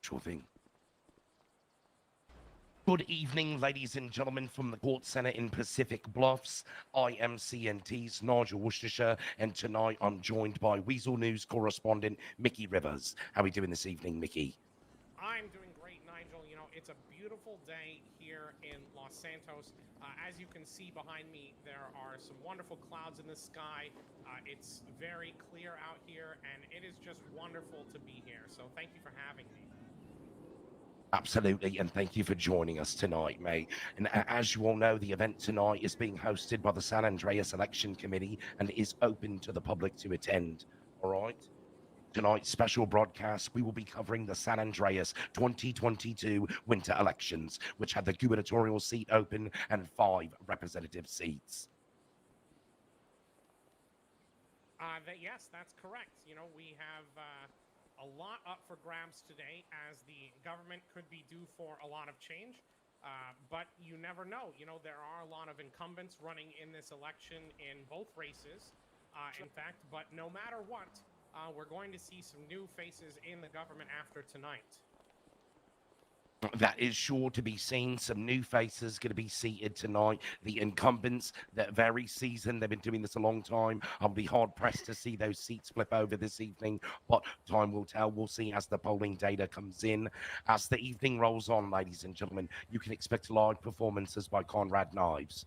Sure thing. Good evening, ladies and gentlemen, from the Kortz Center in Pacific Bluffs. I am CNT's Nigel Worcestershire, and tonight I'm joined by Weazel News correspondent Mickey Rivers. How are we doing this evening, Mickey? I'm doing great, Nigel. You know, it's a beautiful day here in Los Santos. As you can see behind me, there are some wonderful clouds in the sky. It's very clear out here, and it is just wonderful to be here. So thank you for having me. Absolutely, and thank you for joining us tonight, mate. And as you all know, the event tonight is being hosted by the San Andreas Election Committee and is open to the public to attend. All right? Tonight's special broadcast, we will be covering the San Andreas 2022 winter elections, which had the gubernatorial seat open and 5 representative seats. Yes, that's correct. You know, we have a lot up for grabs today, as the government could be due for a lot of change. But you never know. You know, there are a lot of incumbents running in this election in both races, in fact. But no matter what, we're going to see some new faces in the government after tonight. That is sure to be seen. Some new faces going to be seated tonight. The incumbents, that very seasoned, they've been doing this a long time. I'll be hard pressed to see those seats flip over this evening, but time will tell. We'll see as the polling data comes in. As the evening rolls on, ladies and gentlemen, you can expect live performances by Conrad Knives.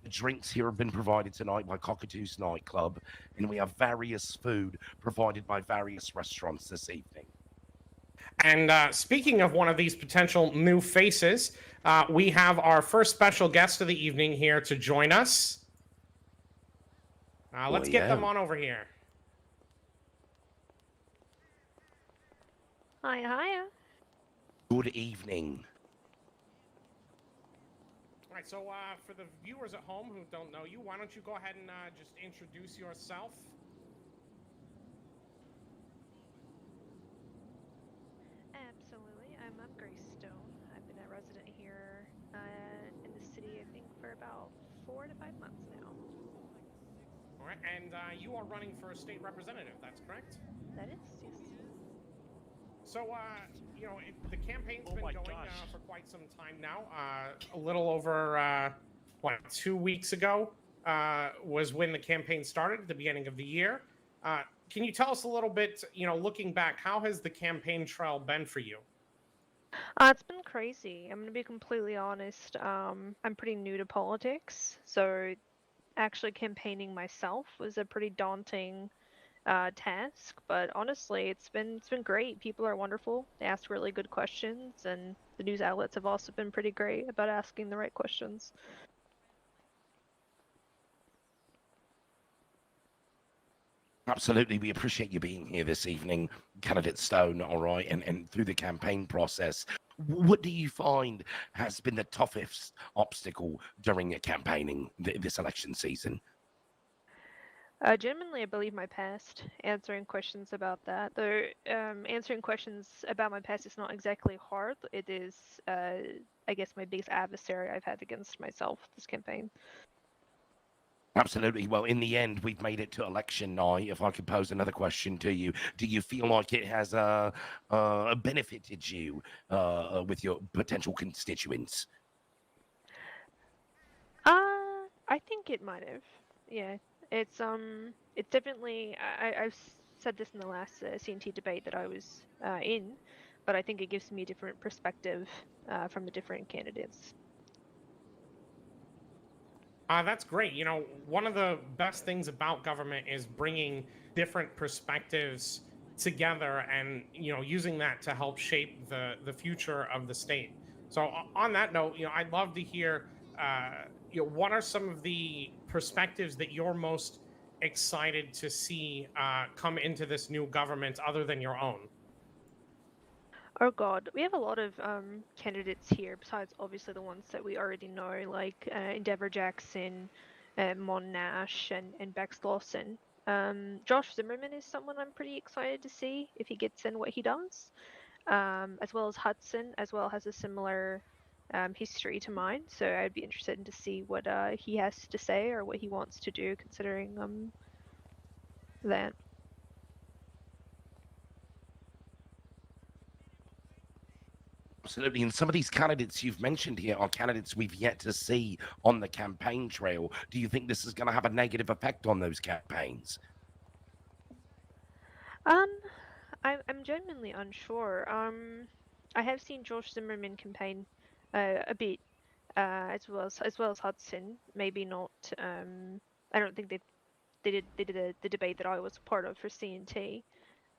The drinks here have been provided tonight by Cockatoo's Nightclub, and we have various food provided by various restaurants this evening. And speaking of one of these potential new faces, we have our first special guest of the evening here to join us. Let's get them on over here. Hiya. Good evening. All right, so for the viewers at home who don't know you, why don't you go ahead and just introduce yourself? Absolutely. I'm Grace Stone. I've been a resident here in the city, I think, for about 4 to 5 months now. All right, and you are running for a state representative, that's correct? That is, yes. So, you know, the campaign's been going for quite some time now. A little over, 2 weeks ago was when the campaign started at the beginning of the year. Can you tell us a little bit, you know, looking back, how has the campaign trail been for you? It's been crazy. I'm going to be completely honest. I'm pretty new to politics, so actually campaigning myself was a pretty daunting task. But honestly, it's been great. People are wonderful. They ask really good questions, and the news outlets have also been pretty great about asking the right questions. Absolutely. We appreciate you being here this evening, candidate Stone, all right, and through the campaign process. What do you find has been the toughest obstacle during campaigning this election season? Genuinely, I believe my past, answering questions about that. Though answering questions about my past is not exactly hard. It is, I guess, my biggest adversary I've had against myself this campaign. Absolutely. Well, in the end, we've made it to election night. If I could pose another question to you, do you feel like it has benefited you with your potential constituents? I think it might have. Yeah, it's definitely. I've said this in the last CNT debate that I was in, but I think it gives me a different perspective from the different candidates. That's great. You know, one of the best things about government is bringing different perspectives together and, you know, using that to help shape the future of the state. So on that note, you know, I'd love to hear, you know, what are some of the perspectives that you're most excited to see come into this new government other than your own? Oh God, we have a lot of candidates here, besides obviously the ones that we already know, like Endeavour Jackson, Mon Nash, and Bex Lawson. Josh Zimmerman is someone I'm pretty excited to see if he gets in what he does, as well as Hudson, as well has a similar history to mine. So I'd be interested in to see what he has to say or what he wants to do, considering that. Absolutely. And some of these candidates you've mentioned here are candidates we've yet to see on the campaign trail. Do you think this is going to have a negative effect on those campaigns? Um, I'm genuinely unsure. I have seen Josh Zimmerman campaign a bit, as well as Hudson. Maybe not. I don't think they did the debate that I was a part of for CNT.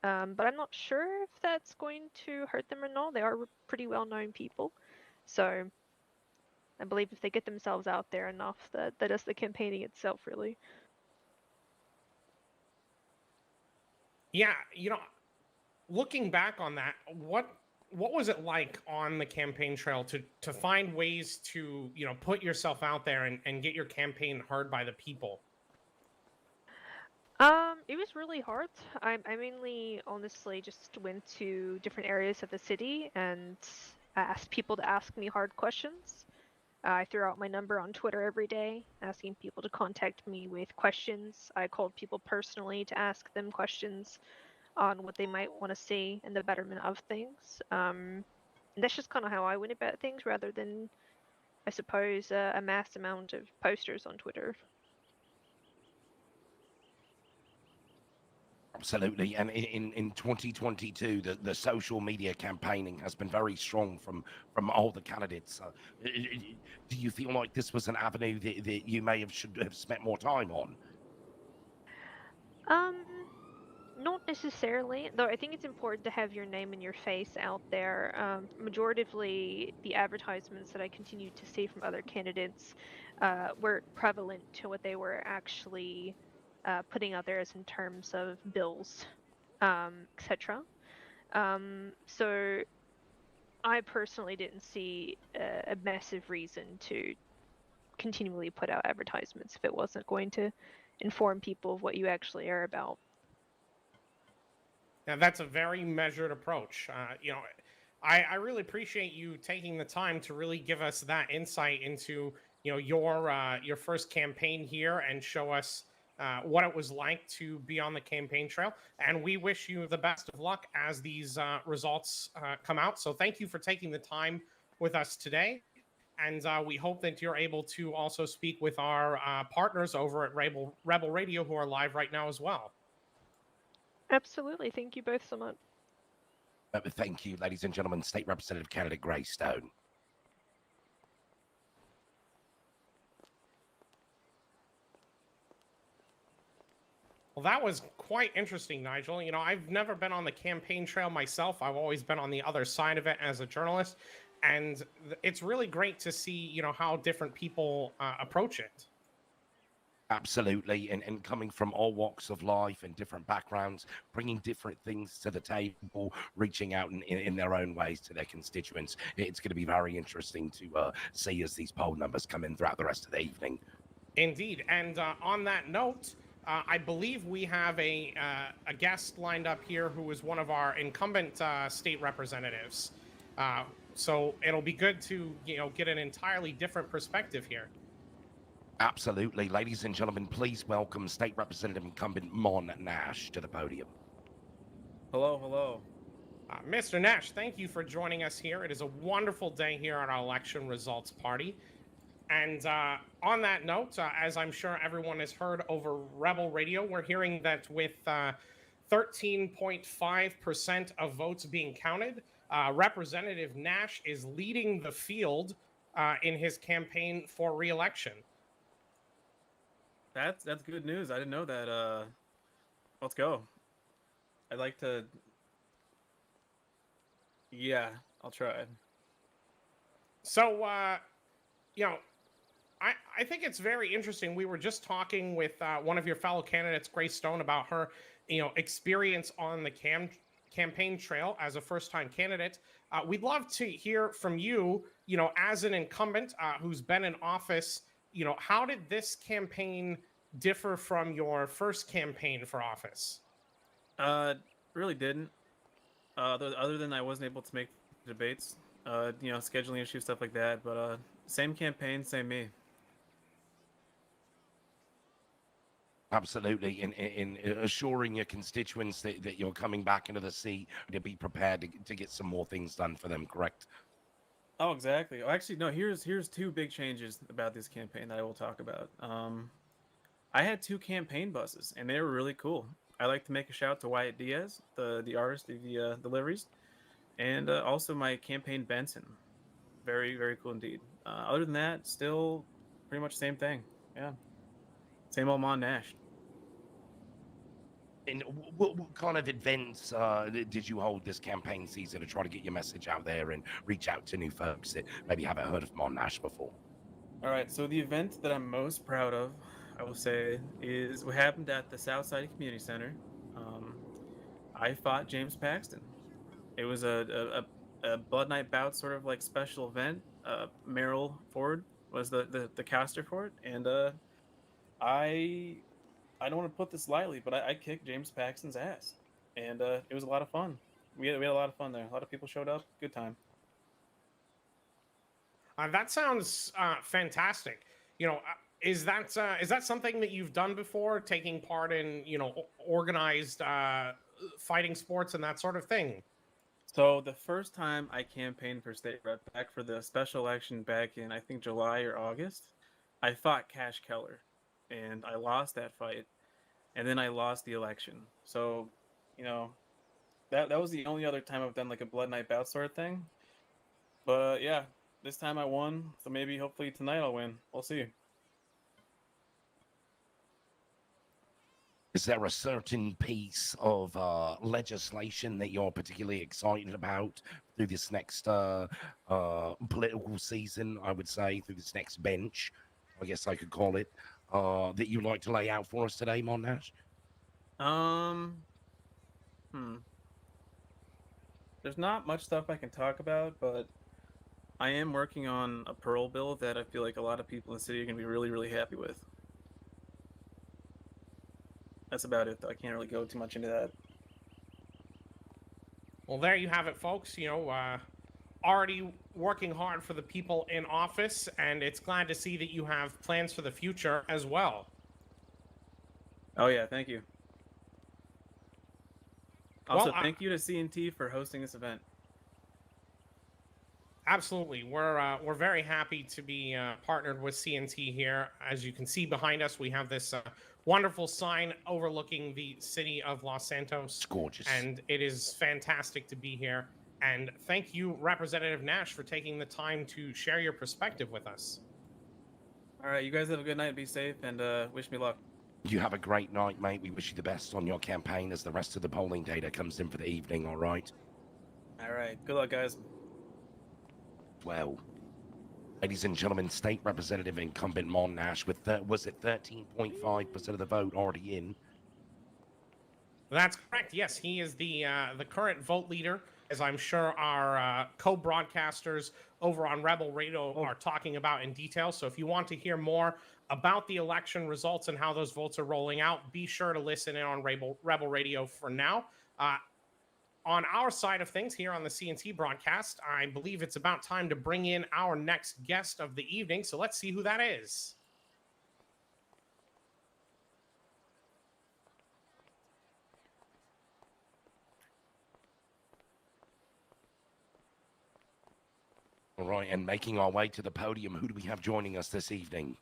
But I'm not sure if that's going to hurt them or not. They are pretty well-known people, so I believe if they get themselves out there enough, that is the campaigning itself, really. Yeah, looking back on that, what was it like on the campaign trail to find ways to, put yourself out there and get your campaign heard by the people? It was really hard. I mainly, honestly, just went to different areas of the city and asked people to ask me hard questions. I threw out my number on Twitter every day, asking people to contact me with questions. I called people personally to ask them questions on what they might want to see and the betterment of things. And that's just kind of how I went about things, rather than, I suppose, a mass amount of posters on Twitter. Absolutely. And in 2022, the social media campaigning has been very strong from all the candidates. Do you feel like this was an avenue that you should have spent more time on? Um, Not necessarily, though I think it's important to have your name and your face out there. Majoritively, the advertisements that I continued to see from other candidates were prevalent to what they were actually putting out there as in terms of bills, etc. So I personally didn't see a massive reason to continually put out advertisements if it wasn't going to inform people of what you actually are about. Now, that's a very measured approach. I really appreciate you taking the time to really give us that insight into, your first campaign here and show us what it was like to be on the campaign trail. And we wish you the best of luck as these results come out. So thank you for taking the time with us today. And we hope that you're able to also speak with our partners over at Rebel Radio, who are live right now as well. Absolutely. Thank you both so much. Thank you, ladies and gentlemen. State Representative candidate Greystone. Well, that was quite interesting, Nigel. I've never been on the campaign trail myself. I've always been on the other side of it as a journalist. And it's really great to see, how different people approach it. Absolutely. And coming from all walks of life and different backgrounds, bringing different things to the table, reaching out in their own ways to their constituents. It's going to be very interesting to see as these poll numbers come in throughout the rest of the evening. Indeed. And on that note, I believe we have a guest lined up here who is one of our incumbent state representatives. So it'll be good to, get an entirely different perspective here. Absolutely. Ladies and gentlemen, please welcome State Representative incumbent Mon Nash to the podium. Hello, hello. Mr. Nash, thank you for joining us here. It is a wonderful day here at our election results party. And on that note, as I'm sure everyone has heard over Rebel Radio, we're hearing that with 13.5% of votes being counted, Representative Nash is leading the field in his campaign for re-election. That's good news. I didn't know that. Let's go. I'd like to. Yeah, I'll try. So, I think it's very interesting. We were just talking with one of your fellow candidates, Grace Stone, about her, experience on the campaign trail as a first-time candidate. We'd love to hear from you, as an incumbent who's been in office. How did this campaign differ from your first campaign for office? Really didn't. Other than I wasn't able to make debates, scheduling issues, stuff like that. But same campaign, same me. Absolutely. In assuring your constituents that you're coming back into the seat to be prepared to get some more things done for them, correct? Oh, exactly. Oh, actually, no. Here's two big changes about this campaign that I will talk about. I had two campaign buses, and they were really cool. I like to make a shout out to Wyatt Diaz, the artist of the deliveries, and also my campaign Benson. Very very cool indeed. Other than that, still pretty much same thing. Yeah, same old Mon Nash. And what kind of events did you hold this campaign season to try to get your message out there and reach out to new folks that maybe haven't heard of Monash before? All right, so the event that I'm most proud of, I will say, is what happened at the Southside Community Center. Um, I fought James Paxton. It was a Blood Night bout sort of like special event. Meryl Ford was the caster for it, and I I don't want to put this lightly, but I kicked James Paxton's ass, and it was a lot of fun. We had a lot of fun there. A lot of people showed up. Good time. That sounds fantastic. Is that something that you've done before, taking part in organized fighting sports and that sort of thing? So the first time I campaigned for state rep back for the special election back in I think July or August, I fought Cash Keller, and I lost that fight, and then I lost the election. So, that was the only other time I've done like a Blood Night bout sort of thing. But yeah, this time I won, so maybe hopefully tonight I'll win. We'll see. Is there a certain piece of legislation that you're particularly excited about through this next political season, I would say, through this next bench, I guess I could call it, that you'd like to lay out for us today, Monash? There's not much stuff I can talk about, but I am working on a Pearl bill that I feel like a lot of people in the city are going to be really, really happy with. That's about it, though. I can't really go too much into that. Well, there you have it, folks. Already working hard for the people in office, and it's glad to see that you have plans for the future as well. Oh, yeah. Thank you. Also, Well, thank you to CNT for hosting this event. Absolutely. We're very happy to be partnered with CNT here. As you can see behind us, we have this wonderful sign overlooking the city of Los Santos. It's gorgeous. And it is fantastic to be here. And thank you, Representative Nash, for taking the time to share your perspective with us. All right, you guys have a good night. Be safe, and wish me luck. You have a great night, mate. We wish you the best on your campaign as the rest of the polling data comes in for the evening, all right? All right. Good luck, guys. Well, ladies and gentlemen, State Representative incumbent Mon Nash with, was it 13.5% of the vote already in? That's correct. Yes, he is the current vote leader, as I'm sure our co-broadcasters over on Rebel Radio are talking about in detail. So if you want to hear more about the election results and how those votes are rolling out, be sure to listen in on Rebel Radio for now. On our side of things here on the CNT broadcast, I believe it's about time to bring in our next guest of the evening. So let's see who that is. All right, and making our way to the podium, who do we have joining us this evening?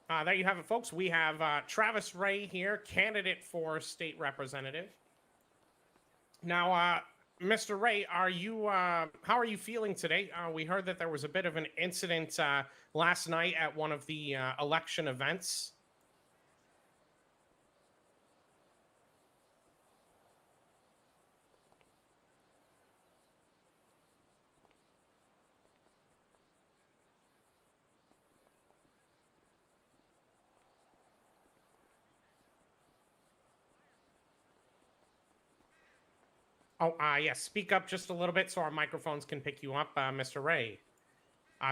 There you have it, folks. We have Travis Ray here, candidate for state representative. Now, Mr. Ray, how are you feeling today? We heard that there was a bit of an incident last night at one of the election events. Oh, yes. Speak up just a little bit so our microphones can pick you up, Mr. Ray.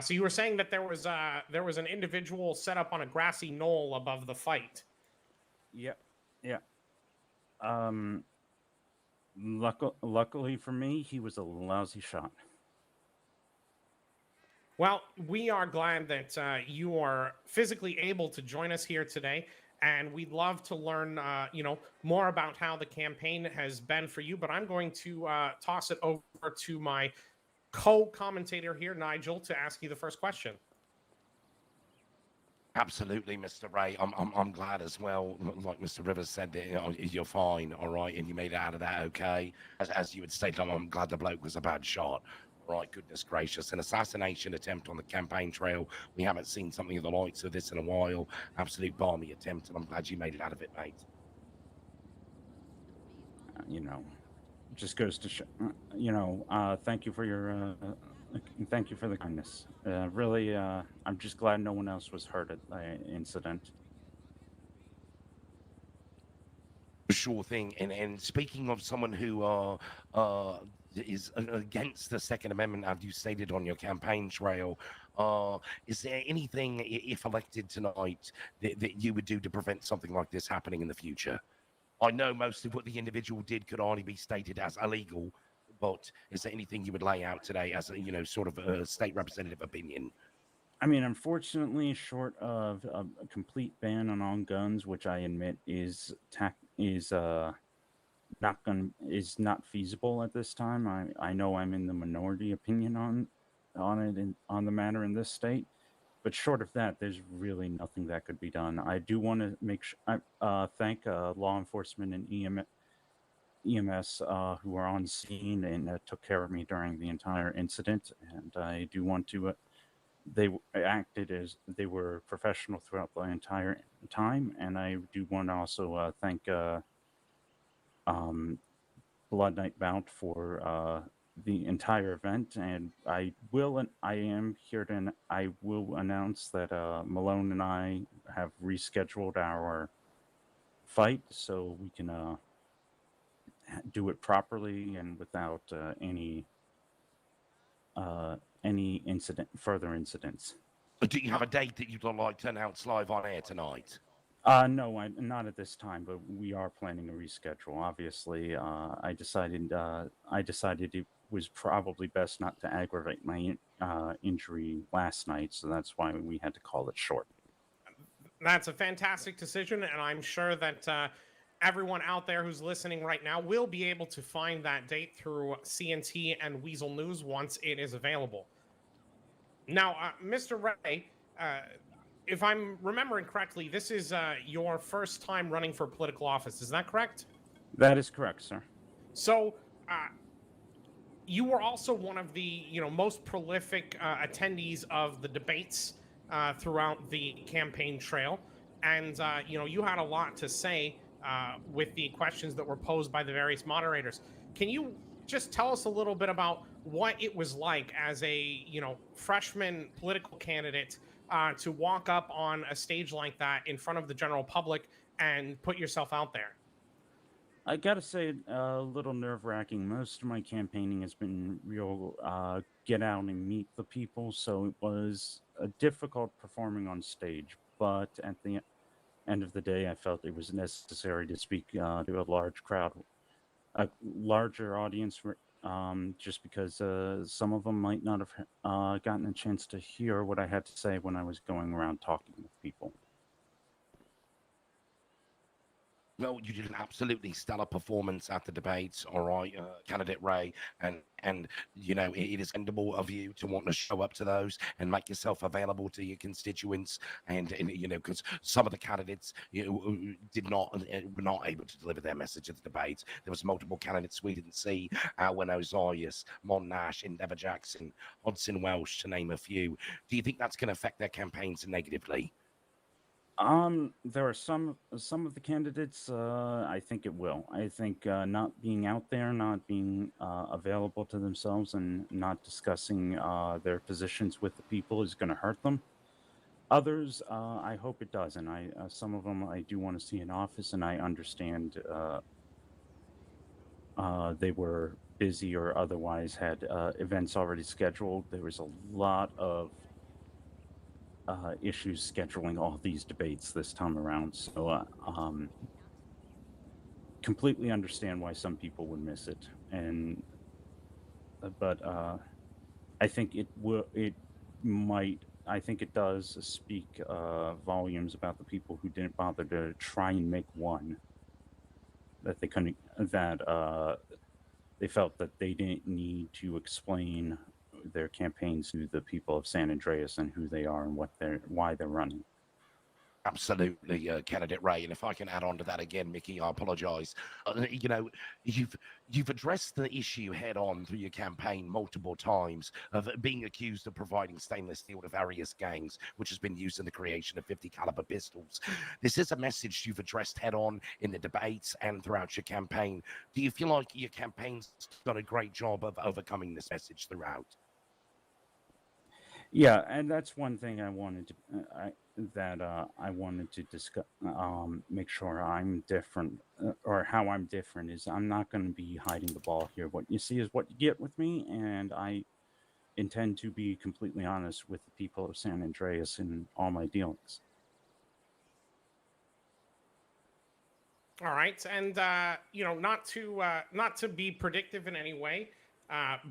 So you were saying that there was an individual set up on a grassy knoll above the fight. Yeah. Luckily for me, he was a lousy shot. Well, we are glad that you are physically able to join us here today. and we'd love to learn, more about how the campaign has been for you. But I'm going to toss it over to my co-commentator here, Nigel, to ask you the first question. Absolutely, Mr. Ray. I'm glad as well. Like Mr. Rivers said, that, you're fine, all right, and you made it out of that okay. As you had stated, I'm glad the bloke was a bad shot. All right, goodness gracious, an assassination attempt on the campaign trail. We haven't seen something of the likes of this in a while. Absolute balmy attempt, and I'm glad you made it out of it, mate. Just goes to show. Thank you for your. Thank you for the kindness. Really, I'm just glad no one else was hurt at the incident. Sure thing. And speaking of someone who is against the Second Amendment, as you stated on your campaign trail, is there anything, if elected tonight, that you would do to prevent something like this happening in the future? I know most of what the individual did could only be stated as illegal, but is there anything you would lay out today as a, sort of a state representative opinion? I mean, unfortunately, short of a complete ban on all guns, which I admit is not feasible at this time. I know I'm in the minority opinion on the matter in this state, but short of that, there's really nothing that could be done. I do want to thank law enforcement and EMS who are on scene and took care of me during the entire incident, and I do want to. They acted as they were professional throughout the entire time, and I do want to also thank Blood Night Bout for the entire event. And I will announce that Malone and I have rescheduled our fight so we can do it properly and without any further incidents. Do you have a date that you'd like to announce live on air tonight? No, not at this time, but we are planning a reschedule. Obviously, I decided it was probably best not to aggravate my injury last night, so that's why we had to call it short. That's a fantastic decision, and I'm sure that everyone out there who's listening right now will be able to find that date through CNT and Weazel News once it is available. Now, Mr. Ray, if I'm remembering correctly, this is your first time running for political office. Is that correct? That is correct, sir. So, you were also one of the most prolific attendees of the debates throughout the campaign trail, and you had a lot to say with the questions that were posed by the various moderators. Can you just tell us a little bit about what it was like as a freshman political candidate to walk up on a stage like that in front of the general public and put yourself out there? I gotta say, a little nerve-wracking. Most of my campaigning has been real get out and meet the people, so it was difficult performing on stage. But at the end of the day, I felt it was necessary to speak to a large crowd, a larger audience, just because some of them might not have gotten a chance to hear what I had to say when I was going around talking with people. Well, you did an absolutely stellar performance at the debates, all right, candidate Ray, and it is commendable of you to want to show up to those and make yourself available to your constituents, and because some of the candidates were not able to deliver their message at the debates. There was multiple candidates we didn't see: Alwyn Osias, Mon Nash, Endeavour Jackson, Hudson, Welsh, to name a few. Do you think that's going to affect their campaigns negatively? There are some of the candidates, I think it will. I think not being out there, not being available to themselves, and not discussing their positions with the people is going to hurt them. Others, I hope it doesn't. Some of them I do want to see in office, and I understand they were busy or otherwise had events already scheduled. There was a lot of issues scheduling all these debates this time around, so completely understand why some people would miss it, but I think it might I think it does speak volumes about the people who didn't bother to try and make one. That they couldn't. That they felt that they didn't need to explain their campaigns to the people of San Andreas and who they are and why they're running. Absolutely, candidate Ray. And if I can add on to that again, Mickey, I apologise. You know, you've addressed the issue head on through your campaign multiple times of being accused of providing stainless steel to various gangs, which has been used in the creation of 50 caliber pistols. This is a message you've addressed head on in the debates and throughout your campaign. Do you feel like your campaign's done a great job of overcoming this message throughout? Yeah, and that's one thing I wanted to I wanted to discuss. Make sure I'm different, or how I'm different is I'm not going to be hiding the ball here. What you see is what you get with me, and I intend to be completely honest with the people of San Andreas in all my dealings. All right, and you know, not to be predictive in any way,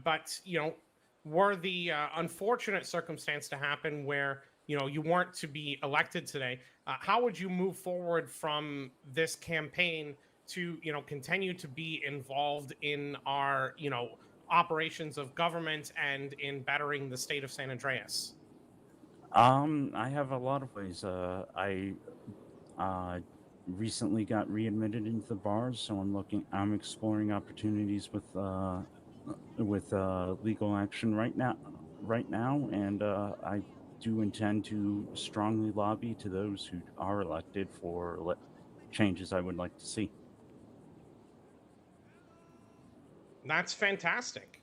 but you know, were the unfortunate circumstance to happen where you know you weren't to be elected today, how would you move forward from this campaign to you know continue to be involved in our you know operations of government and in bettering the state of San Andreas? I have a lot of ways. I recently got readmitted into the bars, so I'm exploring opportunities with legal action right now, and I do intend to strongly lobby to those who are elected for changes I would like to see. That's fantastic.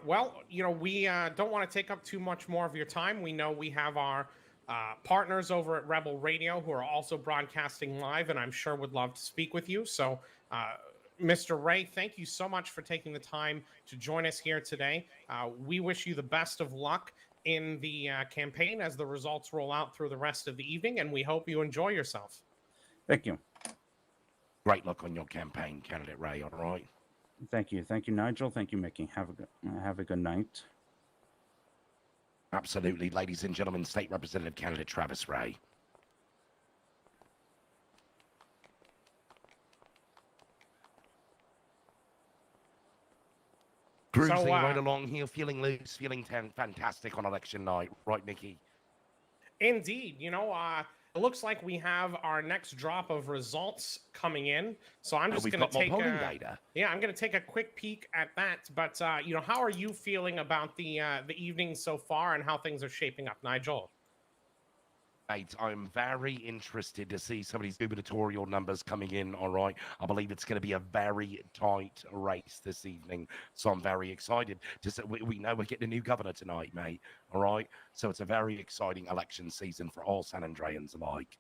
Well, you know, we don't want to take up too much more of your time. We know we have our partners over at Rebel Radio who are also broadcasting live, and I'm sure would love to speak with you. So, Mr. Ray, thank you so much for taking the time to join us here today. We wish you the best of luck in the campaign as the results roll out through the rest of the evening, and we hope you enjoy yourself. Thank you. Great luck on your campaign, candidate Ray. All right. Thank you, Nigel. Thank you, Mickey. Have a good night. Absolutely, ladies and gentlemen, State Representative candidate Travis Ray. Cruising right along here, feeling loose, feeling fantastic on election night. Right, Mickey? Indeed. You know, it looks like we have our next drop of results coming in. So I'm just going to take I'm going to take a quick peek at that. But you know, how are you feeling about the evening so far and how things are shaping up, Nigel? Mate, I'm very interested to see some of these gubernatorial numbers coming in. All right, I believe it's going to be a very tight race this evening, so I'm very excited. We know we're getting a new governor tonight, mate. All right, so it's a very exciting election season for all San Andreans alike.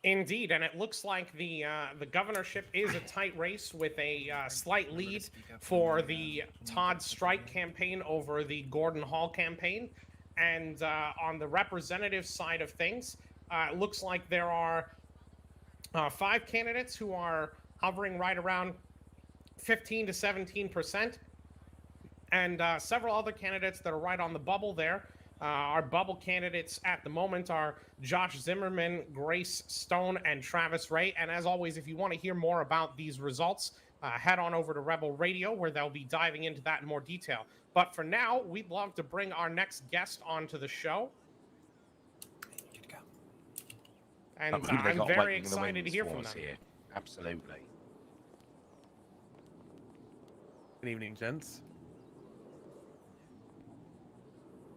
Indeed, and it looks like the governorship is a tight race with a slight lead for the Todd Strike campaign over the Gordon Hall campaign. And on the representative side of things, it looks like there are 5 candidates who are hovering right around 15 to 17%, and several other candidates that are right on the bubble there. Our bubble candidates at the moment are Josh Zimmerman, Grace Stone, and Travis Ray. And as always, if you want to hear more about these results, head on over to Rebel Radio, where they'll be diving into that in more detail. But for now, we'd love to bring our next guest onto the show. And I'm very excited to hear from them. Here. Absolutely. Good evening, gents.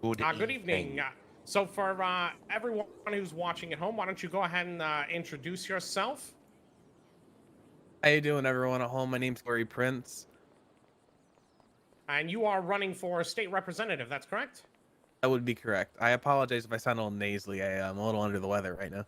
Good evening. So for everyone who's watching at home, why don't you go ahead and introduce yourself? How you doing, everyone at home? My name's Corey Prince. And you are running for state representative, that's correct? That would be correct. I apologize if I sound a little nasally. I'm a little under the weather right now.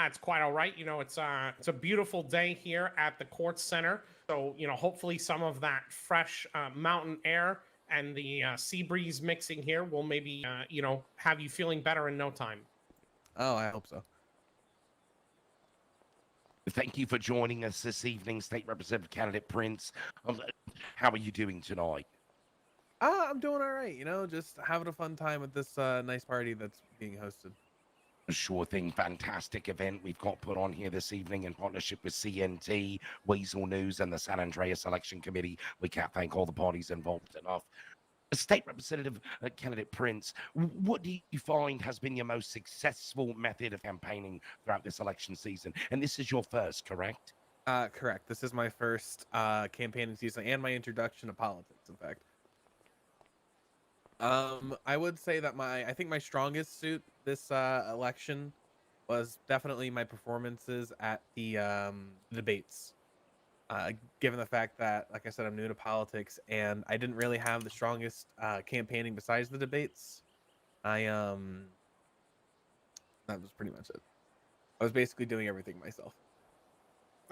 It's quite all right. You know, it's a beautiful day here at the Kortz Center. So, you know, hopefully some of that fresh mountain air and the sea breeze mixing here will maybe, you know, have you feeling better in no time. Oh, I hope so. Thank you for joining us this evening, State Representative candidate Prince. How are you doing tonight? I'm doing all right. You know, just having a fun time at this nice party that's being hosted. Sure thing. Fantastic event we've got put on here this evening in partnership with CNT, Weazel News, and the San Andreas Election Committee. We can't thank all the parties involved enough. State Representative candidate Prince, what do you find has been your most successful method of campaigning throughout this election season? And this is your first, correct? Correct. This is my first campaigning season and my introduction to politics, in fact. I would say that I think my strongest suit this election was definitely my performances at the debates. Given the fact that, like I said, I'm new to politics and I didn't really have the strongest campaigning besides the debates. That was pretty much it. I was basically doing everything myself.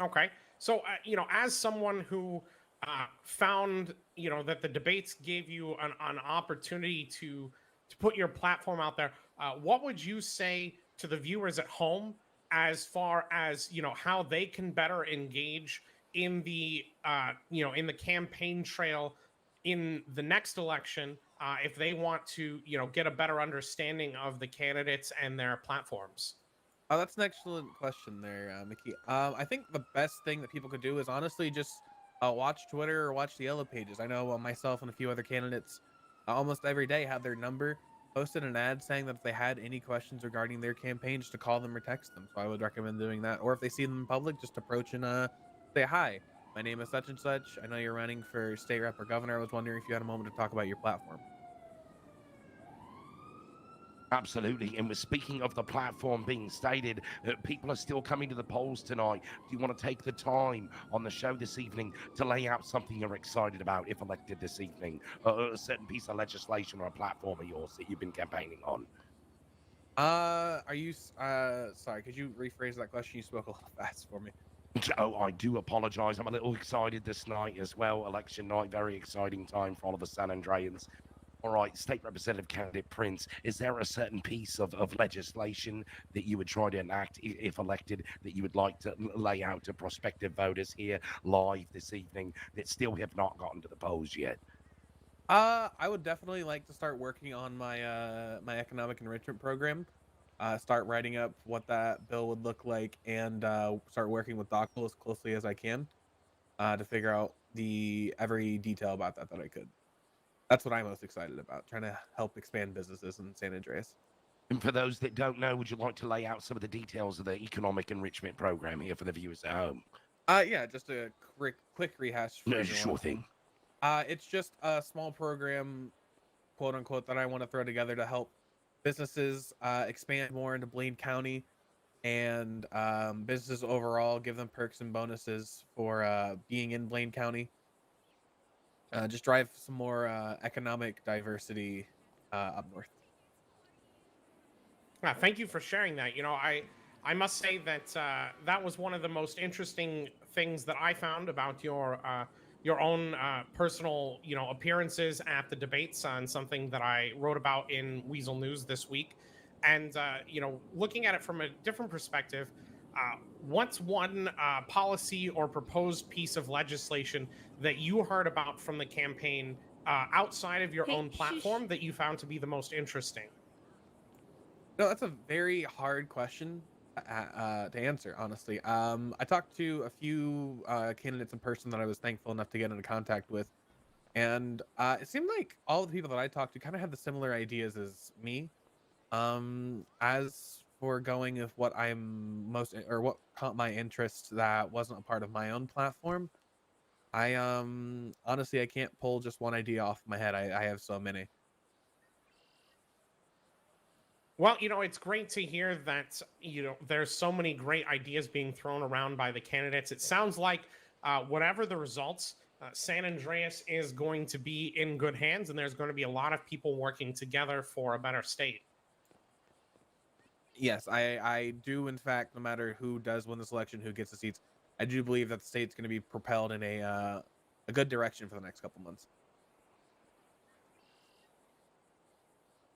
Okay. So, as someone who found, that the debates gave you an opportunity to put your platform out there, what would you say to the viewers at home as far as, how they can better engage in the, in the campaign trail in the next election, if they want to, get a better understanding of the candidates and their platforms? Oh, that's an excellent question there, Mickey. I think the best thing that people could do is honestly just watch Twitter or watch the Yellow Pages. I know myself and a few other candidates almost every day have their number posted an ad saying that if they had any questions regarding their campaign, just to call them or text them. So I would recommend doing that. Or if they see them in public, just approach and say, hi, my name is such and such. I know you're running for state rep or governor. I was wondering if you had a moment to talk about your platform. Absolutely. And we're speaking of the platform being stated, people are still coming to the polls tonight. Do you want to take the time on the show this evening to lay out something you're excited about if elected this evening? A certain piece of legislation or a platform of yours that you've been campaigning on? Are you, sorry, could you rephrase that question? You spoke a little fast for me. Oh, I do apologize. I'm a little excited this night as well. Election night, very exciting time for all of the San Andreans. All right, State Representative candidate Prince, is there a certain piece of legislation that you would try to enact if elected that you would like to lay out to prospective voters here live this evening that still have not gotten to the polls yet? I would definitely like to start working on my my economic enrichment program. Start writing up what that bill would look like and start working with DOCL as closely as I can to figure out every detail about that I could. That's what I'm most excited about, trying to help expand businesses in San Andreas. And for those that don't know, would you like to lay out some of the details of the economic enrichment program here for the viewers at home? Yeah, just a quick rehash for everyone. Sure thing. It's just a small program, quote unquote, that I want to throw together to help businesses expand more into Blaine County and businesses overall, give them perks and bonuses for being in Blaine County. Just drive some more economic diversity up north. Thank you for sharing that. I must say that that was one of the most interesting things that I found about your own personal, appearances at the debates, on something that I wrote about in Weazel News this week. And, looking at it from a different perspective, what's one policy or proposed piece of legislation that you heard about from the campaign outside of your own platform that you found to be the most interesting? No, that's a very hard question to answer, honestly. I talked to a few candidates in person that I was thankful enough to get into contact with. And it seemed like all the people that I talked to kind of had the similar ideas as me. As for going with what I'm what caught my interest that wasn't a part of my own platform, I honestly I can't pull just one idea off my head. I have so many. Well, it's great to hear that, there's so many great ideas being thrown around by the candidates. It sounds like whatever the results, San Andreas is going to be in good hands, and there's going to be a lot of people working together for a better state. Yes, I do, in fact, no matter who does win this election, who gets the seats, I do believe that the state's going to be propelled in a good direction for the next couple months.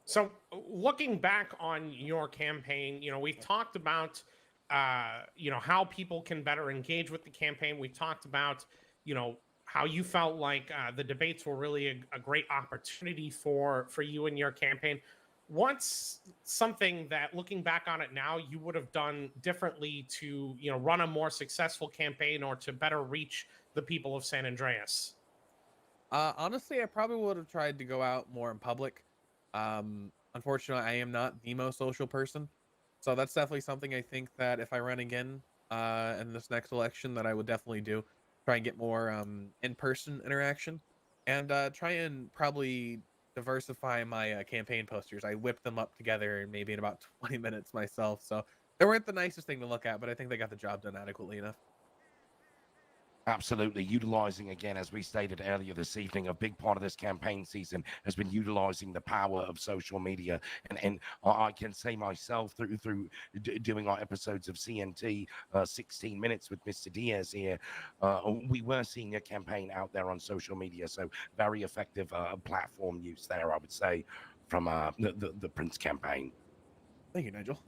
So looking back on your campaign, we've talked about, how people can better engage with the campaign. We talked about, how you felt like the debates were really a great opportunity for you and your campaign. What's something that, looking back on it now, you would have done differently to run a more successful campaign or to better reach the people of San Andreas? Honestly, I probably would have tried to go out more in public. Unfortunately, I am not the most social person, so that's definitely something I think that if I run again in this next election, that I would definitely do. Try and get more in-person interaction, and try and probably diversify my campaign posters. I whipped them up together maybe in about 20 minutes myself, so they weren't the nicest thing to look at, but I think they got the job done adequately enough. Absolutely. Utilizing, again, as we stated earlier this evening, a big part of this campaign season has been utilizing the power of social media. And I can say myself, through doing our episodes of CNT 16 Minutes with Mr. Diaz here, we were seeing a campaign out there on social media. So very effective platform use there, I would say, from the Prince campaign. Thank you, Nigel.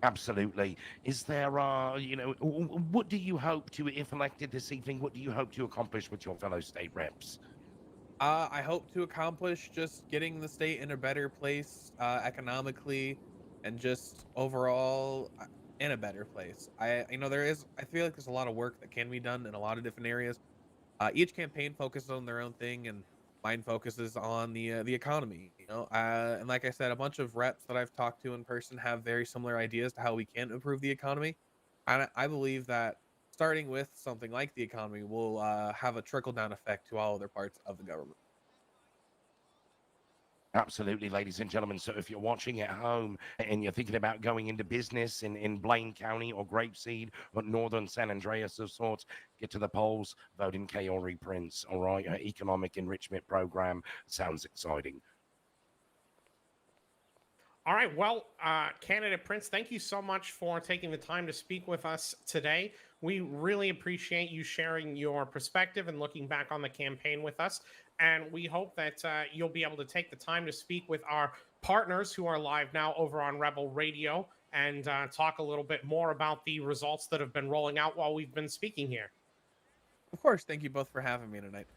Absolutely. Is there, what do you hope to, if elected this evening, what do you hope to accomplish with your fellow state reps? I hope to accomplish just getting the state in a better place economically, and just overall in a better place. I feel like there's a lot of work that can be done in a lot of different areas. Each campaign focuses on their own thing, and mine focuses on the economy. And like I said, a bunch of reps that I've talked to in person have very similar ideas to how we can improve the economy. And I believe that starting with something like the economy will have a trickle down effect to all other parts of the government. Absolutely, ladies and gentlemen. So if you're watching at home and you're thinking about going into business in Blaine County or Grapeseed or northern San Andreas of sorts, get to the polls, vote in Kaori Prince. All right, economic enrichment program sounds exciting. All right. Well, candidate Prince, thank you so much for taking the time to speak with us today. We really appreciate you sharing your perspective and looking back on the campaign with us. And we hope that you'll be able to take the time to speak with our partners who are live now over on Rebel Radio and talk a little bit more about the results that have been rolling out while we've been speaking here. Of course. Thank you both for having me tonight.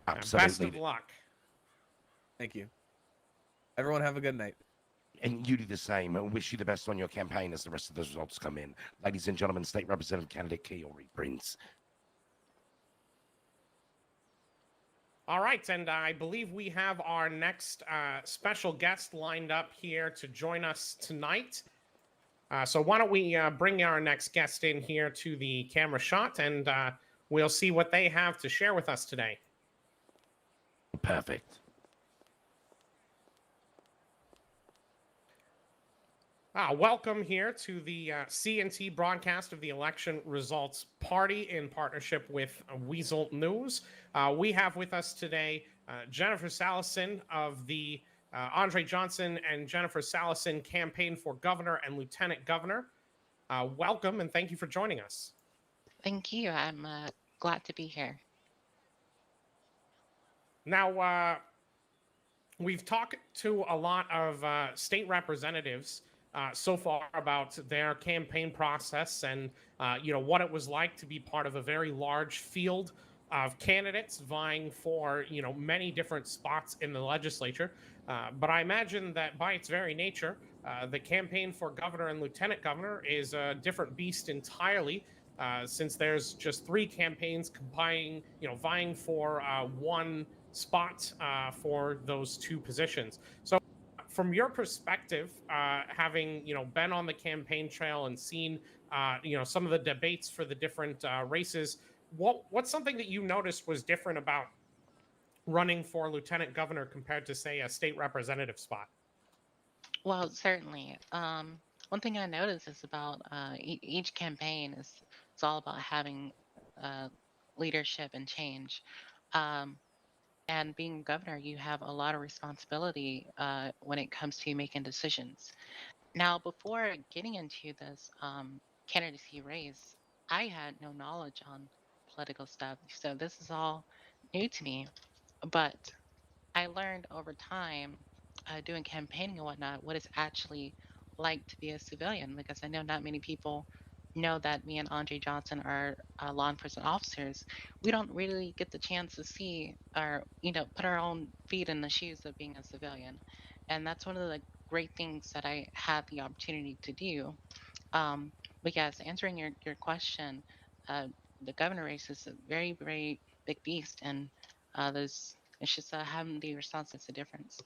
Absolutely. Best of luck. Thank you. Everyone have a good night. And you do the same. I wish you the best on your campaign as the rest of the results come in. Ladies and gentlemen, State Representative candidate Kaori Prince. All right, and I believe we have our next special guest lined up here to join us tonight. So why don't we bring our next guest in here to the camera shot, and we'll see what they have to share with us today. Perfect. Welcome here to the CNT broadcast of the election results party in partnership with Weazel News. We have with us today Jennifer Salison of the Andre Johnson and Jennifer Salison campaign for governor and lieutenant governor. Welcome and thank you for joining us. Thank you. I'm glad to be here. Now, we've talked to a lot of state representatives so far about their campaign process and what it was like to be part of a very large field of candidates vying for many different spots in the legislature. But I imagine that by its very nature, the campaign for governor and lieutenant governor is a different beast entirely, since there's just 3 campaigns vying for one spot for those 2 positions. So from your perspective, having been on the campaign trail and seen some of the debates for the different races, what's something that you noticed was different about running for lieutenant governor compared to, say, a state representative spot? Well, certainly. One thing I noticed is about each campaign is it's all about having leadership and change. And being governor, you have a lot of responsibility when it comes to making decisions. Now, before getting into this candidacy race, I had no knowledge on political stuff. So this is all new to me. But I learned over time doing campaigning and whatnot what it's actually like to be a civilian, because I know not many people know that me and Andre Johnson are law enforcement officers, we don't really get the chance to see or, put our own feet in the shoes of being a civilian. And that's one of the great things that I had the opportunity to do. Um, but yes, answering your question, uh, the governor race is a very, very big beast. And it's just having the response that's the difference.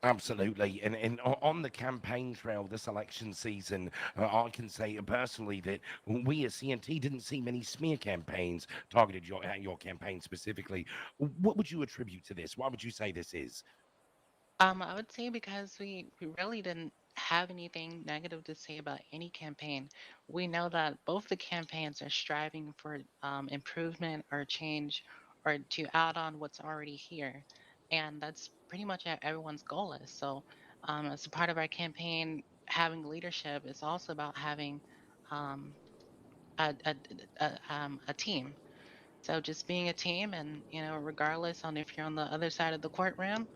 Absolutely. And on the campaign trail this election season, I can say personally that we at CNT didn't see many smear campaigns targeted at your campaign specifically. What would you attribute to this? Why would you say this is? I would say because we really didn't have anything negative to say about any campaign. We know that both the campaigns are striving for improvement or change or to add on what's already here. And that's pretty much what everyone's goal is. So, as a part of our campaign, having leadership is also about having um, a team. So just being a team and, regardless on if you're on the other side of the courtroom,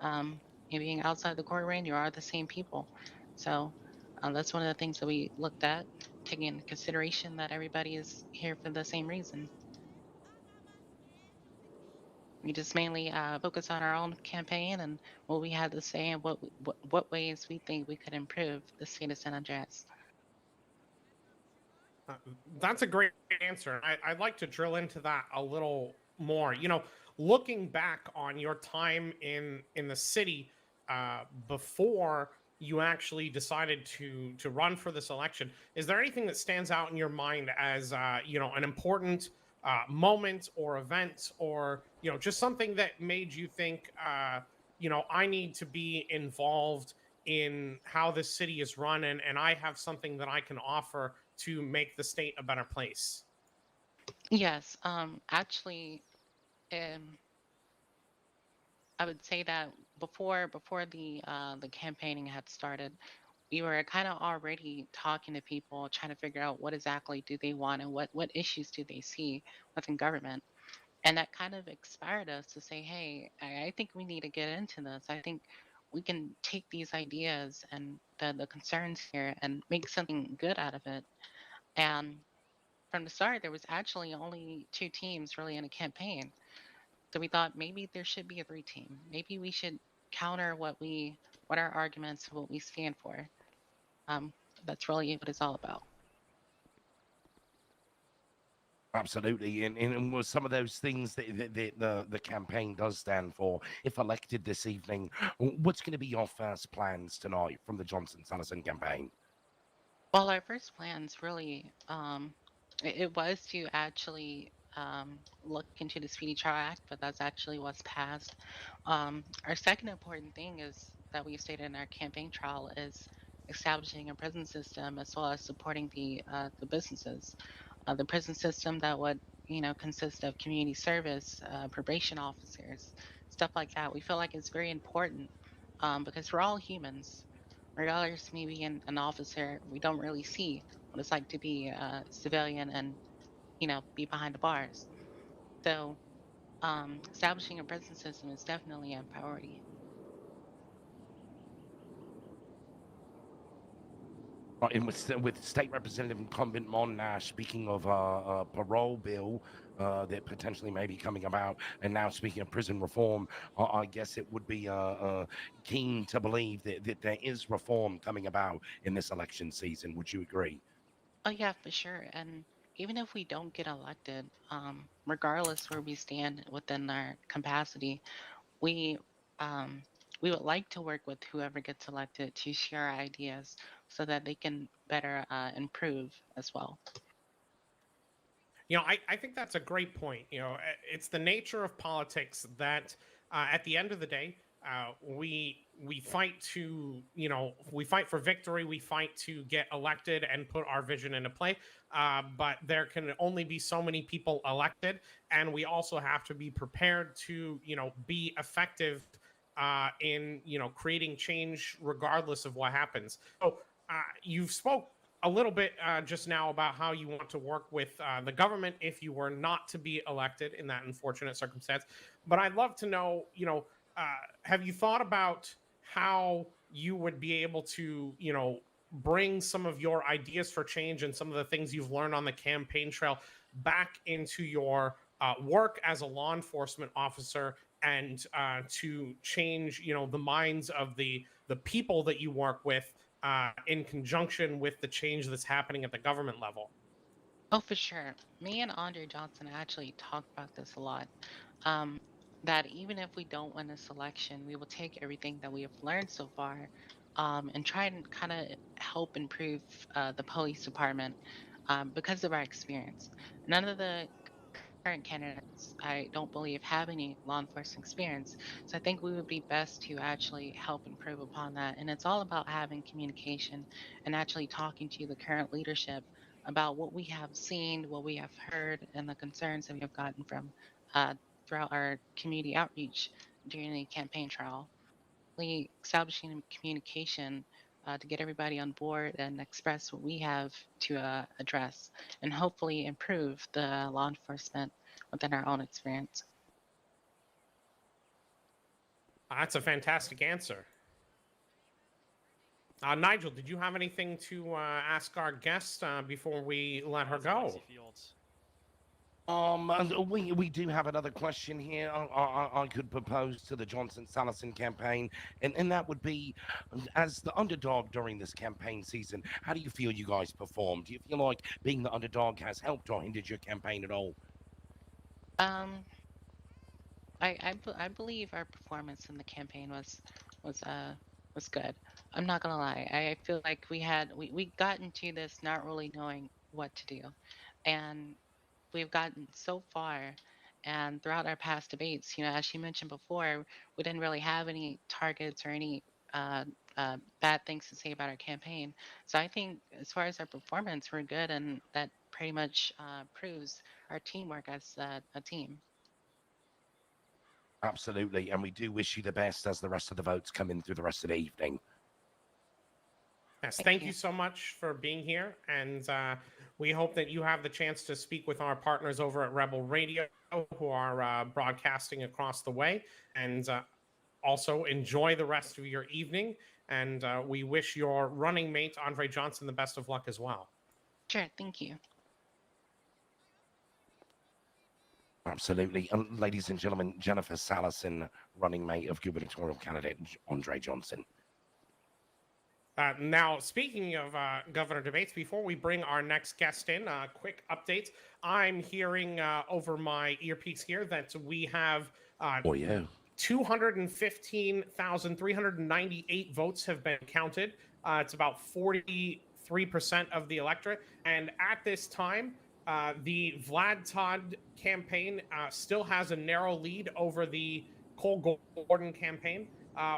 and being outside the courtroom, you are the same people. So that's one of the things that we looked at, taking into consideration that everybody is here for the same reason. We just mainly focus on our own campaign and what we had to say and what ways we think we could improve the state of San Andreas. Uh, that's a great answer. I'd like to drill into that a little more. Looking back on your time in the city before you actually decided to run for this election, is there anything that stands out in your mind as an important moment or event, or just something that made you think I need to be involved in how this city is run, and I have something that I can offer to make the state a better place? Yes, actually, um, I would say that before the campaigning had started, we were kind of already talking to people, trying to figure out what exactly do they want and what issues do they see within government. And that kind of inspired us to say, hey, I think we need to get into this. I think we can take these ideas and the concerns here and make something good out of it. And from the start, there was actually only two teams really in a campaign. So we thought maybe there should be a three team. Maybe we should counter what our arguments, what we stand for. Um, that's really what it's all about. Absolutely, and was some of those things that the campaign does stand for. If elected this evening, what's going to be your first plans tonight from the Johnson Sanderson campaign? Well, our first plans really, it was to actually look into the Speedy Trial Act, but that's actually what's passed. Our second important thing is that we stated in our campaign trial is establishing a prison system as well as supporting the businesses. The prison system that would consist of community service, probation officers, stuff like that. We feel like it's very important because we're all humans. Regardless, maybe an officer, we don't really see what it's like to be a civilian and be behind the bars. So establishing a prison system is definitely a priority. Right, and with State Representative incumbent Mon Nash speaking of a parole bill that potentially may be coming about, and now speaking of prison reform, I guess it would be keen to believe that there is reform coming about in this election season. Would you agree? Oh yeah, for sure. And even if we don't get elected, regardless where we stand within our capacity, we um, we would like to work with whoever gets elected to share our ideas so that they can better improve as well. I think that's a great point. It's the nature of politics that at the end of the day, we fight to, we fight for victory. We fight to get elected and put our vision into play. But there can only be so many people elected, and we also have to be prepared to, be effective in, creating change regardless of what happens. So you've spoke a little bit just now about how you want to work with the government if you were not to be elected in that unfortunate circumstance. But I'd love to know, have you thought about how you would be able to, bring some of your ideas for change and some of the things you've learned on the campaign trail back into your work as a law enforcement officer, and to change, the minds of the people that you work with in conjunction with the change that's happening at the government level. Oh, for sure. Me and Andre Johnson actually talked about this a lot. Um, that even if we don't win a selection, we will take everything that we have learned so far, and try and kind of help improve the police department, because of our experience. None of the current candidates, I don't believe, have any law enforcement experience. So I think we would be best to actually help improve upon that. And it's all about having communication and actually talking to the current leadership about what we have seen, what we have heard, and the concerns that we have gotten from uh, throughout our community outreach during the campaign trail. Really establishing communication to get everybody on board and express what we have to address, and hopefully improve the law enforcement within our own experience. That's a fantastic answer. Nigel, did you have anything to ask our guest before we let her go? And we do have another question here. I could propose to the Johnson Salison campaign, and that would be, as the underdog during this campaign season, how do you feel you guys performed? Do you feel like being the underdog has helped or hindered your campaign at all? I believe our performance in the campaign was good. I'm not gonna lie. I feel like we got into this not really knowing what to do, and we've gotten so far. And throughout our past debates, as you mentioned before, we didn't really have any targets or any bad things to say about our campaign. So I think as far as our performance, we're good, and that pretty much proves our teamwork as a team. Absolutely, and we do wish you the best as the rest of the votes come in through the rest of the evening. Yes, thank you so much for being here, and we hope that you have the chance to speak with our partners over at Rebel Radio, who are broadcasting across the way, and also enjoy the rest of your evening. And we wish your running mate, Andre Johnson, the best of luck as well. Sure, thank you. Absolutely. And ladies and gentlemen, Jennifer Salison, running mate of gubernatorial candidate Andre Johnson. Now, speaking of governor debates, before we bring our next guest in, quick update. I'm hearing over my earpiece here that we have 215,398 votes have been counted. It's about 43% of the electorate. And at this time, the Vlad Todd campaign still has a narrow lead over the Cole Gordon campaign,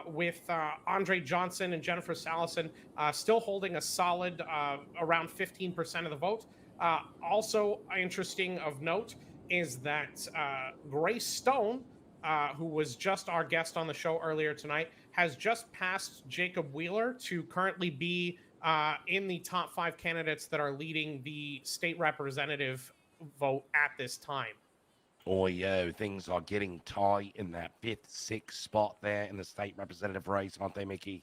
with Andre Johnson and Jennifer Salison still holding a solid around 15% of the vote. Also interesting of note is that Grace Stone, who was just our guest on the show earlier tonight, has just passed Jacob Wheeler to currently be in the top 5 candidates that are leading the state representative vote at this time. Oh, yeah, things are getting tight in that 5th, 6th spot there in the state representative race, aren't they, Mickey?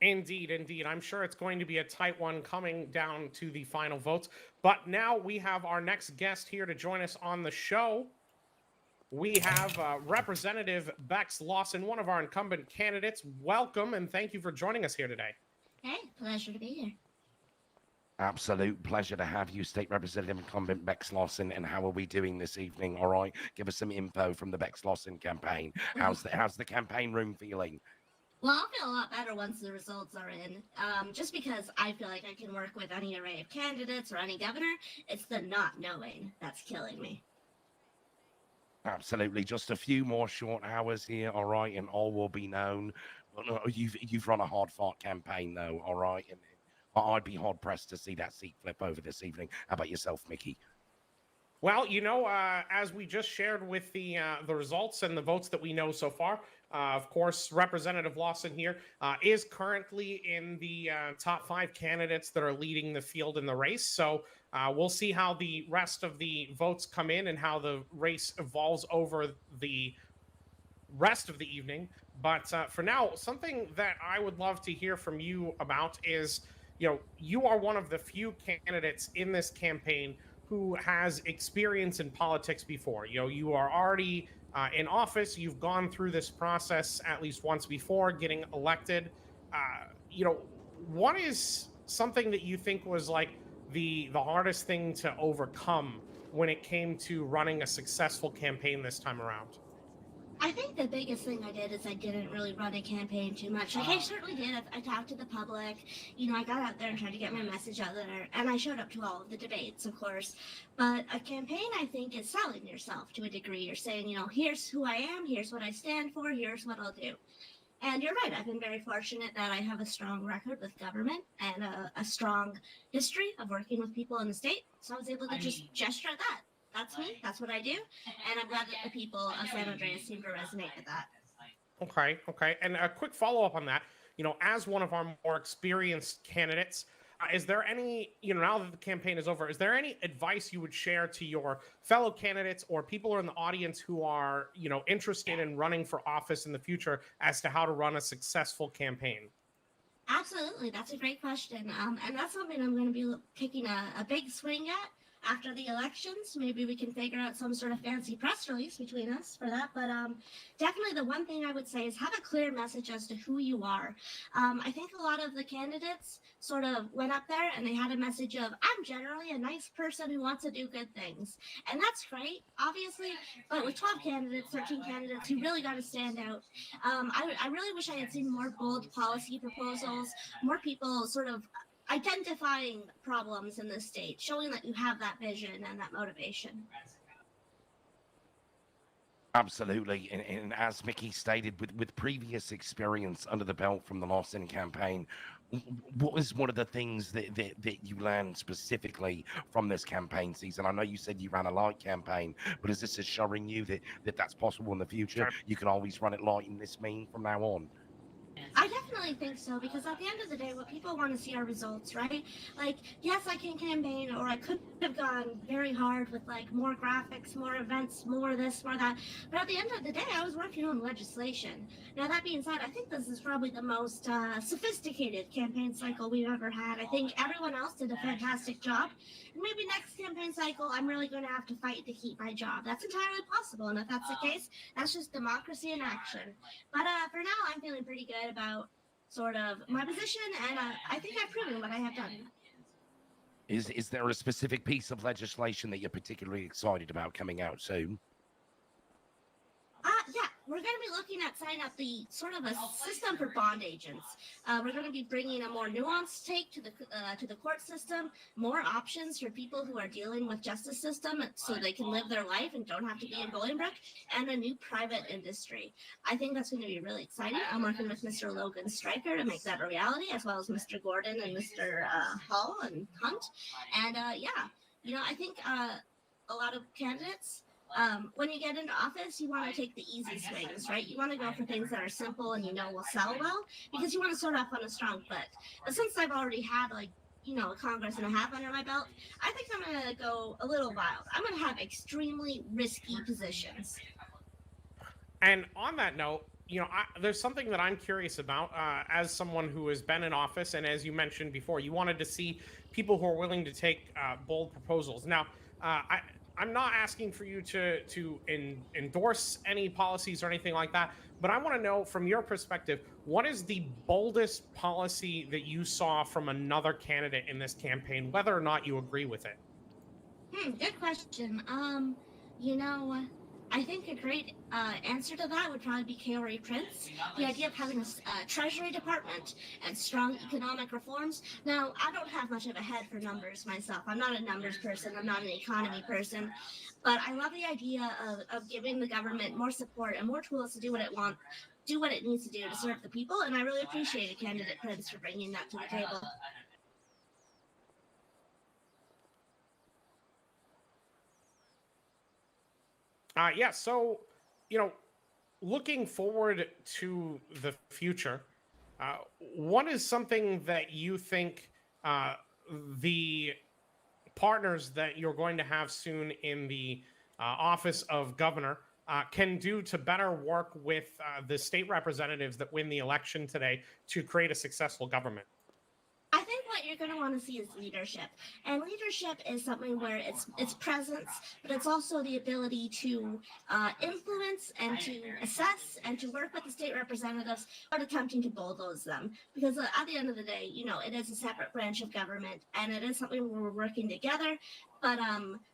Indeed, indeed. I'm sure it's going to be a tight one coming down to the final votes. But now we have our next guest here to join us on the show. We have Representative Bex Lawson, one of our incumbent candidates. Welcome, and thank you for joining us here today. Hey, pleasure to be here. Absolute pleasure to have you, State Representative incumbent Bex Lawson. And how are we doing this evening? All right, give us some info from the Bex Lawson campaign. How's the campaign room feeling? Well, I'll feel a lot better once the results are in. Just because I feel like I can work with any array of candidates or any governor, it's the not knowing that's killing me. Absolutely, just a few more short hours here, all right, and all will be known. You've run a hard-fought campaign, though, all right, and I'd be hard-pressed to see that seat flip over this evening. How about yourself, Mickey? Well, as we just shared with the results and the votes that we know so far, of course, Representative Lawson here is currently in the top 5 candidates that are leading the field in the race. So we'll see how the rest of the votes come in and how the race evolves over the rest of the evening. But for now, something that I would love to hear from you about is, you are one of the few candidates in this campaign who has experience in politics before. You are already in office. You've gone through this process at least once before getting elected. What is something that you think was like the hardest thing to overcome when it came to running a successful campaign this time around? I think the biggest thing I did is I didn't really run a campaign too much. Like, I certainly did. I talked to the public. I got out there and tried to get my message out there. And I showed up to all of the debates, of course. But a campaign, I think, is selling yourself to a degree. You're saying, here's who I am, here's what I stand for, here's what I'll do. And you're right. I've been very fortunate that I have a strong record with government and a strong history of working with people in the state. So I was able to just gesture at that. That's me. That's what I do. And I'm glad that the people of San Andreas seem to resonate with that. Okay. And a quick follow-up on that, as one of our more experienced candidates, is there any, now that the campaign is over, is there any advice you would share to your fellow candidates or people who are in the audience who are, interested in running for office in the future as to how to run a successful campaign? Absolutely. That's a great question. And that's something I'm going to be taking a big swing at after the elections. Maybe we can figure out some sort of fancy press release between us for that. But definitely the one thing I would say is have a clear message as to who you are. I think a lot of the candidates sort of went up there and they had a message of, I'm generally a nice person who wants to do good things. And that's great, obviously. But with 12 candidates, 13 candidates, you really got to stand out. I really wish I had seen more bold policy proposals, more people sort of identifying problems in the state, showing that you have that vision and that motivation. Absolutely. And as Mickey stated, with previous experience under the belt from the Lawson campaign, what was one of the things that you learned specifically from this campaign season? I know you said you ran a light campaign, but is this assuring you that that's possible in the future? You can always run it light in this mean from now on? I definitely think so, because at the end of the day, what people want to see are results, right? Like, yes, I can campaign, or I could have gone very hard with like more graphics, more events, more this, more that. But at the end of the day, I was working on legislation. Now, that being said, I think this is probably the most sophisticated campaign cycle we've ever had. I think everyone else did a fantastic job. And maybe next campaign cycle, I'm really going to have to fight to keep my job. That's entirely possible. And if that's the case, that's just democracy in action. But for now, I'm feeling pretty good about sort of my position, and I think I've proven what I have done. Is there a specific piece of legislation that you're particularly excited about coming out soon? Yeah, we're going to be looking at setting up the sort of a system for bond agents. We're going to be bringing a more nuanced take to the court system, more options for people who are dealing with justice system so they can live their life and don't have to be in Bolingbrook, and a new private industry. I think that's going to be really exciting. I'm working with Mr. Logan Stryker to make that a reality, as well as Mr. Gordon and Mr. Hall and Hunt. And yeah, I think a lot of candidates, when you get into office, you want to take the easy swings, right? You want to go for things that are simple and will sell well, because you want to start off on a strong foot. But since I've already had a Congress and a half under my belt, I think I'm going to go a little wild. I'm going to have extremely risky positions. And on that note, there's something that I'm curious about as someone who has been in office, and as you mentioned before, you wanted to see people who are willing to take bold proposals. Now, I'm not asking for you to endorse any policies or anything like that, but I want to know from your perspective, what is the boldest policy that you saw from another candidate in this campaign, whether or not you agree with it? Good question. I think a great answer to that would probably be Kaori Prince. The idea of having a Treasury Department and strong economic reforms. Now, I don't have much of a head for numbers myself. I'm not a numbers person. I'm not an economy person. But I love the idea of giving the government more support and more tools to do what it needs to do to serve the people. And I really appreciate candidate Prince for bringing that to the table. Yeah, so, looking forward to the future, what is something that you think the partners that you're going to have soon in the office of governor can do to better work with the state representatives that win the election today to create a successful government? I think what what you're going to want to see is leadership. And leadership is something where it's presence, but it's also the ability to influence and to assess and to work with the state representatives without attempting to bulldoze them. Because at the end of the day, it is a separate branch of government, and it is something where we're working together, but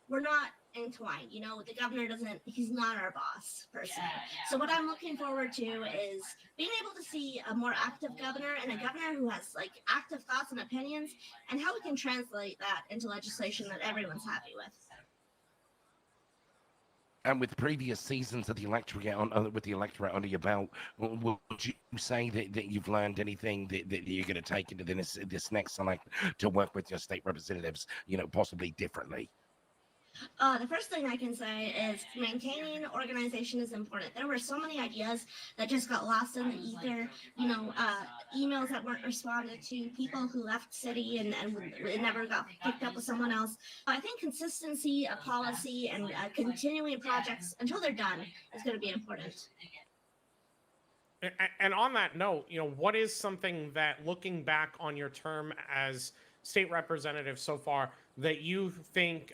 we're not entwined. The governor he's not our boss per se. So what I'm looking forward to is being able to see a more active governor, and a governor who has active thoughts and opinions, and how we can translate that into legislation that everyone's happy with. And with previous seasons of the electorate with the electorate under your belt, would you say that you've learned anything that you're going to take into this next select to work with your state representatives, possibly differently? The first thing I can say is maintaining organization is important. There were so many ideas that just got lost in the ether, emails that weren't responded to, people who left city and it never got picked up with someone else. I think consistency of policy and continuing projects until they're done is going to be important. And on that note, what is something that, looking back on your term as state representative so far, that you think,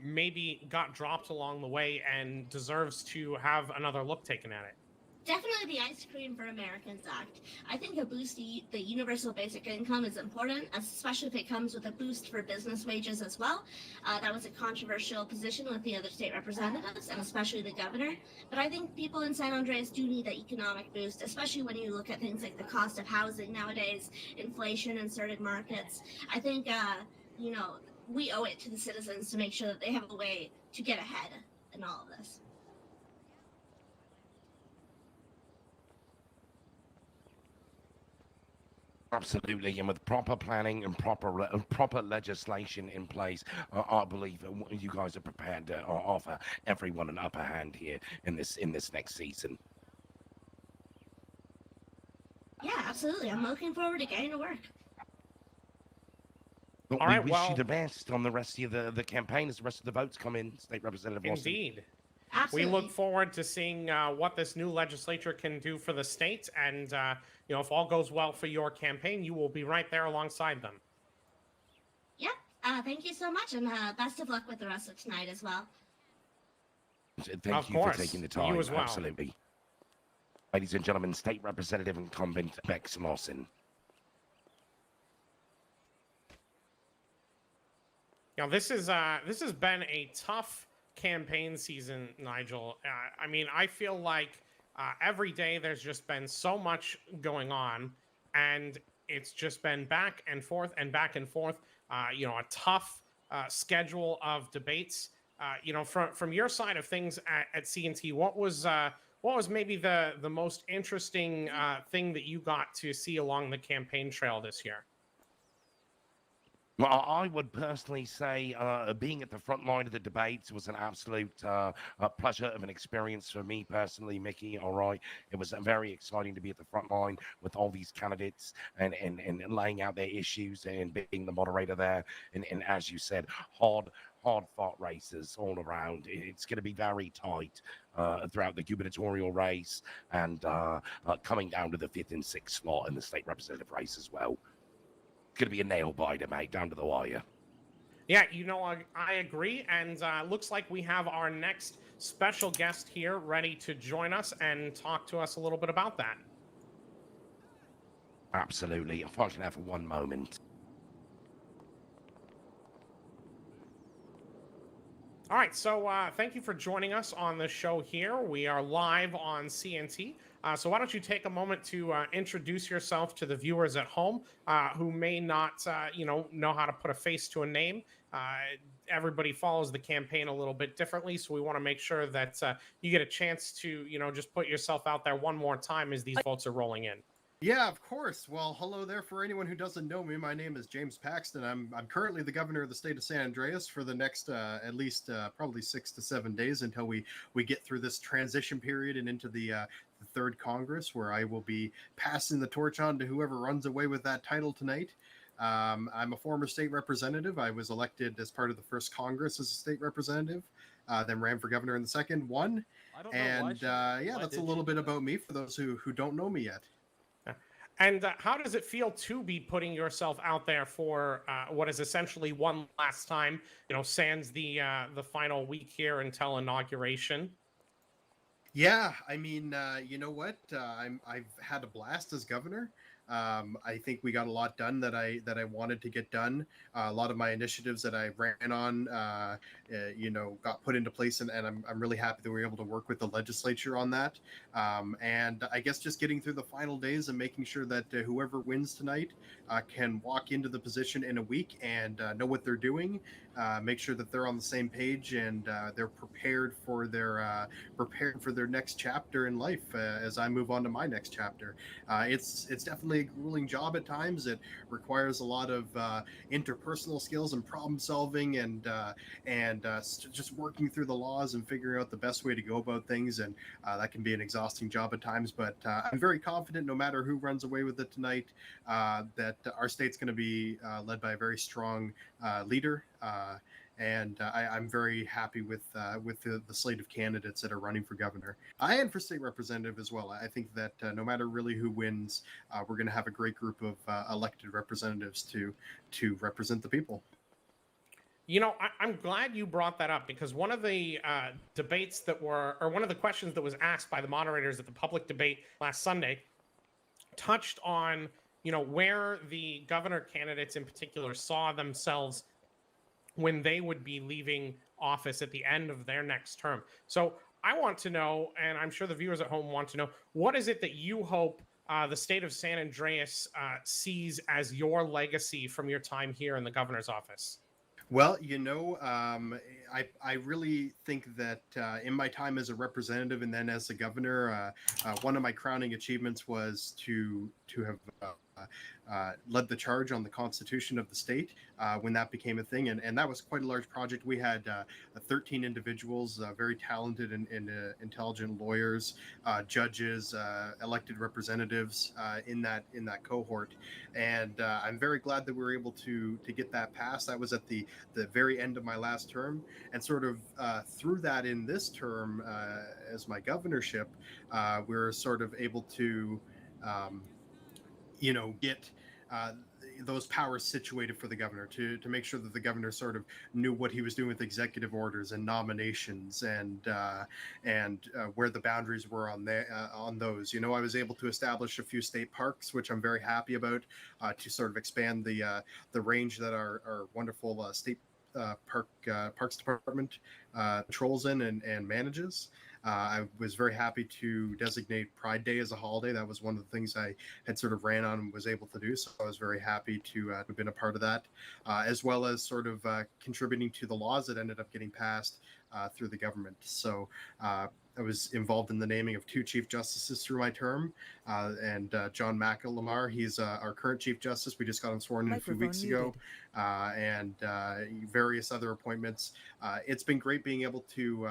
maybe got dropped along the way and deserves to have another look taken at it? Definitely the Ice Cream for Americans Act. I think a boost to the universal basic income is important, especially if it comes with a boost for business wages as well. That was a controversial position with the other state representatives, and especially the governor. But I think people in San Andreas do need that economic boost, especially when you look at things like the cost of housing nowadays, inflation in certain markets. I think, we owe it to the citizens to make sure that they have a way to get ahead in all of this. Absolutely, and with proper planning and proper legislation in place, I believe you guys are prepared to offer everyone an upper hand here in this next season. Yeah, absolutely. I'm looking forward to getting to work. But All we right, wish well, you the best on the rest of the campaign as the rest of the votes come in, State Representative Lawson. Indeed. Absolutely. We look forward to seeing what this new legislature can do for the state. And, if all goes well for your campaign, you will be right there alongside them. Yep. Thank you so much, and best of luck with the rest of tonight as well. Thank you for taking the time. You as well. Absolutely. Ladies and gentlemen, State Representative incumbent Bex Lawson. This has been a tough campaign season, Nigel. I feel like every day there's just been so much going on, and it's just been back and forth and back and forth. A tough schedule of debates. From your side of things at CNT, what was maybe the most interesting thing that you got to see along the campaign trail this year? Well, I would personally say being at the front line of the debates was an absolute pleasure of an experience for me personally, Mickey. All right. It was very exciting to be at the front line with all these candidates and laying out their issues and being the moderator there. And as you said, hard fought races all around. It's going to be very tight throughout the gubernatorial race and coming down to the 5th and 6th slot in the state representative race as well. It's going to be a nail biter, mate, down to the wire. Yeah, I agree. And looks like we have our next special guest here ready to join us and talk to us a little bit about that. Absolutely. If I can have one moment. All right, so thank you for joining us on the show here. We are live on CNT. So why don't you take a moment to introduce yourself to the viewers at home who may not, know how to put a face to a name. Everybody follows the campaign a little bit differently, so we want to make sure that you get a chance to, just put yourself out there one more time as these votes are rolling in. Yeah, of course. Well, hello there. For anyone who doesn't know me, my name is James Paxton. I'm currently the governor of the state of San Andreas for the next at least probably 6 to 7 days until we get through this transition period and into the third Congress, where I will be passing the torch on to whoever runs away with that title tonight. I'm a former state representative. I was elected as part of the first Congress as a state representative, then ran for governor in the second, won. And that's a little bit about me for those who don't know me yet. And how does it feel to be putting yourself out there for what is essentially one last time? Sans the final week here until inauguration. Yeah, I mean, you know what? I've had a blast as governor. I think we got a lot done that I wanted to get done. A lot of my initiatives that I ran on, got put into place, and I'm really happy that we were able to work with the legislature on that. And I guess just getting through the final days and making sure that whoever wins tonight can walk into the position in a week and know what they're doing, make sure that they're on the same page and they're prepared for their next chapter in life as I move on to my next chapter. It's definitely a grueling job at times. It requires a lot of interpersonal skills and problem solving and just working through the laws and figuring out the best way to go about things. And that can be an exhausting job at times. But I'm very confident, no matter who runs away with it tonight, that our state's going to be led by a very strong leader. And I'm very happy with the slate of candidates that are running for governor and for state representative as well. I think that no matter really who wins, we're going to have a great group of elected representatives to represent the people. I'm glad you brought that up, because one of the debates one of the questions that was asked by the moderators at the public debate last Sunday touched on, where the governor candidates in particular saw themselves when they would be leaving office at the end of their next term. So I want to know, and I'm sure the viewers at home want to know, what is it that you hope the state of San Andreas sees as your legacy from your time here in the governor's office? Well, I really think that in my time as a representative and then as a governor, one of my crowning achievements was to have led the charge on the Constitution of the state when that became a thing. And that was quite a large project. We had 13 individuals, very talented and intelligent lawyers, judges, elected representatives in that cohort. And I'm very glad that we were able to get that passed. That was at the very end of my last term. And sort of through that in this term, as my governorship, we were sort of able to get those powers situated for the governor to make sure that the governor sort of knew what he was doing with executive orders and nominations and where the boundaries were on those. I was able to establish a few state parks, which I'm very happy about, to sort of expand the range that our wonderful state Parks Department patrols in and manages. I was very happy to designate Pride Day as a holiday. That was one of the things I had sort of ran on and was able to do. So I was very happy to have been a part of that, as well as sort of contributing to the laws that ended up getting passed through the government. So I was involved in the naming of 2 Chief Justices through my term, and John McEllamar, he's our current Chief Justice. We just got him sworn in a few weeks ago, and various other appointments. It's been great being able to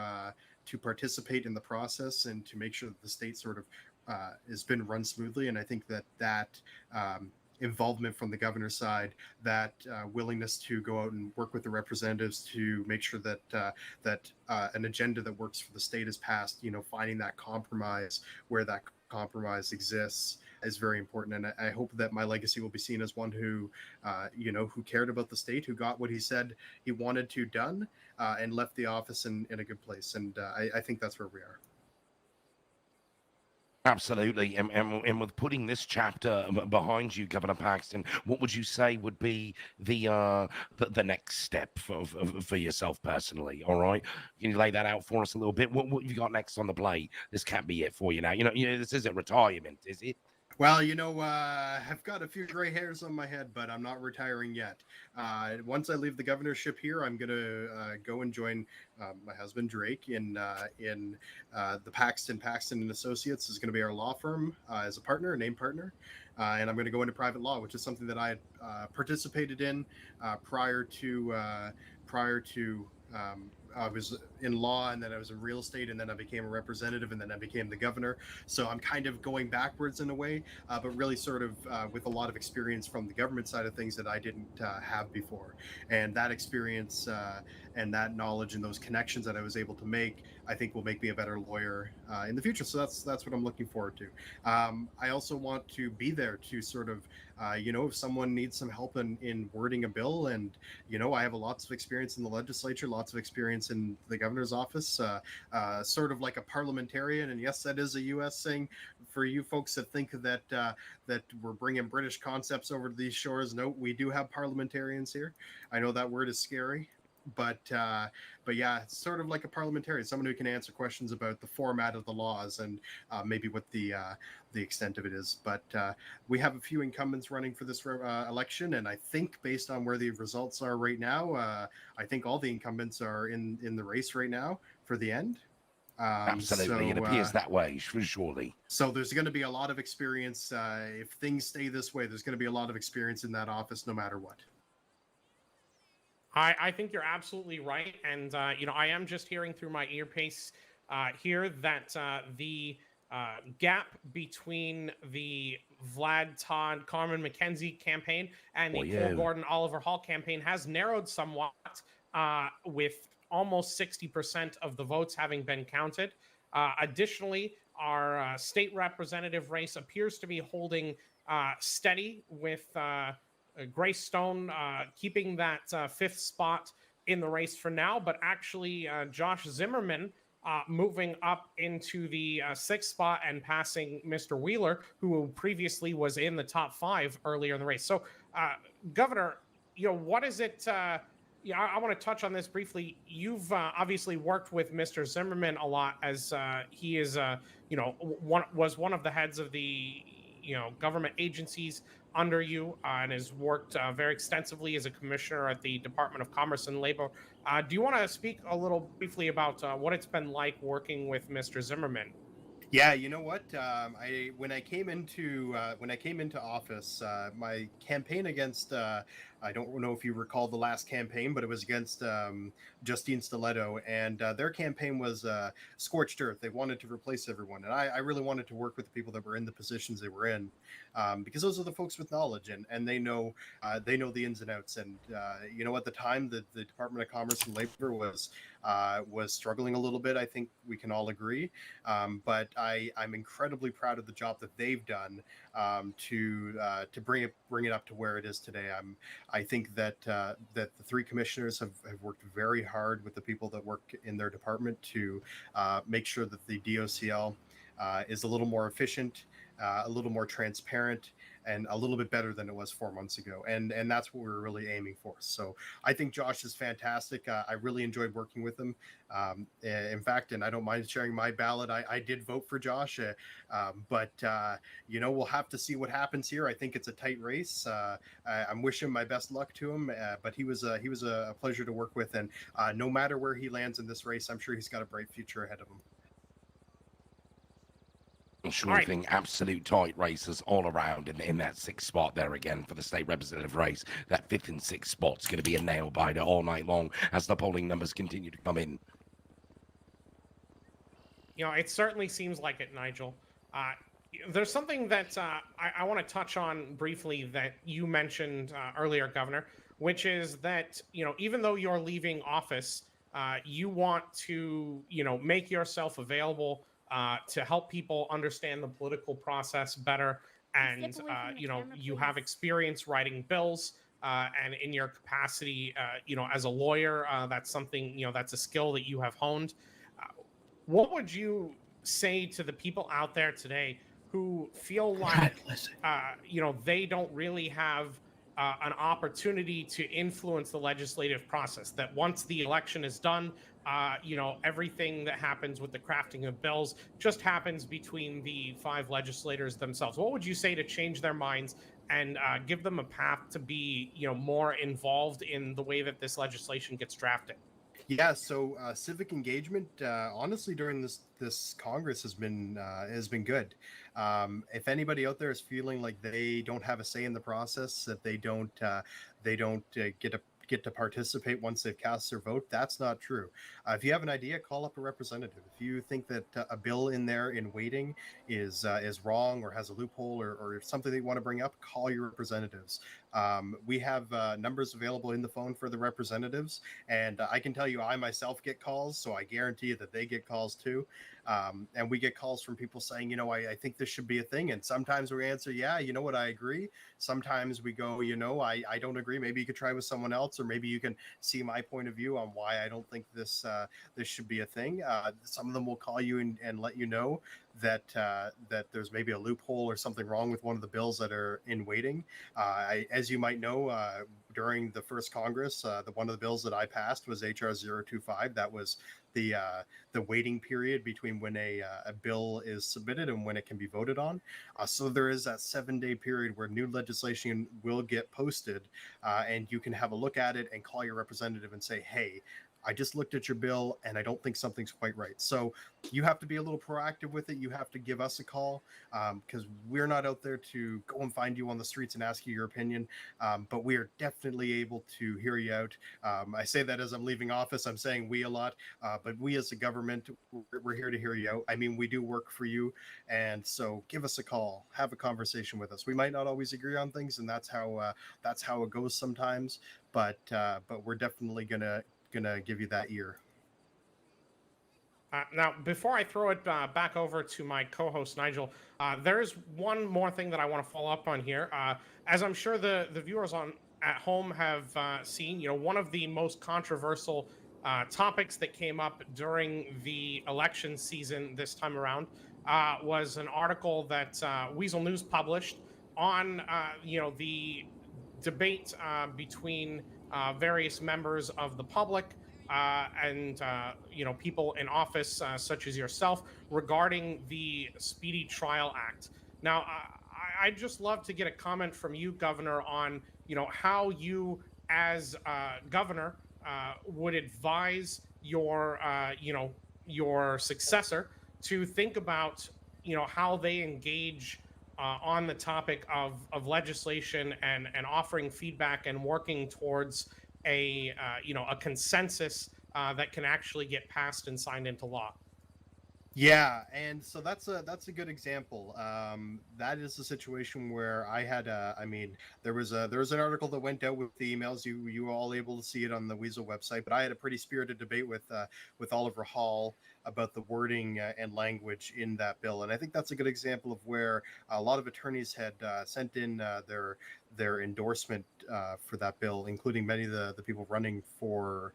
participate in the process and to make sure that the state sort of has been run smoothly. And I think that involvement from the governor's side, that willingness to go out and work with the representatives to make sure that an agenda that works for the state is passed, finding that compromise where that compromise exists is very important. And I hope that my legacy will be seen as one who cared about the state, who got what he said he wanted to done, and left the office in a good place. And I think that's where we are. Absolutely. And with putting this chapter behind you, Governor Paxton, what would you say would be the next step for yourself personally? All right. Can you lay that out for us a little bit? What have you got next on the plate? This can't be it for you now. This isn't retirement, is it? Well, I've got a few gray hairs on my head, but I'm not retiring yet. Once I leave the governorship here, I'm going to go and join my husband, Drake, in the Paxton and Associates is going to be our law firm as a partner, a named partner. And I'm going to go into private law, which is something that I had participated in prior to I was in law, and then I was in real estate, and then I became a representative, and then I became the governor. So I'm kind of going backwards in a way, but really sort of with a lot of experience from the government side of things that I didn't have before. And that experience and that knowledge and those connections that I was able to make, I think will make me a better lawyer in the future. So that's what I'm looking forward to. I also want to be there to sort of, if someone needs some help in wording a bill, and, I have lots of experience in the legislature, lots of experience in the governor's office, sort of like a parliamentarian. And yes, that is a U.S. thing for you folks that think that that we're bringing British concepts over to these shores. No, we do have parliamentarians here. I know that word is scary. But yeah, it's sort of like a parliamentarian, someone who can answer questions about the format of the laws and maybe what the extent of it is. But we have a few incumbents running for this election, and I think based on where the results are right now, I think all the incumbents are in the race right now for the end. Absolutely, it appears that way, surely. So there's going to be a lot of experience. If things stay this way, there's going to be a lot of experience in that office, no matter what. I think you're absolutely right. And, I am just hearing through my earpiece here that the gap between the Vlad Todd, Carmen McKenzie campaign and the Paul Gordon Oliver Hall campaign has narrowed somewhat, with almost 60% of the votes having been counted. Additionally, our state representative race appears to be holding steady with Grace Stone keeping that fifth spot in the race for now, but actually Josh Zimmerman moving up into the sixth spot and passing Mr. Wheeler, who previously was in the top 5 earlier in the race. So, Governor, what is it? I want to touch on this briefly. You've obviously worked with Mr. Zimmerman a lot, as he is, was one of the heads of the government agencies under you, and has worked very extensively as a commissioner at the Department of Commerce and Labor. Do you want to speak a little briefly about what it's been like working with Mr. Zimmerman? Yeah, you know what? When I came into office, my campaign against I don't know if you recall the last campaign, but it was against Justine Stiletto, and their campaign was scorched earth. They wanted to replace everyone, and I really wanted to work with the people that were in the positions they were in, because those are the folks with knowledge, and they know the ins and outs. And at the time, the Department of Commerce and Labor was struggling a little bit. I think we can all agree, but I'm incredibly proud of the job that they've done to bring it up to where it is today. I think that the 3 commissioners have worked very hard with the people that work in their department to make sure that the DOCL is a little more efficient, a little more transparent, and a little bit better than it was 4 months ago. And that's what we're really aiming for. So I think Josh is fantastic. I really enjoyed working with him. In fact, and I don't mind sharing my ballot, I did vote for Josh, but we'll have to see what happens here. I think it's a tight race. I'm wishing my best luck to him, but he was a pleasure to work with. And no matter where he lands in this race, I'm sure he's got a bright future ahead of him. Sure thing, absolute tight races all around in that 6th spot there again for the state representative race. That 5th and 6th spot's going to be a nail biter all night long as the polling numbers continue to come in. It certainly seems like it, Nigel. There's something that I want to touch on briefly that you mentioned earlier, Governor, which is that, even though you're leaving office, you want to, make yourself available to help people understand the political process better. And, you have experience writing bills, and in your capacity, as a lawyer, that's something, that's a skill that you have honed. What would you say to the people out there today who feel like, they don't really have an opportunity to influence the legislative process, that once the election is done, everything that happens with the crafting of bills just happens between the 5 legislators themselves? What would you say to change their minds and give them a path to be, more involved in the way that this legislation gets drafted? Yeah, so civic engagement, honestly, during this Congress has been good. If anybody out there is feeling like they don't have a say in the process, that they don't get get to participate once they've cast their vote. That's not true. If you have an idea, call up a representative. If you think that a bill in there in waiting is wrong or has a loophole or something that you want to bring up, call your representatives. We have numbers available in the phone for the representatives, and I can tell you I myself get calls, so I guarantee that they get calls too. And we get calls from people saying, I think this should be a thing. And sometimes we answer, yeah, you know what, I agree. Sometimes we go, I don't agree. Maybe you could try with someone else, or maybe you can see my point of view on why I don't think this should be a thing. Some of them will call you and let you know that there's maybe a loophole or something wrong with one of the bills that are in waiting. As you might know, during the first Congress, one of the bills that I passed was HR 025. That was the waiting period between when a bill is submitted and when it can be voted on. So there is that 7-day period where new legislation will get posted, and you can have a look at it and call your representative and say, hey, I just looked at your bill and I don't think something's quite right. So you have to be a little proactive with it. You have to give us a call, because we're not out there to go and find you on the streets and ask you your opinion. But we are definitely able to hear you out. I say that as I'm leaving office. I'm saying we a lot, but we as a government, we're here to hear you out. I mean, we do work for you. And so give us a call, have a conversation with us. We might not always agree on things, and that's how it goes sometimes. But we're definitely gonna give you that ear. Now, before I throw it back over to my co-host Nigel, there's one more thing that I want to follow up on here. As I'm sure the viewers at home have seen, one of the most controversial topics that came up during the election season this time around was an article that Weazel News published on the debate between various members of the public and people in office such as yourself regarding the Speedy Trial Act. Now, I'd just love to get a comment from you, Governor, on how you, as governor, would advise your successor to think about how they engage on the topic of legislation and offering feedback and working towards a consensus that can actually get passed and signed into law. Yeah, and so that's a good example. That is a situation where I had there was an article that went out with the emails. You were all able to see it on the Weazel website, but I had a pretty spirited debate with Oliver Hall about the wording and language in that bill, and I think that's a good example of where a lot of attorneys had sent in their endorsement for that bill, including many of the people running for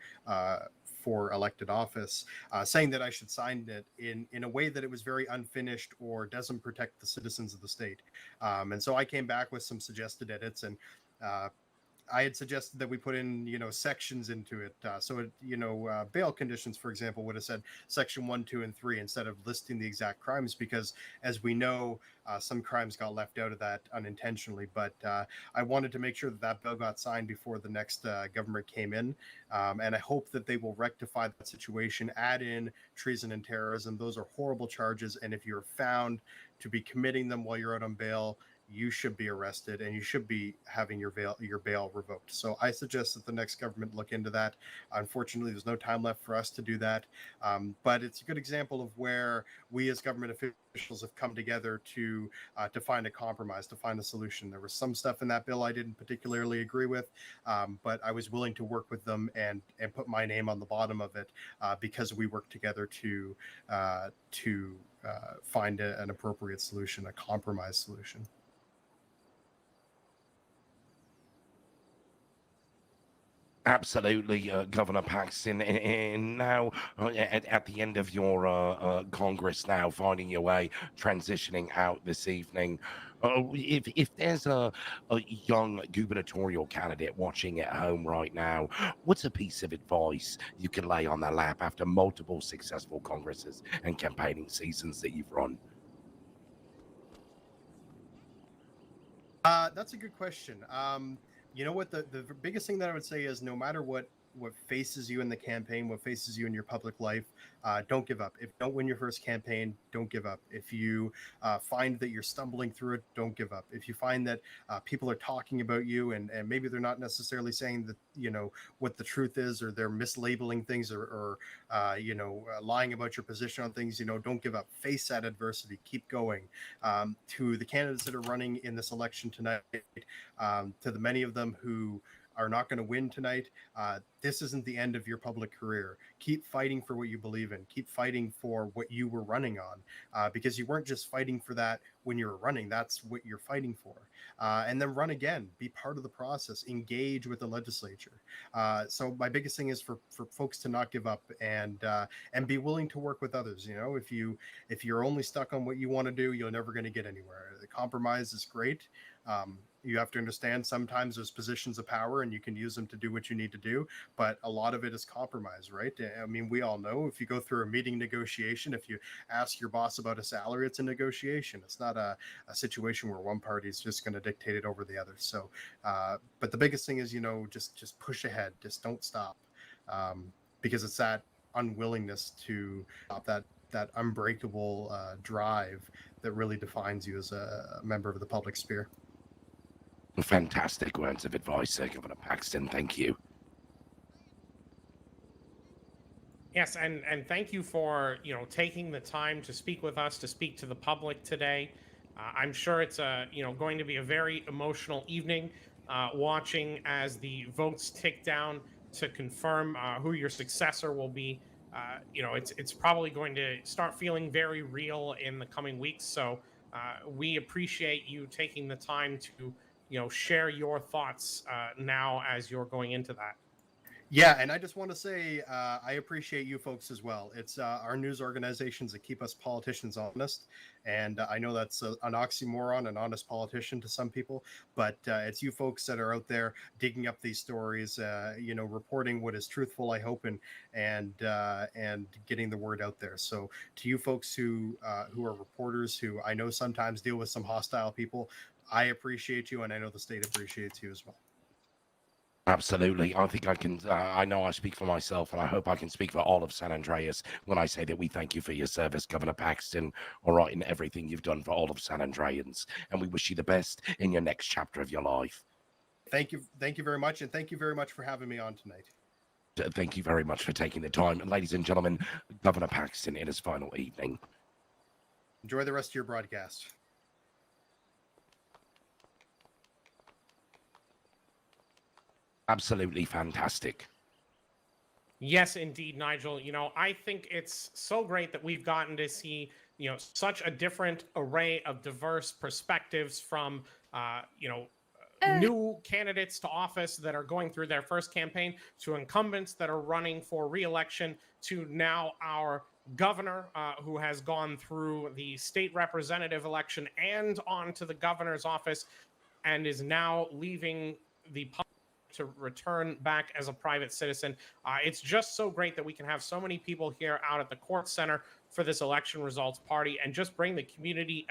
elected office, saying that I should sign it in a way that it was very unfinished or doesn't protect the citizens of the state. And so I came back with some suggested edits, and I had suggested that we put in, sections into it. Bail conditions, for example, would have said section 1, 2, and 3 instead of listing the exact crimes, because as we know, some crimes got left out of that unintentionally. But I wanted to make sure that bill got signed before the next government came in. And I hope that they will rectify that situation, add in treason and terrorism. Those are horrible charges. And if you're found to be committing them while you're out on bail, you should be arrested and you should be having your bail revoked. So I suggest that the next government look into that. Unfortunately, there's no time left for us to do that. But it's a good example of where we as government officials have come together to find a compromise, to find a solution. There was some stuff in that bill I didn't particularly agree with, but I was willing to work with them and put my name on the bottom of it because we worked together to find an appropriate solution, a compromise solution. Absolutely, Governor Paxton. And now, at the end of your Congress, now finding your way, transitioning out this evening, if there's a young gubernatorial candidate watching at home right now, what's a piece of advice you can lay on their lap after multiple successful Congresses and campaigning seasons that you've run? That's a good question. You know what, the biggest thing that I would say is no matter what what faces you in the campaign, what faces you in your public life, don't give up. If you don't win your first campaign, don't give up. If you find that you're stumbling through it, don't give up. If you find that people are talking about you and maybe they're not necessarily saying that, you know, what the truth is, or they're mislabeling things, or lying about your position on things, you know, don't give up. Face that adversity. Keep going. To the candidates that are running in this election tonight, to the many of them who are not going to win tonight, this isn't the end of your public career. Keep fighting for what you believe in. Keep fighting for what you were running on, because you weren't just fighting for that when you were running. That's what you're fighting for. And then run again. Be part of the process. Engage with the legislature. So my biggest thing is for folks to not give up and be willing to work with others. You know, if you're only stuck on what you want to do, you're never going to get anywhere. The compromise is great. You have to understand sometimes there's positions of power and you can use them to do what you need to do, but a lot of it is compromise, right? I mean, we all know if you go through a meeting negotiation, if you ask your boss about a salary, it's a negotiation. It's not a situation where one party is just going to dictate it over the other. So, but the biggest thing is, you know, just push ahead, just don't stop, because it's that unwillingness to stop, that unbreakable drive that really defines you as a member of the public sphere. Fantastic words of advice, Governor Paxton. Thank you. Yes, and thank you for, you know, taking the time to speak with us, to speak to the public today. I'm sure it's going to be a very emotional evening, watching as the votes tick down to confirm who your successor will be. It's probably going to start feeling very real in the coming weeks. So we appreciate you taking the time to, you know, share your thoughts now as you're going into that. Yeah, and I just want to say I appreciate you folks as well. It's our news organizations that keep us politicians honest, and I know that's an oxymoron, an honest politician to some people, but it's you folks that are out there digging up these stories, reporting what is truthful, I hope, and getting the word out there. So to you folks who are reporters, who I know sometimes deal with some hostile people, I appreciate you, and I know the state appreciates you as well. Absolutely. I think I can, I know I speak for myself, and I hope I can speak for all of San Andreas when I say that we thank you for your service, Governor Paxton, all right, in everything you've done for all of San Andreans. And we wish you the best in your next chapter of your life. Thank you very much, and thank you very much for having me on tonight. Thank you very much for taking the time. And ladies and gentlemen, Governor Paxton in his final evening. Enjoy the rest of your broadcast. Absolutely fantastic. Yes, indeed, Nigel. You know, I think it's so great that we've gotten to see, you know, such a different array of diverse perspectives from, new candidates to office that are going through their first campaign, to incumbents that are running for re-election, to now our governor who has gone through the state representative election and on to the governor's office and is now leaving the public to return back as a private citizen. It's just so great that we can have so many people here out at the Kortz Center for this election results party and just bring the community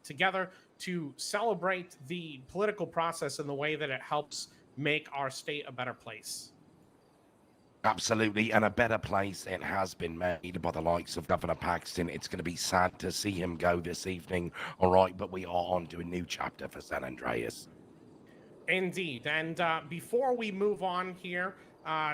together to celebrate the political process in the way that it helps make our state a better place. Absolutely, and a better place it has been made by the likes of Governor Paxton. It's going to be sad to see him go this evening, all right, but we are on to a new chapter for San Andreas. Indeed. And before we move on here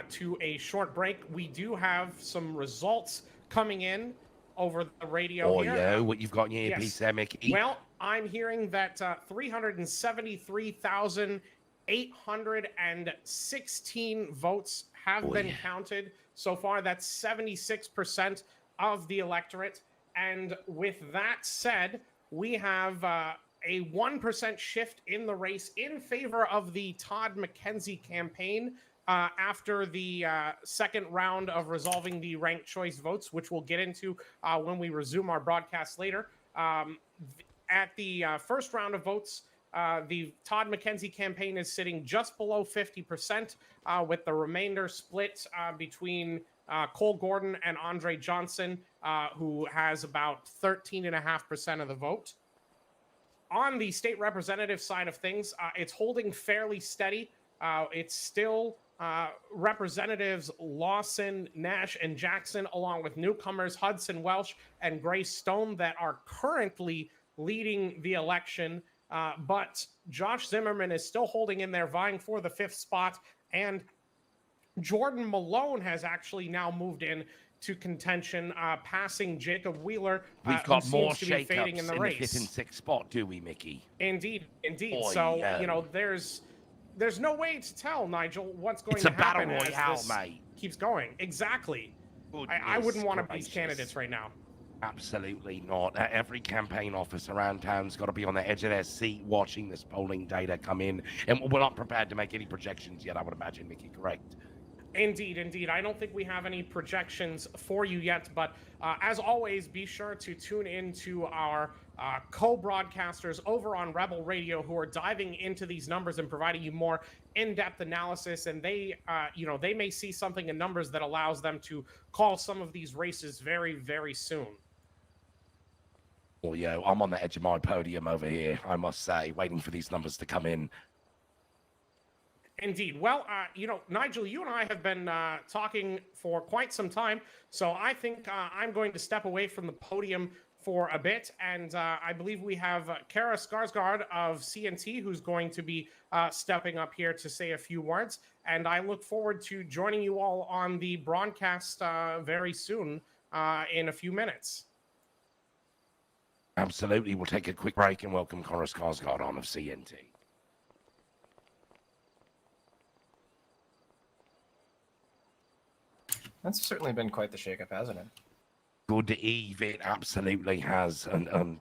to a short break, we do have some results coming in over the radio here. Yeah, what you've got in your earpiece there, Mickey? Well, I'm hearing that 373,816 votes have been counted so far. That's 76% of the electorate. And with that said, we have a 1% shift in the race in favor of the Todd McKenzie campaign after the second round of resolving the ranked choice votes, which we'll get into when we resume our broadcast later. At the first round of votes, the Todd McKenzie campaign is sitting just below 50%, with the remainder split between Cole Gordon and Andre Johnson, who has about 13.5% of the vote. On the state representative side of things, it's holding fairly steady. It's still Representatives Lawson, Nash, and Jackson, along with newcomers Hudson, Welsh, and Grace Stone, that are currently leading the election. But Josh Zimmerman is still holding in there, vying for the 5th spot. And Jordan Malone has actually now moved in to contention, passing Jacob Wheeler, We've who got more seems to be fading shakeups in the in race. the 5th and 6th spot, do we, Mickey? Indeed. Boy, So, yeah. you know, there's no way to tell, Nigel, what's going It's to a battle happen as royale, this mate. keeps going. Exactly. I Goodness wouldn't want to be these gracious. candidates right now. Absolutely not. Every campaign office around town's got to be on the edge of their seat watching this polling data come in. And we're not prepared to make any projections yet, I would imagine, Mickey, correct? Indeed. I don't think we have any projections for you yet, but as always, be sure to tune in to our co-broadcasters over on Rebel Radio, who are diving into these numbers and providing you more in-depth analysis. And they may see something in numbers that allows them to call some of these races very, very soon. Well, yeah, I'm on the edge of my podium over here, I must say, waiting for these numbers to come in. Indeed. Well, Nigel, you and I have been talking for quite some time, so I think I'm going to step away from the podium for a bit, and I believe we have Kara Skarsgard of CNT who's going to be stepping up here to say a few words, and I look forward to joining you all on the broadcast very soon in a few minutes. Absolutely. We'll take a quick break and welcome Kara Skarsgard on of CNT. That's certainly been quite the shakeup, hasn't it? Good eve. It absolutely has. A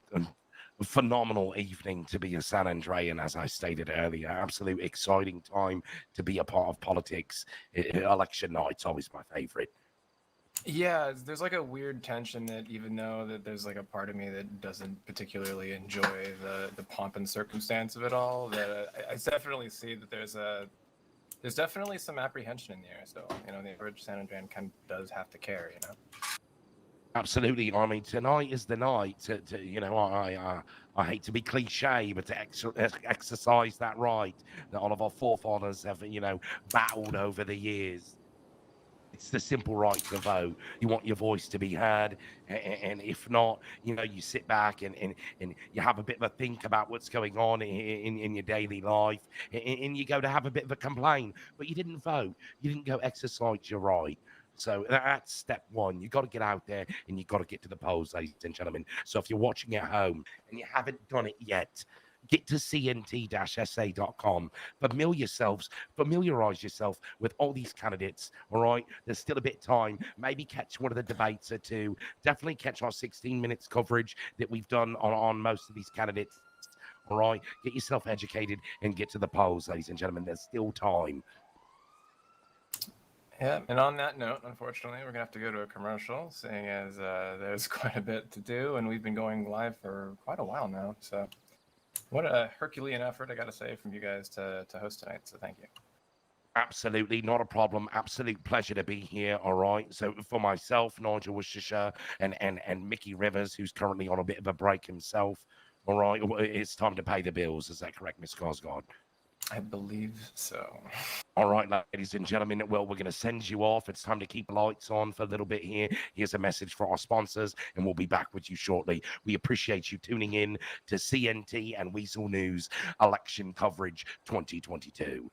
phenomenal evening to be a San Andreas, as I stated earlier. Absolute exciting time to be a part of politics. Election night's always my favorite. Yeah, there's like a weird tension that even though that there's like a part of me that doesn't particularly enjoy the pomp and circumstance of it all, that I definitely see that there's definitely some apprehension in the air still. You know, the average San Andreas kind of does have to care, you know? Absolutely. I mean, tonight is the night to I hate to be cliche, but to exercise that right that all of our forefathers have, battled over the years. It's the simple right to vote. You want your voice to be heard, and if not, you sit back and you have a bit of a think about what's going on in your daily life, and you go to have a bit of a complaint, but you didn't vote. You didn't go exercise your right. So that's step one. You got to get out there and you got to get to the polls, ladies and gentlemen. So if you're watching at home and you haven't done it yet, get to cnt-sa.com. Familiarize yourself with all these candidates, all right? There's still a bit of time. Maybe catch one of the debates or two. Definitely catch our 16 minutes coverage that we've done on most of these candidates, all right? Get yourself educated and get to the polls, ladies and gentlemen. There's still time. Yeah, and on that note, unfortunately, we're going to have to go to a commercial, seeing as there's quite a bit to do, and we've been going live for quite a while now. So what a Herculean effort, I got to say, from you guys to host tonight. So thank you. Absolutely, not a problem. Absolute pleasure to be here, all right? So for myself, Nigel Worcestershire, and Mickey Rivers, who's currently on a bit of a break himself, all right? It's time to pay the bills. Is that correct, Miss Skarsgard? I believe so. All right, ladies and gentlemen, well, we're going to send you off. It's time to keep lights on for a little bit here. Here's a message for our sponsors, and we'll be back with you shortly. We appreciate you tuning in to CNT and Weazel News Election Coverage 2022.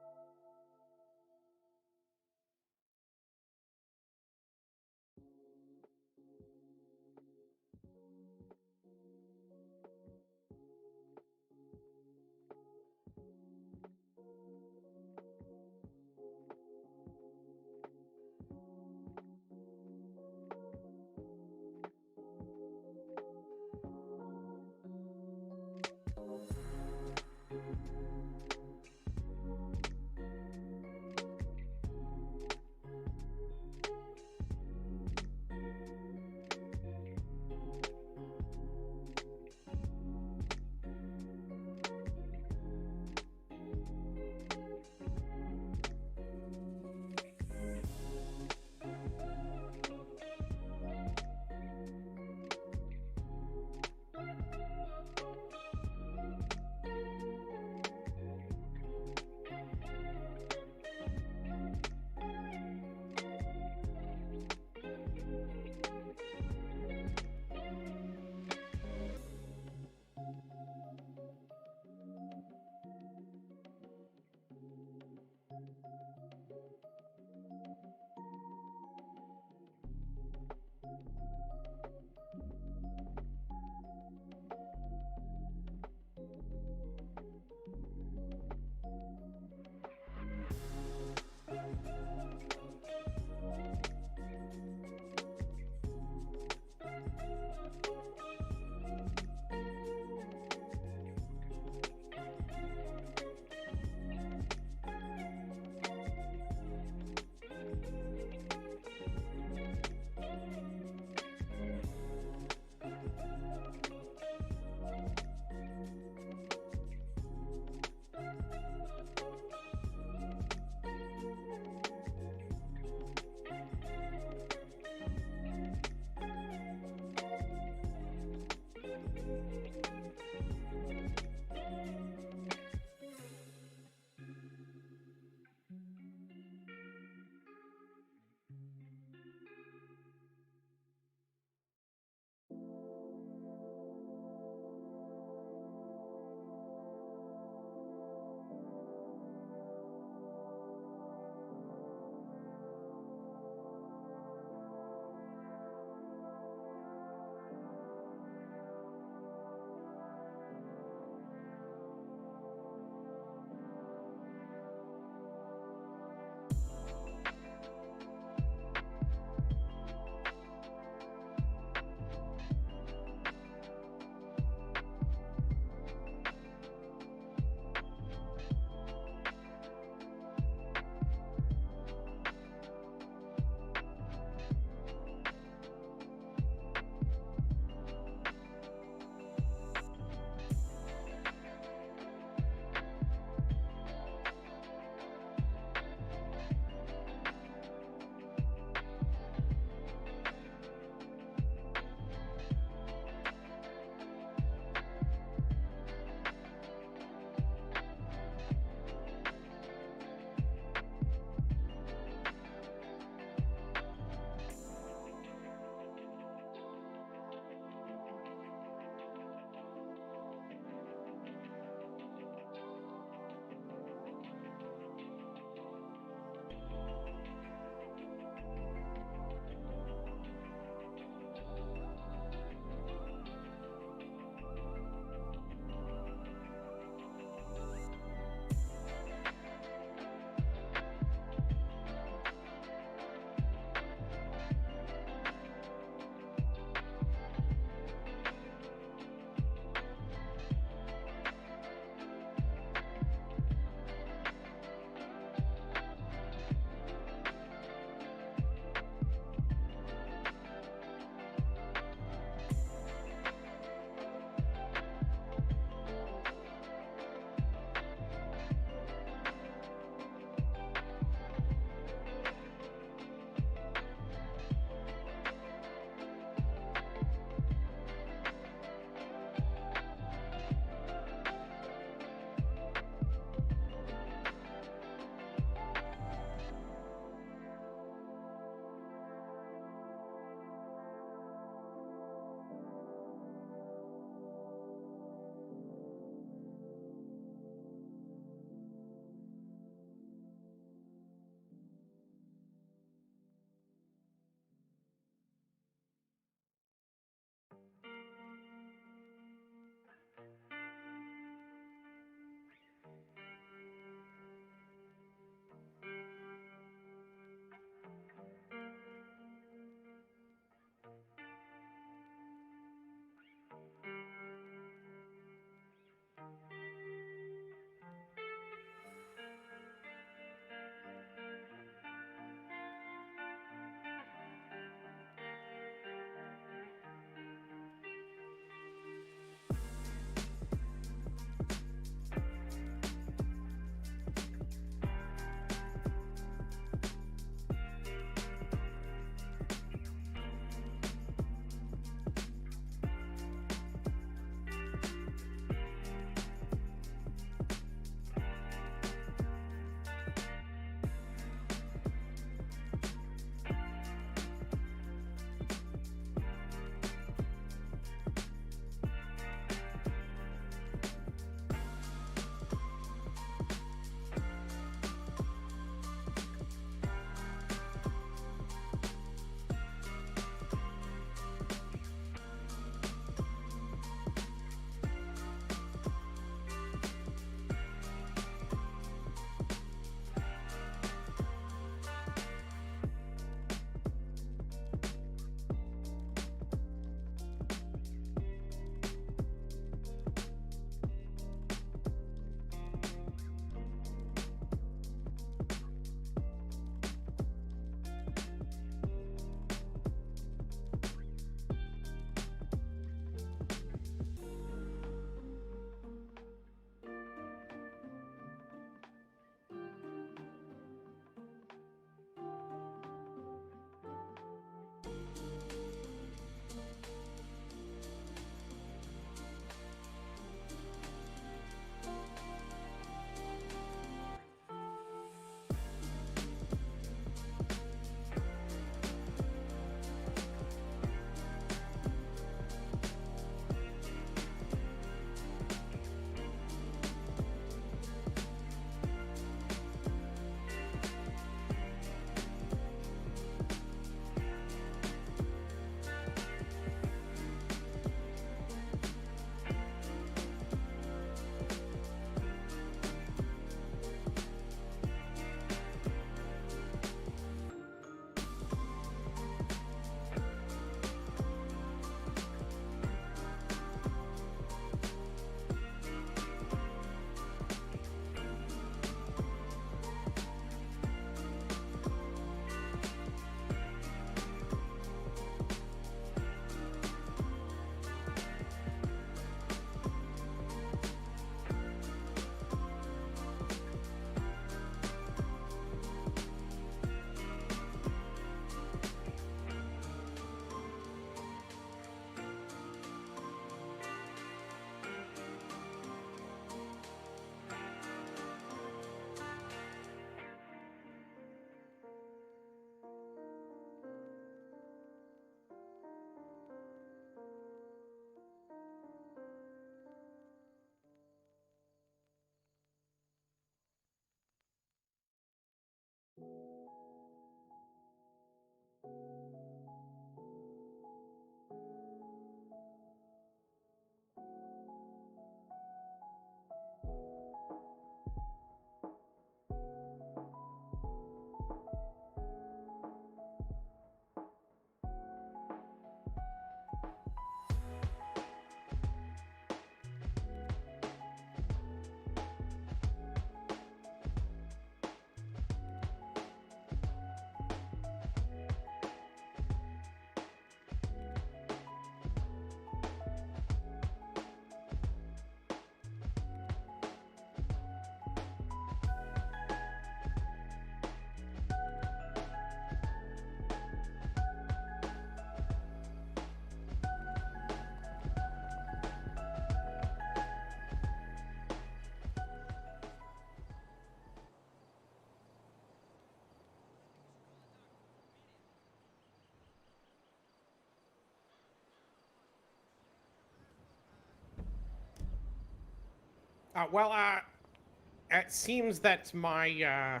It seems that my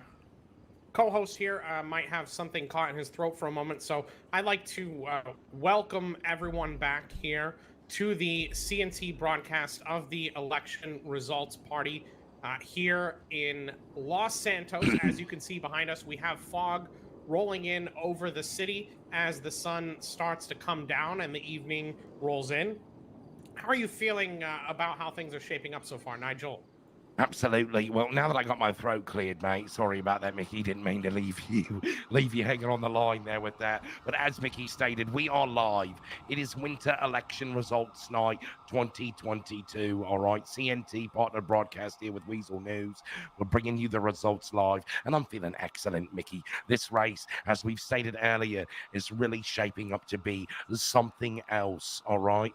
co-host here might have something caught in his throat for a moment, so I'd like to welcome everyone back here to the CNT broadcast of the election results party here in Los Santos. As you can see behind us, we have fog rolling in over the city as the sun starts to come down and the evening rolls in. How are you feeling about how things are shaping up so far, Nigel? Absolutely. Well, now that I got my throat cleared, mate, sorry about that, Mickey. Didn't mean to leave you hanging on the line there with that. But as Mickey stated, we are live. It is winter election results night 2022. All right, CNT partner broadcast here with Weazel News. We're bringing you the results live, and I'm feeling excellent, Mickey. This race, as we've stated earlier, is really shaping up to be something else. All right.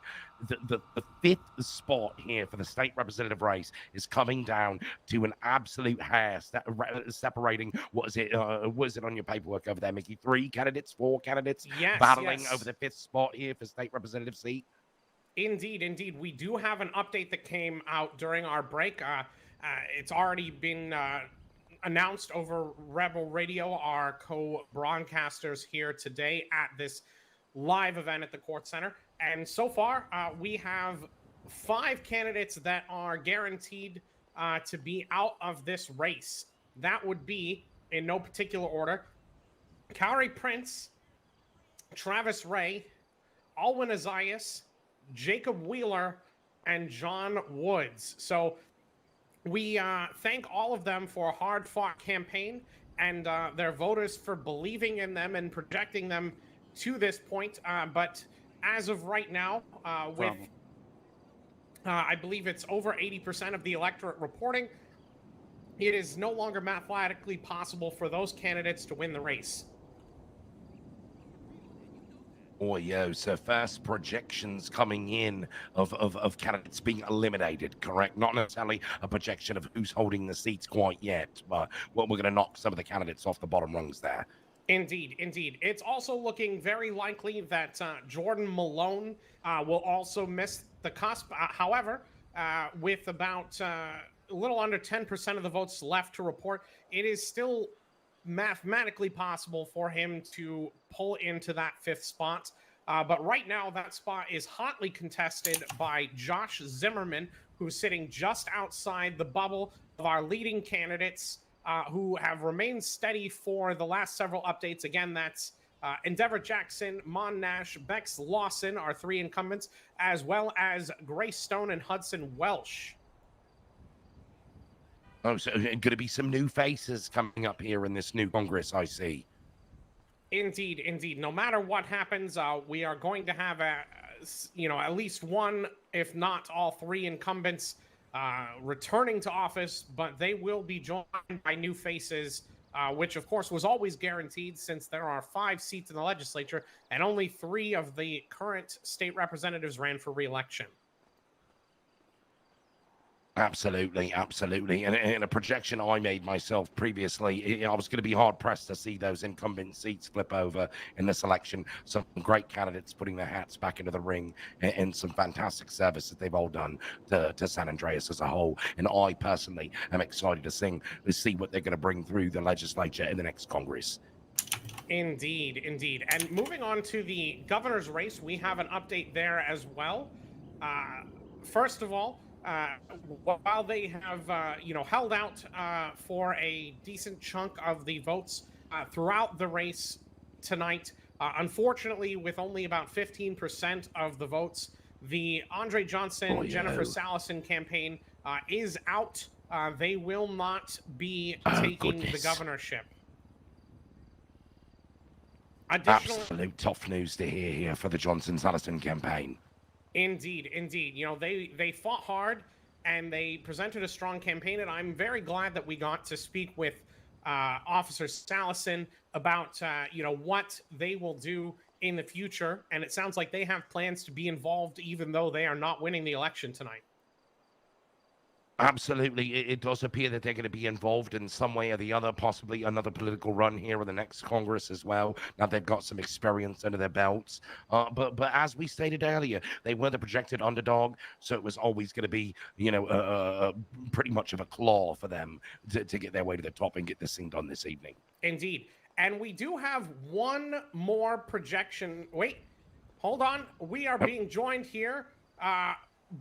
The fifth spot here for the state representative race is coming down to an absolute hair, separating, what is it on your paperwork over there, Mickey? 4 candidates battling over the fifth spot here for state representative seat? Indeed. We do have an update that came out during our break. It's already been announced over Rebel Radio, our co-broadcasters here today at this live event at the Kortz Center. And so far, we have 5 candidates that are guaranteed to be out of this race. That would be, in no particular order, Kari Prince, Travis Ray, Alwyn Azias, Jacob Wheeler, and John Woods. So we thank all of them for a hard-fought campaign and their voters for believing in them and projecting them to this point. But as of right now, with I believe it's over 80% of the electorate reporting, it is no longer mathematically possible for those candidates to win the race. Oh, yo, so first projections coming in of candidates being eliminated, correct? Not necessarily a projection of who's holding the seats quite yet, but we're going to knock some of the candidates off the bottom rungs there. Indeed. It's also looking very likely that Jordan Malone will also miss the cusp. However, with about a little under 10% of the votes left to report, it is still mathematically possible for him to pull into that 5th spot. But right now, that spot is hotly contested by Josh Zimmerman, who's sitting just outside the bubble of our leading candidates, who have remained steady for the last several updates. Again, that's Endeavor Jackson, Mon Nash, Bex Lawson, our 3 incumbents, as well as Grace Stone and Hudson Welsh. Oh, so going to be some new faces coming up here in this new Congress, I see. Indeed. No matter what happens, we are going to have at least one, if not all 3 incumbents returning to office, but they will be joined by new faces, which of course was always guaranteed since there are 5 seats in the legislature and only 3 of the current state representatives ran for re-election. Absolutely. And in a projection I made myself previously, I was going to be hard-pressed to see those incumbent seats flip over in this election. Some great candidates putting their hats back into the ring and some fantastic service that they've all done to San Andreas as a whole. And I personally am excited to see what they're going to bring through the legislature in the next Congress. Indeed. And moving on to the governor's race, we have an update there as well. First of all, while they have, held out for a decent chunk of the votes throughout the race tonight, unfortunately, with only about 15% of the votes, the Andre Johnson, Jennifer Salison campaign is out. They will not be taking the governorship. Absolute tough news to hear here for the Johnson-Salison campaign. Indeed. They fought hard and they presented a strong campaign, and I'm very glad that we got to speak with Officer Salison about what they will do in the future. And it sounds like they have plans to be involved even though they are not winning the election tonight. Absolutely. It does appear that they're going to be involved in some way or the other, possibly another political run here in the next Congress as well. Now they've got some experience under their belts. But as we stated earlier, they were the projected underdog, so it was always going to be, pretty much of a claw for them to get their way to the top and get this thing done this evening. Indeed. And we do have one more projection. Wait, hold on. We are being joined here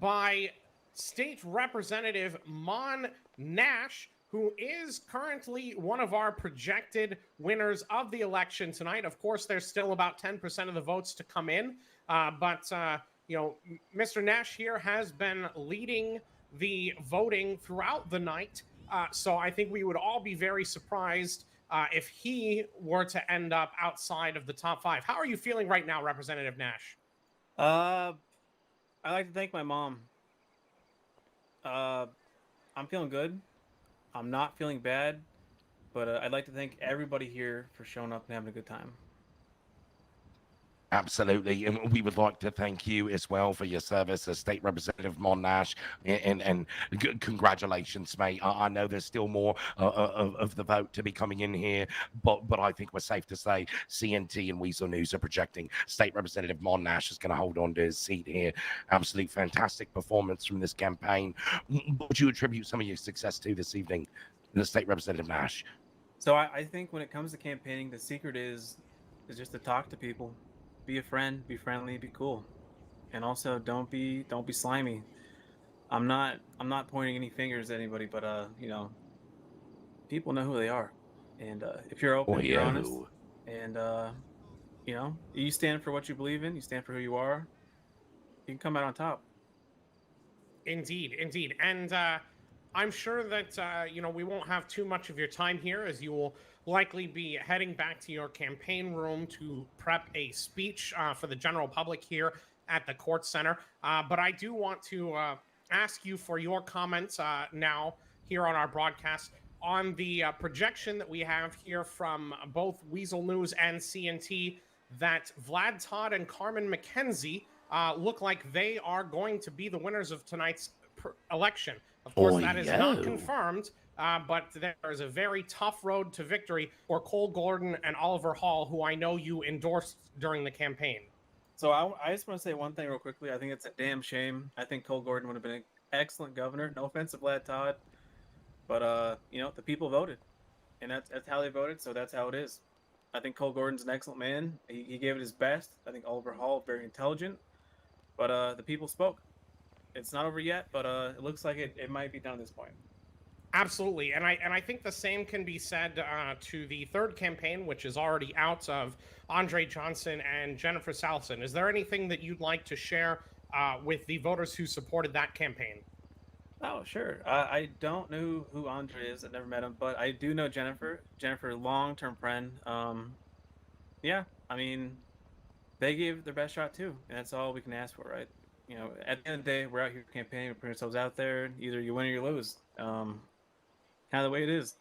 by State Representative Mon Nash, who is currently one of our projected winners of the election tonight. Of course, there's still about 10% of the votes to come in, but Mr. Nash here has been leading the voting throughout the night, so I think we would all be very surprised if he were to end up outside of the top 5. How are you feeling right now, Representative Nash? I'd like to thank my mom. I'm feeling good. I'm not feeling bad, but I'd like to thank everybody here for showing up and having a good time. Absolutely. And we would like to thank you as well for your service as State Representative Mon Nash. And congratulations, mate. I know there's still more of the vote to be coming in here, but I think we're safe to say CNT and Weazel News are projecting State Representative Mon Nash is going to hold on to his seat here. Absolute fantastic performance from this campaign. What would you attribute some of your success to this evening, the State Representative Nash? So I think when it comes to campaigning, the secret is just to talk to people. Be a friend, be friendly, be cool, and also don't be slimy. I'm not pointing any fingers at anybody, but people know who they are, and if you're open, you're honest, and you stand for what you believe in, you stand for who you are, you can come out on top. Indeed, and I'm sure that we won't have too much of your time here, as you will likely be heading back to your campaign room to prep a speech for the general public here at the Kortz Center. But I do want to ask you for your comments now here on our broadcast on the projection that we have here from both Weazel News and CNT that Vlad Todd and Carmen McKenzie look like they are going to be the winners of tonight's election. Of course, that is not confirmed, but there is a very tough road to victory for Cole Gordon and Oliver Hall, who I know you endorsed during the campaign. So I just want to say one thing real quickly. I think it's a damn shame. I think Cole Gordon would have been an excellent governor. No offense to Vlad Todd, but the people voted, and that's how they voted. So that's how it is. I think Cole Gordon's an excellent man. He gave it his best. I think Oliver Hall very intelligent, but the people spoke. It's not over yet, but it looks like it might be done at this point. Absolutely, and I think the same can be said to the third campaign, which is already out, of Andre Johnson and Jennifer Salson. Is there anything that you'd like to share with the voters who supported that campaign? Oh, sure. I don't know who Andre is. I've never met him, but I do know Jennifer. Jennifer, long-term friend. Yeah, I mean, they gave their best shot too, and that's all we can ask for, right? At the end of the day, we're out here campaigning, we're putting ourselves out there. Either you win or you lose. Kind of the way it is.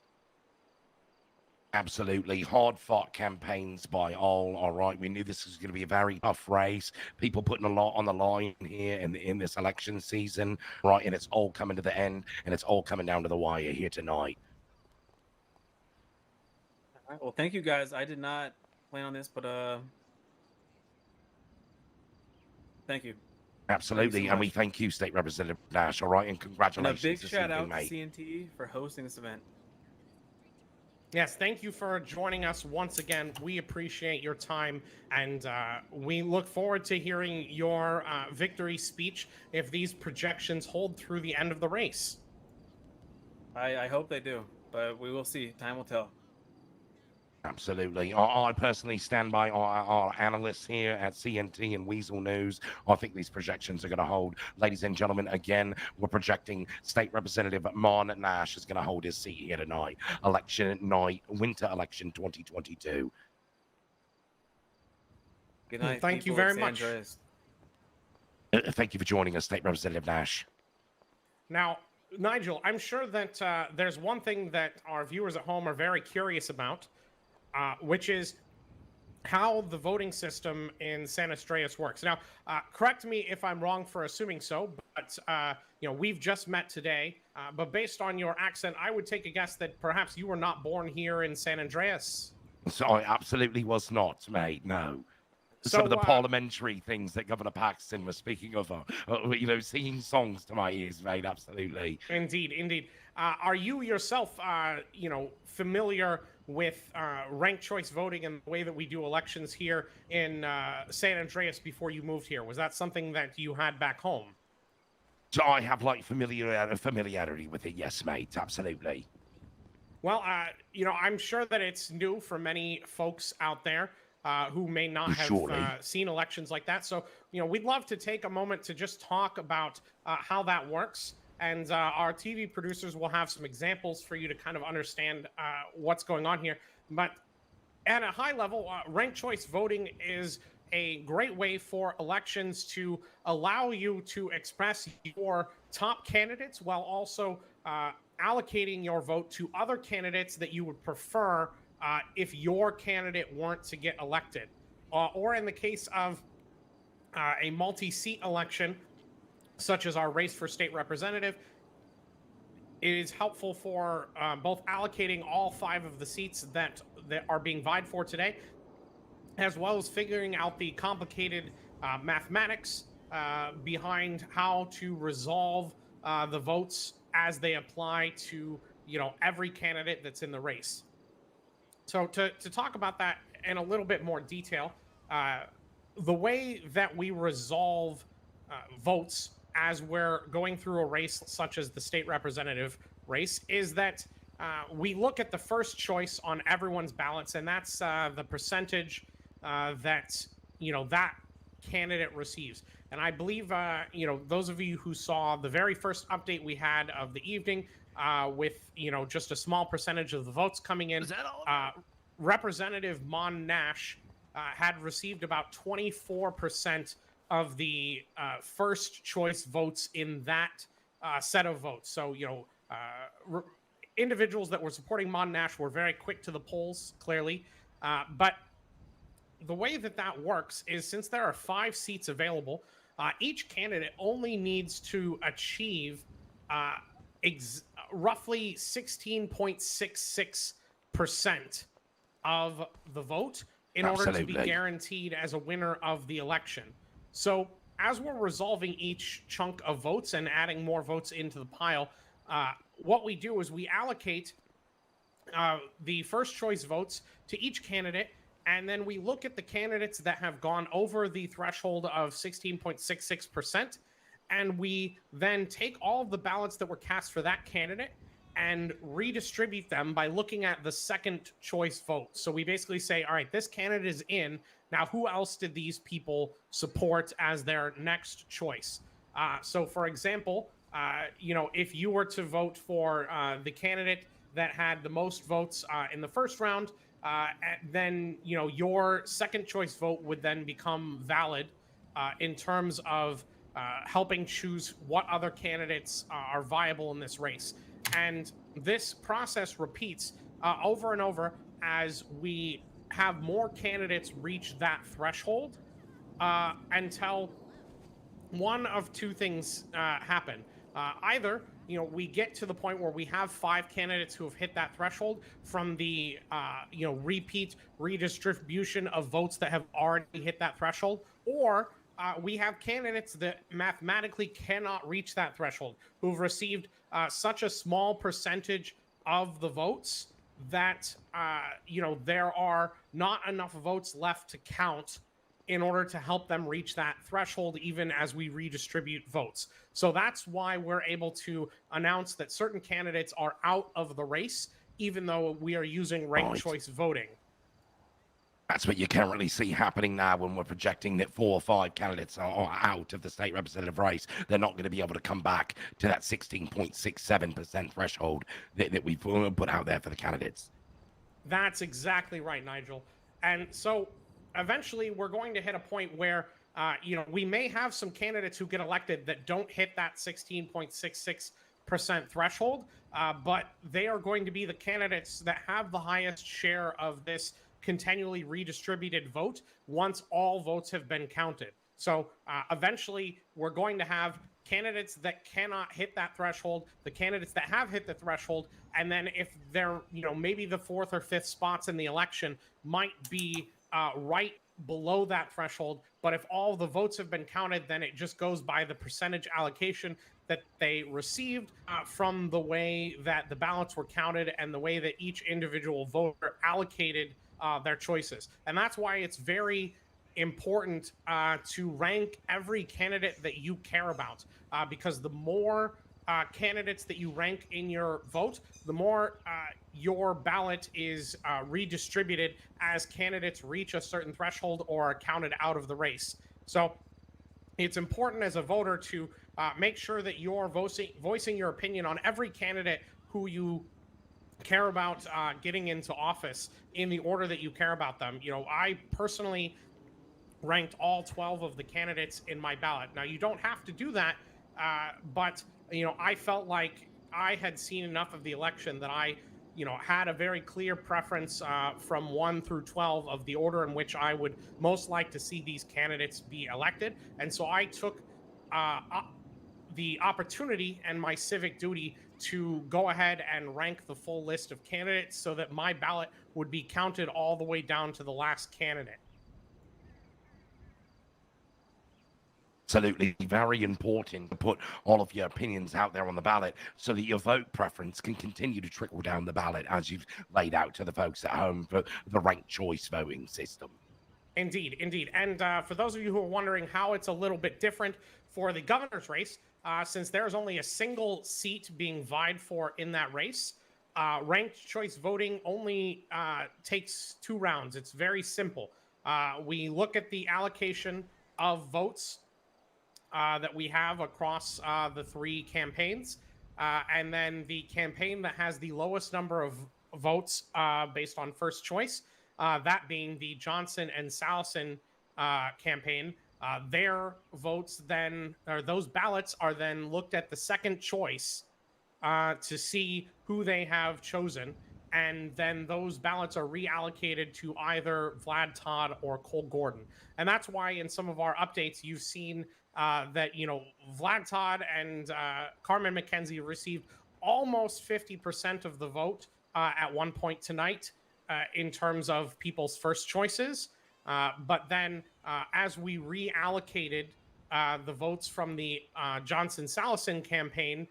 Absolutely. Hard-fought campaigns by all right. We knew this was going to be a very tough race. People putting a lot on the line here in this election season, right? And it's all coming to the end, and it's all coming down to the wire here tonight. All right. Well, thank you, guys. I did not plan on this, but thank you. Absolutely, so and we much. thank you, State Representative Nash, all right? And And a congratulations big this shout evening, out to mate. CNT for hosting this event. Yes, thank you for joining us once again. We appreciate your time, and we look forward to hearing your victory speech if these projections hold through the end of the race. I hope they do, but we will see. Time will tell. Absolutely. I personally stand by our analysts here at CNT and Weazel News. I think these projections are going to hold. Ladies and gentlemen, again, we're projecting State Representative Mon Nash is going to hold his seat here tonight. Election night, winter election 2022. Good night. Thank you people of very San much. Andreas. Thank you for joining us, State Representative Nash. Now, Nigel, I'm sure that there's one thing that our viewers at home are very curious about, which is how the voting system in San Andreas works. Now, correct me if I'm wrong for assuming so, but we've just met today. But based on your accent, I would take a guess that perhaps you were not born here in San Andreas. So I absolutely was not, mate. No. So, Some of the parliamentary things that Governor Paxton was speaking of, singing songs to my ears, mate. Absolutely. Indeed, indeed. Are you yourself, familiar with ranked choice voting and the way that we do elections here in San Andreas before you moved here? Was that something that you had back home? So I have familiarity with it. Yes, mate. Absolutely. Well, I'm sure that it's new for many folks out there who may not have seen elections like that. So, we'd love to take a moment to just talk about how that works. And our TV producers will have some examples for you to kind of understand what's going on here. But at a high level, ranked choice voting is a great way for elections to allow you to express your top candidates while also allocating your vote to other candidates that you would prefer if your candidate weren't to get elected. Or in the case of a multi-seat election, such as our race for state representative, it is helpful for both allocating all 5 of the seats that are being vied for today, as well as figuring out the complicated mathematics behind how to resolve the votes as they apply to every candidate that's in the race. So to talk about that in a little bit more detail, the way that we resolve votes as we're going through a race such as the state representative race is that we look at the first choice on everyone's ballots, and that's the percentage that that candidate receives. And I believe those of you who saw the very first update we had of the evening with just a small percentage of the votes coming in, Representative Mon Nash had received about 24% of the first choice votes in that set of votes. So, individuals that were supporting Mon Nash were very quick to the polls, clearly. But the way that works is, since there are 5 seats available, each candidate only needs to achieve roughly 16.66% of the vote in order to be guaranteed as a winner of the election. So as we're resolving each chunk of votes and adding more votes into the pile, what we do is we allocate the first choice votes to each candidate, and then we look at the candidates that have gone over the threshold of 16.66%, and we then take all of the ballots that were cast for that candidate and redistribute them by looking at the second choice vote. So we basically say, all right, this candidate is in. Now, who else did these people support as their next choice? So, for example, if you were to vote for the candidate that had the most votes in the first round, then your second choice vote would then become valid in terms of helping choose what other candidates are viable in this race. And this process repeats over and over as we have more candidates reach that threshold until one of 2 things happen. Either we get to the point where we have 5 candidates who have hit that threshold from the repeat redistribution of votes that have already hit that threshold, or we have candidates that mathematically cannot reach that threshold, who've received such a small percentage of the votes that there are not enough votes left to count in order to help them reach that threshold, even as we redistribute votes. So that's why we're able to announce that certain candidates are out of the race, even though we are using ranked choice voting. That's what you currently see happening now when we're projecting that 4 or 5 candidates are out of the state representative race. They're not going to be able to come back to that 16.67% threshold that we've put out there for the candidates. That's exactly right, Nigel. And so eventually we're going to hit a point where, we may have some candidates who get elected that don't hit that 16.66% threshold, but they are going to be the candidates that have the highest share of this continually redistributed vote once all votes have been counted. So eventually, we're going to have candidates that cannot hit that threshold, the candidates that have hit the threshold, and then if they're, maybe the fourth or fifth spots in the election might be right below that threshold. But if all the votes have been counted, then it just goes by the percentage allocation that they received from the way that the ballots were counted and the way that each individual voter allocated their choices. And that's why it's very important to rank every candidate that you care about, because the more candidates that you rank in your vote, the more your ballot is redistributed as candidates reach a certain threshold or are counted out of the race. So it's important as a voter to make sure that you're voicing your opinion on every candidate who you care about getting into office in the order that you care about them. I personally ranked all 12 of the candidates in my ballot. Now, you don't have to do that, but I felt like I had seen enough of the election that I had a very clear preference from 1 through 12 of the order in which I would most like to see these candidates be elected. And so I took the opportunity and my civic duty to go ahead and rank the full list of candidates so that my ballot would be counted all the way down to the last candidate. Absolutely very important to put all of your opinions out there on the ballot so that your vote preference can continue to trickle down the ballot as you've laid out to the folks at home for the ranked choice voting system. Indeed, indeed. And for those of you who are wondering how it's a little bit different for the governor's race, since there's only a single seat being vied for in that race, ranked choice voting only takes 2 rounds. It's very simple. We look at the allocation of votes that we have across the 3 campaigns. And then the campaign that has the lowest number of votes based on first choice, that being the Johnson and Salison campaign, their votes then, or those ballots are then looked at the second choice to see who they have chosen. And then those ballots are reallocated to either Vlad Todd or Cole Gordon. And that's why in some of our updates, you've seen that, Vlad Todd and Carmen McKenzie received almost 50% of the vote at one point tonight in terms of people's first choices. But then as we reallocated the votes from the Johnson-Salison campaign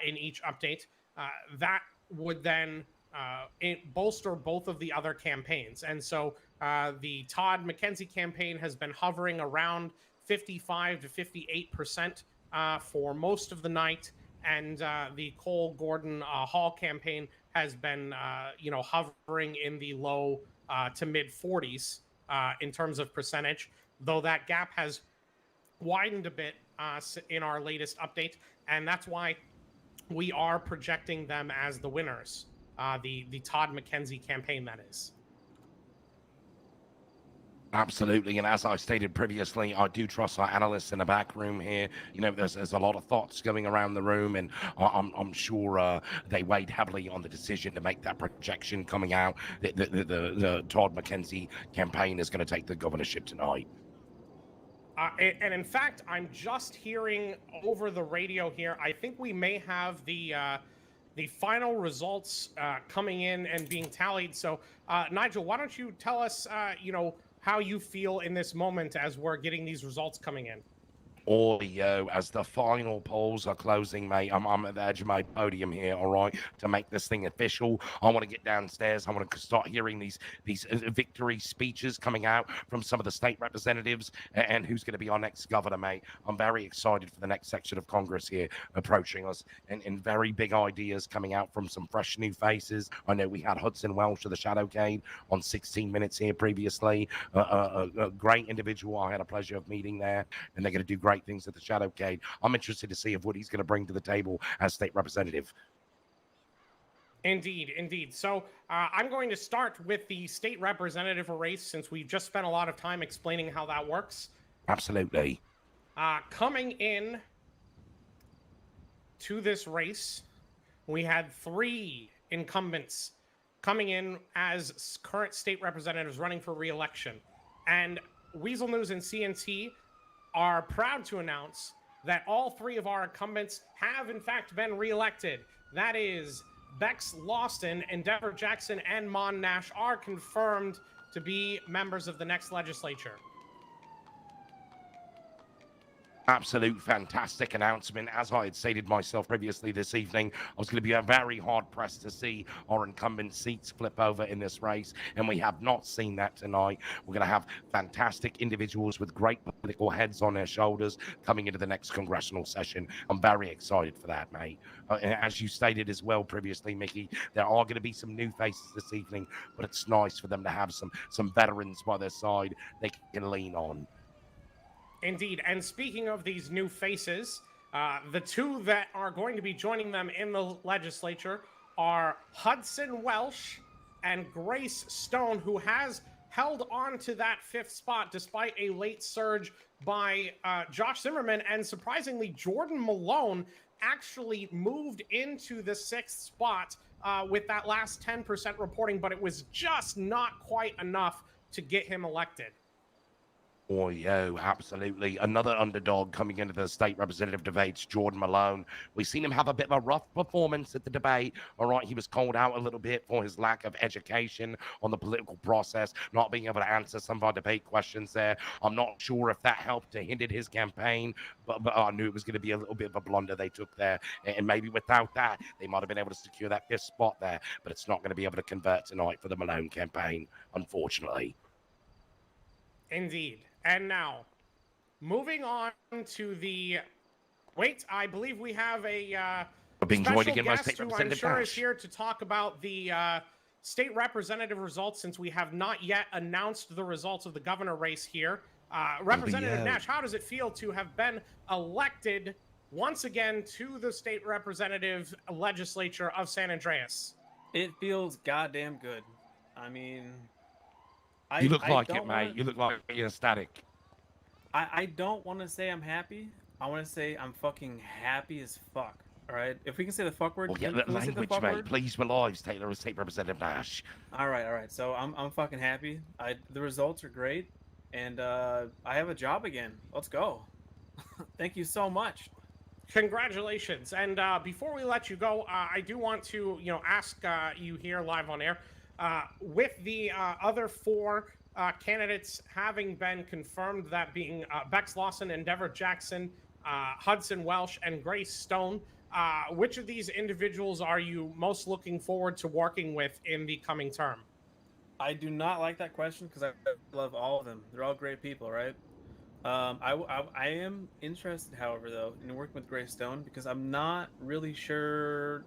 in each update, that would then bolster both of the other campaigns. And so the Todd McKenzie campaign has been hovering around 55 to 58% for most of the night. And the Cole Gordon Hall campaign has been, hovering in the low to mid 40s in terms of percentage, though that gap has widened a bit in our latest update. And that's why we are projecting them as the winners, the Todd McKenzie campaign, that is. Absolutely, and as I stated previously, I do trust our analysts in the back room here. There's a lot of thoughts going around the room, and I'm sure they weighed heavily on the decision to make that projection coming out. The Todd McKenzie campaign is going to take the governorship tonight. And in fact, I'm just hearing over the radio here, I think we may have the final results coming in and being tallied. So, Nigel, why don't you tell us, how you feel in this moment as we're getting these results coming in? Audio as the final polls are closing, mate. I'm at the edge of my podium here, all right, to make this thing official. I want to get downstairs. I want to start hearing these victory speeches coming out from some of the state representatives and who's going to be our next governor, mate. I'm very excited for the next section of Congress here approaching us, and very big ideas coming out from some fresh new faces. I know we had Hudson Welsh of the Shadowcade on 16 Minutes here previously. A great individual I had a pleasure of meeting there, and they're going to do great things at the Shadowcade. I'm interested to see what he's going to bring to the table as state representative. Indeed, indeed. So I'm going to start with the state representative race, since we've just spent a lot of time explaining how that works. Absolutely. Coming in to this race, we had 3 incumbents coming in as current state representatives running for re-election. And Weazel News and CNT are proud to announce that all three of our incumbents have in fact been re-elected. That is, Bex Lawson, Endeavor Jackson, and Mon Nash are confirmed to be members of the next legislature. Absolute fantastic announcement. As I had stated myself previously this evening, I was going to be very hard pressed to see our incumbent seats flip over in this race, and we have not seen that tonight. We're going to have fantastic individuals with great political heads on their shoulders coming into the next congressional session. I'm very excited for that, mate. As you stated as well previously, Mickey, there are going to be some new faces this evening, but it's nice for them to have some veterans by their side they can lean on. Indeed. And speaking of these new faces, the two that are going to be joining them in the legislature are Hudson Welsh and Grace Stone, who has held on to that fifth spot despite a late surge by Josh Zimmerman. And surprisingly, Jordan Malone actually moved into the sixth spot with that last 10% reporting, but it was just not quite enough to get him elected. Oh, yeah, absolutely. Another underdog coming into the state representative debates, Jordan Malone. We've seen him have a bit of a rough performance at the debate. All right, he was called out a little bit for his lack of education on the political process, not being able to answer some of our debate questions there. I'm not sure if that helped to hinder his campaign, but I knew it was going to be a little bit of a blunder they took there. And maybe without that, they might have been able to secure that fifth spot there, but it's not going to be able to convert tonight for the Malone campaign, unfortunately. Indeed. And now, moving on to the... Wait, I believe we have a special guest who I'm sure is here to talk about the state representative results, since we have not yet announced the results of the governor race here. Representative Nash, how does it feel to have been elected once again to the state representative legislature of San Andreas? It feels goddamn good. I mean... You look like it, mate. You look like you're ecstatic. I don't want to say I'm happy. I want to say I'm fucking happy as fuck. All right? If we can say the fuck word. Oh, yeah, that language, mate. Please, we're live, State Representative Nash. All right. So I'm fucking happy. The results are great. And I have a job again. Let's go. Thank you so much. Congratulations. And before we let you go, I do want to, ask you here live on air, with the other four candidates having been confirmed, that being Bex Lawson, Endeavor Jackson, Hudson Welsh, and Grace Stone, which of these individuals are you most looking forward to working with in the coming term? I do not like that question because I love all of them. They're all great people, right? I am interested, however, though, in working with Grace Stone because I'm not really sure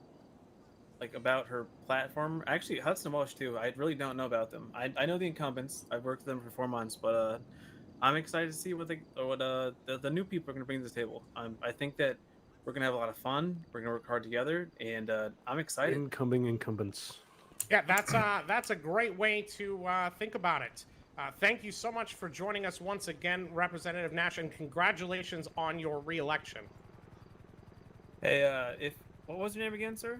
about her platform. Actually, Hudson Welsh too. I really don't know about them. I know the incumbents. I've worked with them for 4 months, but I'm excited to see what the new people are going to bring to the table. I think that we're going to have a lot of fun. We're going to work hard together, and I'm excited. Incumbents. Yeah, that's a great way to think about it. Thank you so much for joining us once again, Representative Nash, and congratulations on your re-election. Hey, what was your name again, sir?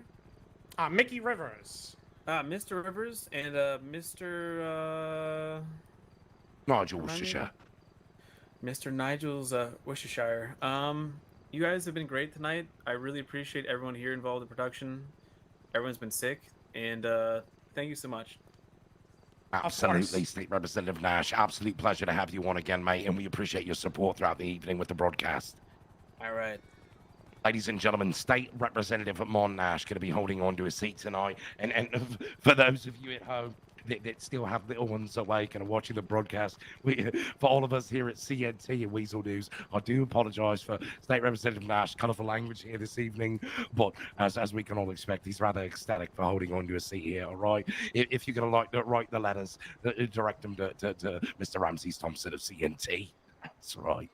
Mickey Rivers. Mr. Rivers and Mr. Nigel Worcestershire. Mr. Nigel's Worcestershire. You guys have been great tonight. I really appreciate everyone here involved in production. Everyone's been sick, and thank you so much. Absolutely, State Representative Nash. Absolute pleasure to have you on again, mate, and we appreciate your support throughout the evening with the broadcast. All right. Ladies and gentlemen, State Representative Mon Nash going to be holding on to a seat tonight. And for those of you at home that still have little ones awake and are watching the broadcast, for all of us here at CNT and Weazel News, I do apologise for State Representative Nash, colourful language here this evening. But as we can all expect, he's rather ecstatic for holding on to a seat here, all right? If you're going to write the letters, direct them to Mr. Ramsey Thompson of CNT. That's right.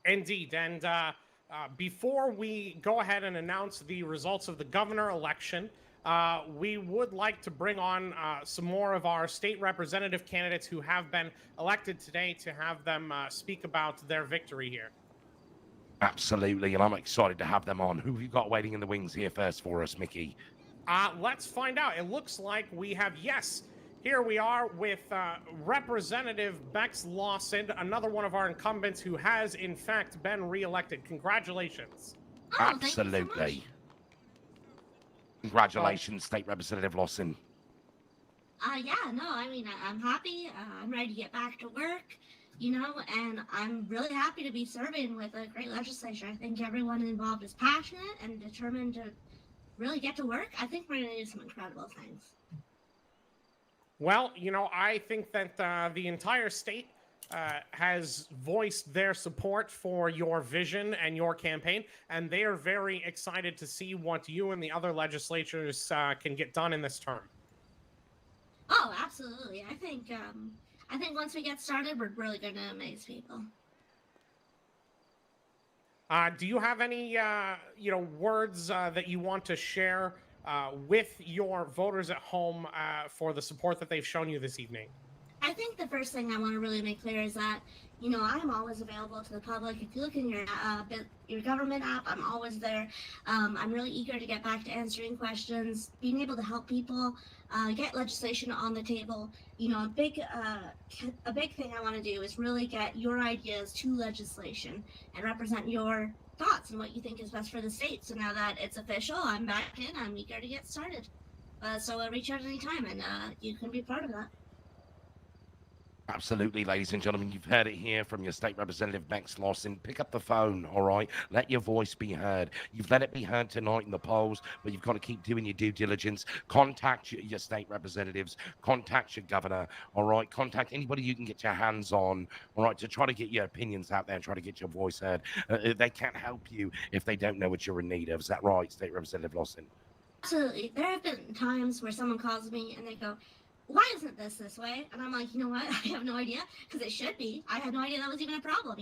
Indeed. And before we go ahead and announce the results of the governor election, we would like to bring on some more of our state representative candidates who have been elected today to have them speak about their victory here. Absolutely, and I'm excited to have them on. Who have you got waiting in the wings here first for us, Mickey? Let's find out. It looks like we have, yes, here we are with Representative Bex Lawson, another one of our incumbents who has, in fact, been reelected. Congratulations. Oh, thank you so Absolutely. much. Congratulations, State Representative Lawson. Yeah, no, I mean, I'm happy. I'm ready to get back to work, and I'm really happy to be serving with a great legislature. I think everyone involved is passionate and determined to really get to work. I think we're going to do some incredible things. Well, I think that the entire state has voiced their support for your vision and your campaign, and they are very excited to see what you and the other legislatures can get done in this term. Oh, absolutely. I think once we get started, we're really going to amaze people. Do you have any, words that you want to share with your voters at home for the support that they've shown you this evening? I think the first thing I want to really make clear is that, I'm always available to the public. If you look in your government app, I'm always there. I'm really eager to get back to answering questions, being able to help people, get legislation on the table. A big thing I want to do is really get your ideas to legislation and represent your thoughts and what you think is best for the state. So now that it's official, I'm back in. I'm eager to get started. So reach out anytime, and you can be part of that. Absolutely, ladies and gentlemen, you've heard it here from your State Representative Bex Lawson. Pick up the phone, all right? Let your voice be heard. You've let it be heard tonight in the polls, but you've got to keep doing your due diligence. Contact your state representatives. Contact your governor, all right? Contact anybody you can get your hands on, all right, to try to get your opinions out there and try to get your voice heard. They can't help you if they don't know what you're in need of. Is that right, State Representative Lawson? Absolutely. There have been times where someone calls me and they go, "Why isn't this way?" And I'm like, you know what? I have no idea, because it should be. I had no idea that was even a problem,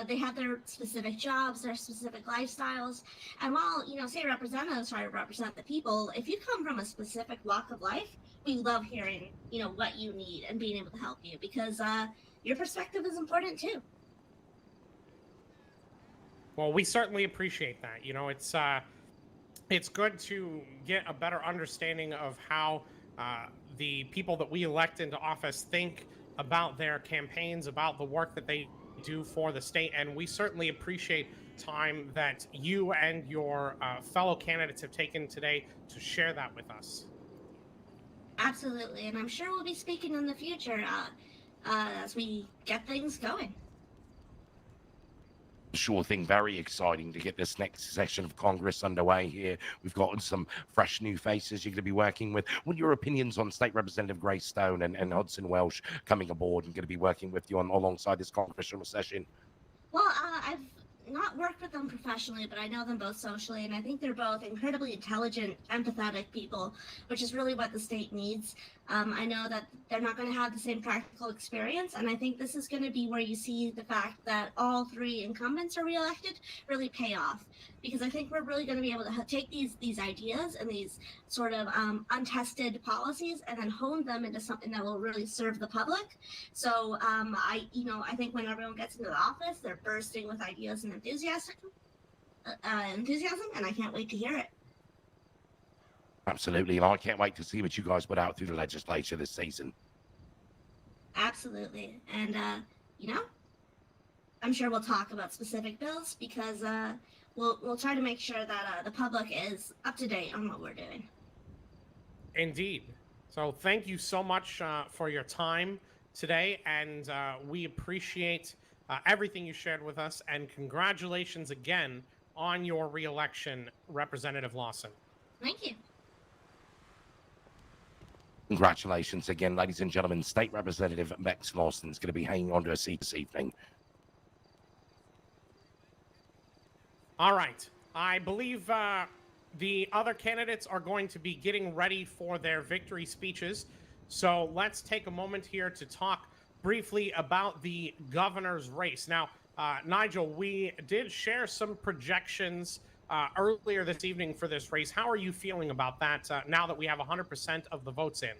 They have their specific jobs, their specific lifestyles. And while, state representatives try to represent the people, if you come from a specific walk of life, we love hearing, what you need and being able to help you, because your perspective is important too. Well, we certainly appreciate that. It's good to get a better understanding of how the people that we elect into office think about their campaigns, about the work that they do for the state, and we certainly appreciate time that you and your fellow candidates have taken today to share that with us. Absolutely, and I'm sure we'll be speaking in the future as we get things going. Sure thing, very exciting to get this next session of Congress underway here. We've got some fresh new faces you're going to be working with. What are your opinions on State Representative Grace Stone and Hudson Welsh coming aboard and going to be working with you alongside this congressional session? Well, I've not worked with them professionally, but I know them both socially, and I think they're both incredibly intelligent, empathetic people, which is really what the state needs. I know that they're not going to have the same practical experience, and I think this is going to be where you see the fact that all three incumbents are reelected really pay off, because I think we're really going to be able to take these ideas and these sort of untested policies and then hone them into something that will really serve the public. So I think when everyone gets into the office, they're bursting with ideas and enthusiasm, and I can't wait to hear it. Absolutely, and I can't wait to see what you guys put out through the legislature this season. Absolutely, and I'm sure we'll talk about specific bills, because we'll try to make sure that the public is up to date on what we're doing. Indeed. So thank you so much for your time today, and we appreciate everything you shared with us, and congratulations again on your re-election, Representative Lawson. Thank you. Congratulations again, ladies and gentlemen. State Representative Bex Lawson is going to be hanging onto a seat this evening. All right. I believe the other candidates are going to be getting ready for their victory speeches. So let's take a moment here to talk briefly about the governor's race. Now, Nigel, we did share some projections earlier this evening for this race. How are you feeling about that now that we have 100% of the votes in?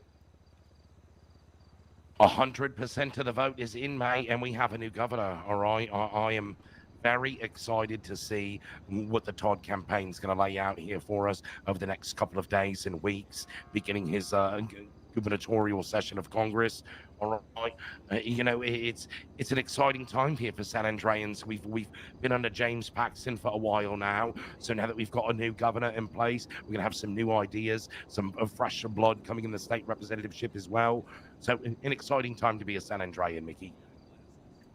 100% of the vote is in, May, and we have a new governor, all right? I am very excited to see what the Todd campaign's going to lay out here for us over the next couple of days and weeks, beginning his gubernatorial session of Congress. All right, it's an exciting time here for San Andreas. We've been under James Paxton for a while now, so now that we've got a new governor in place, we're gonna have some new ideas, some fresher blood coming in the state representativeship as well. So an exciting time to be a San Andreas, Mickey.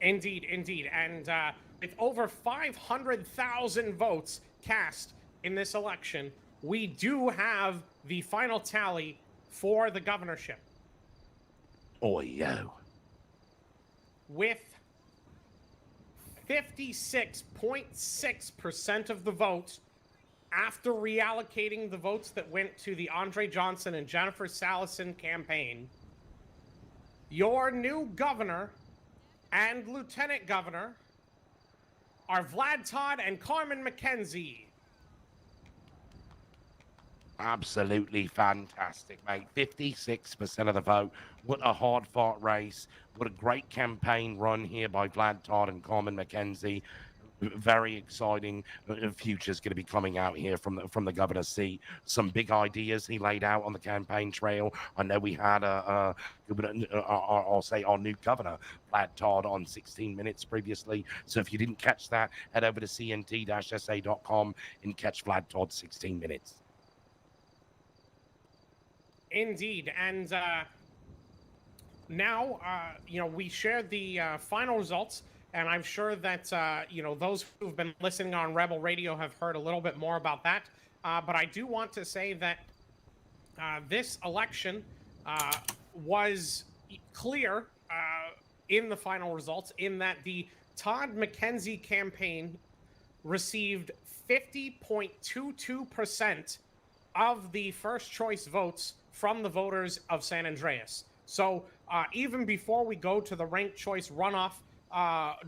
Indeed, and with over 500,000 votes cast in this election, we do have the final tally for the governorship. Oh, yo. With 56.6% of the votes, after reallocating the votes that went to the Andre Johnson and Jennifer Salison campaign, your new governor and lieutenant governor are Vlad Todd and Carmen McKenzie. Absolutely fantastic, mate. 56% of the vote. What a hard-fought race. What a great campaign run here by Vlad Todd and Carmen McKenzie. Very exciting future's going to be coming out here from the governor's seat. Some big ideas he laid out on the campaign trail. I know we had I'll say our new governor, Vlad Todd, on 16 Minutes previously. So if you didn't catch that, head over to cnt-sa.com and catch Vlad Todd's 16 Minutes. Indeed, and now we shared the final results. And I'm sure that, those who've been listening on Rebel Radio have heard a little bit more about that. But I do want to say that this election was clear in the final results, in that the Todd McKenzie campaign received 50.22% of the first choice votes from the voters of San Andreas. So even before we go to the ranked choice runoff,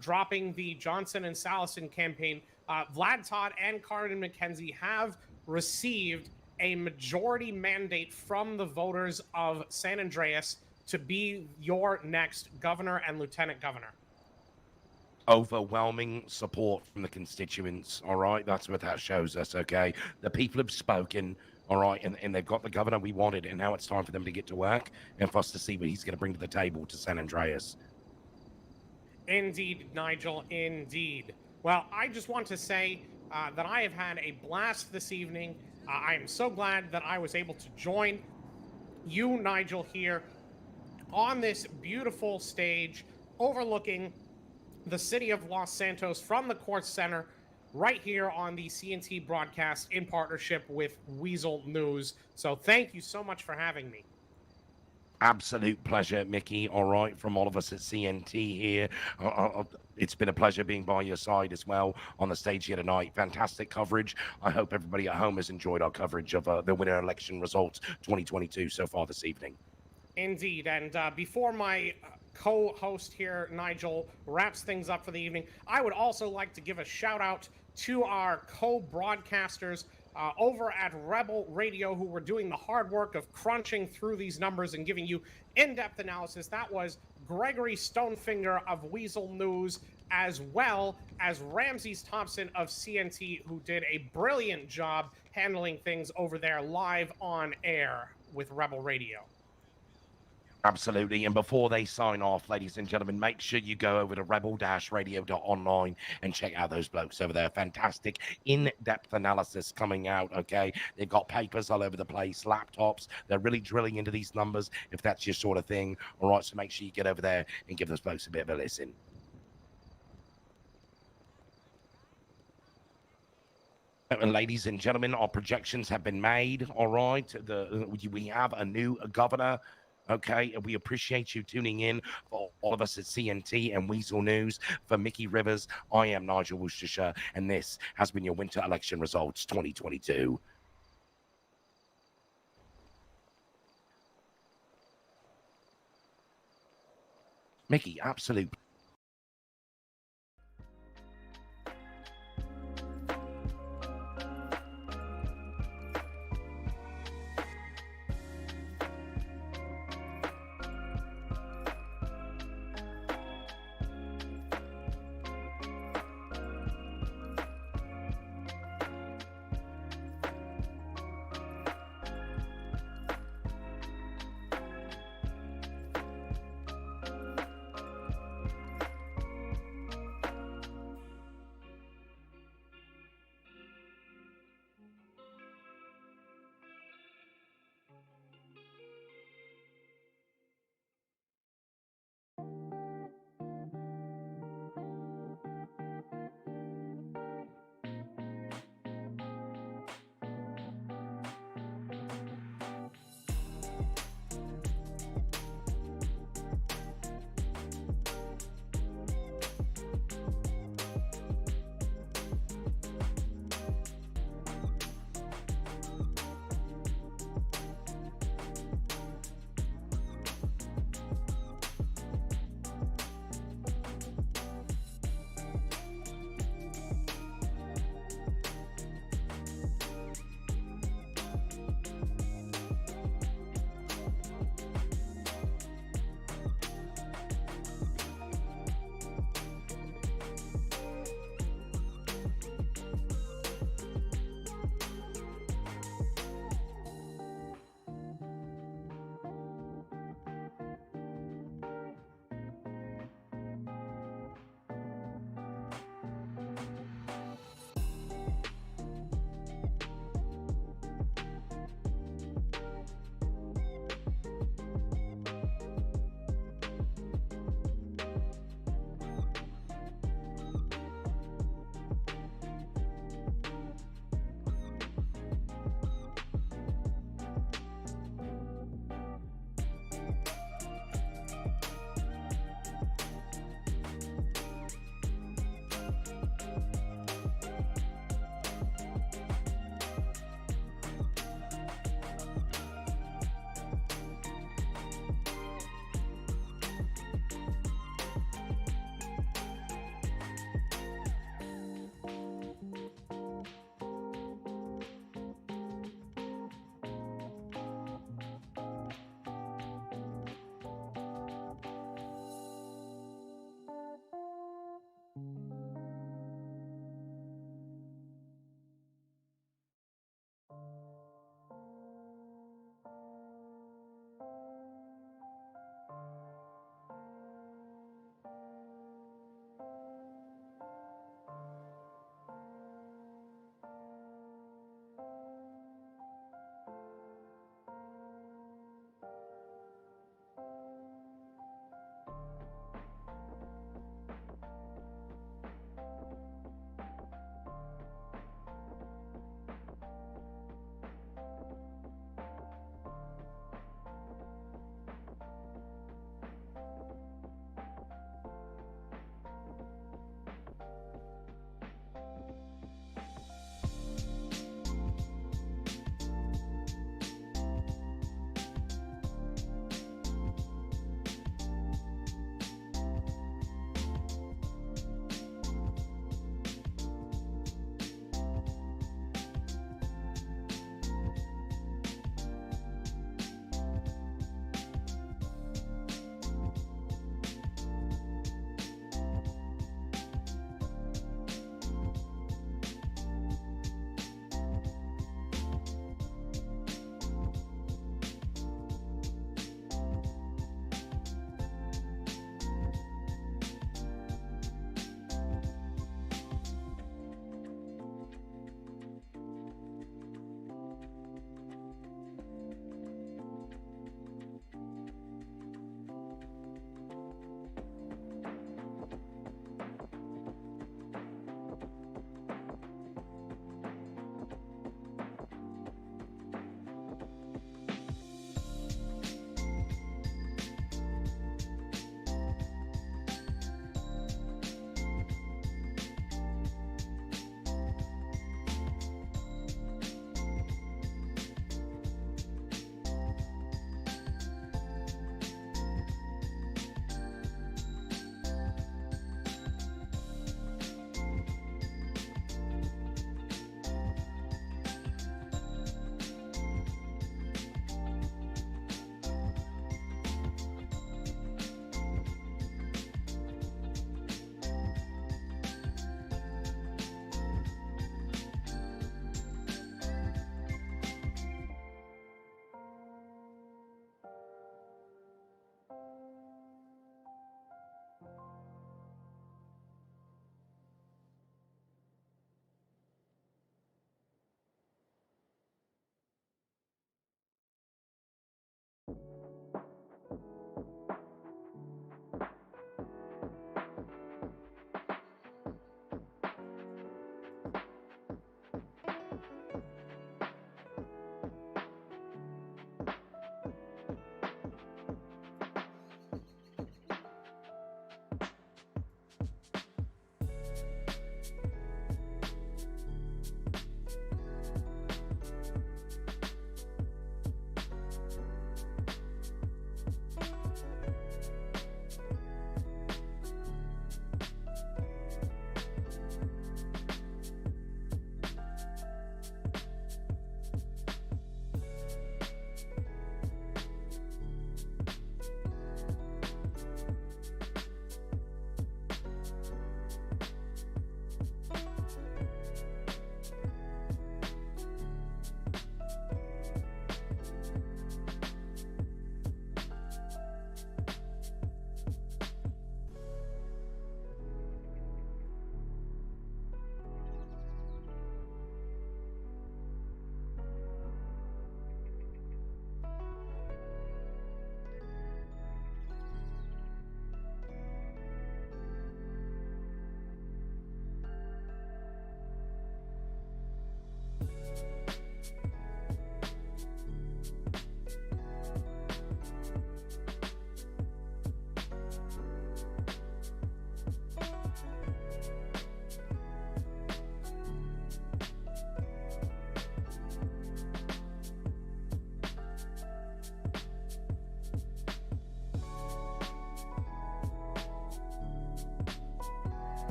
dropping the Johnson and Salison campaign, Vlad Todd and Carmen McKenzie have received a majority mandate from the voters of San Andreas to be your next governor and lieutenant governor. Overwhelming support from the constituents. All right, that's what that shows us. Okay, the people have spoken. All right, and they've got the governor we wanted, and now it's time for them to get to work and for us to see what he's going to bring to the table to San Andreas. Indeed, Nigel, indeed. Well, I just want to say that I have had a blast this evening. I am so glad that I was able to join you, Nigel, here on this beautiful stage overlooking the city of Los Santos from the Kortz Center right here on the CNT broadcast in partnership with Weazel News. So thank you so much for having me. Absolute pleasure, Mickey. All right, from all of us at CNT here. It's been a pleasure being by your side as well on the stage here tonight. Fantastic coverage. I hope everybody at home has enjoyed our coverage of the winter election results 2022 so far this evening. Indeed. And before my co-host here, Nigel, wraps things up for the evening, I would also like to give a shout out to our co-broadcasters over at Rebel Radio, who were doing the hard work of crunching through these numbers and giving you in-depth analysis. That was Gregory Stonefinger of Weazel News, as well as Ramses Thompson of CNT, who did a brilliant job handling things over there live on air with Rebel Radio. Absolutely. And before they sign off, ladies and gentlemen, make sure you go over to rebel-radio.online and check out those blokes over there. Fantastic in-depth analysis coming out, okay? They've got papers all over the place, laptops. They're really drilling into these numbers, if that's your sort of thing. All right, so make sure you get over there and give those blokes a bit of a listen. And ladies and gentlemen, our projections have been made, all right? We have a new governor. Okay, and we appreciate you tuning in. For all of us at CNT and Weazel News, for Mickey Rivers, I am Nigel Worcestershire, and this has been your winter election results 2022. Mickey, absolute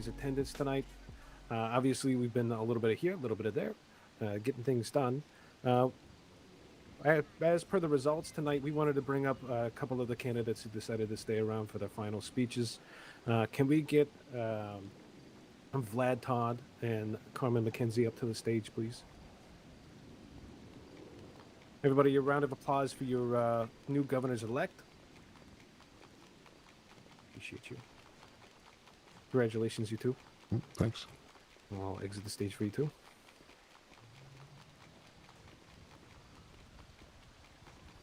everybody's attendance tonight. Obviously, we've been a little bit of here, a little bit of there, getting things done. As per the results tonight, we wanted to bring up a couple of the candidates who decided to stay around for their final speeches. Can we get Vlad Todd and Carmen McKenzie up to the stage, please? Everybody, a round of applause for your new governors-elect. Appreciate you. Congratulations, you two. Thanks. I'll exit the stage for you too.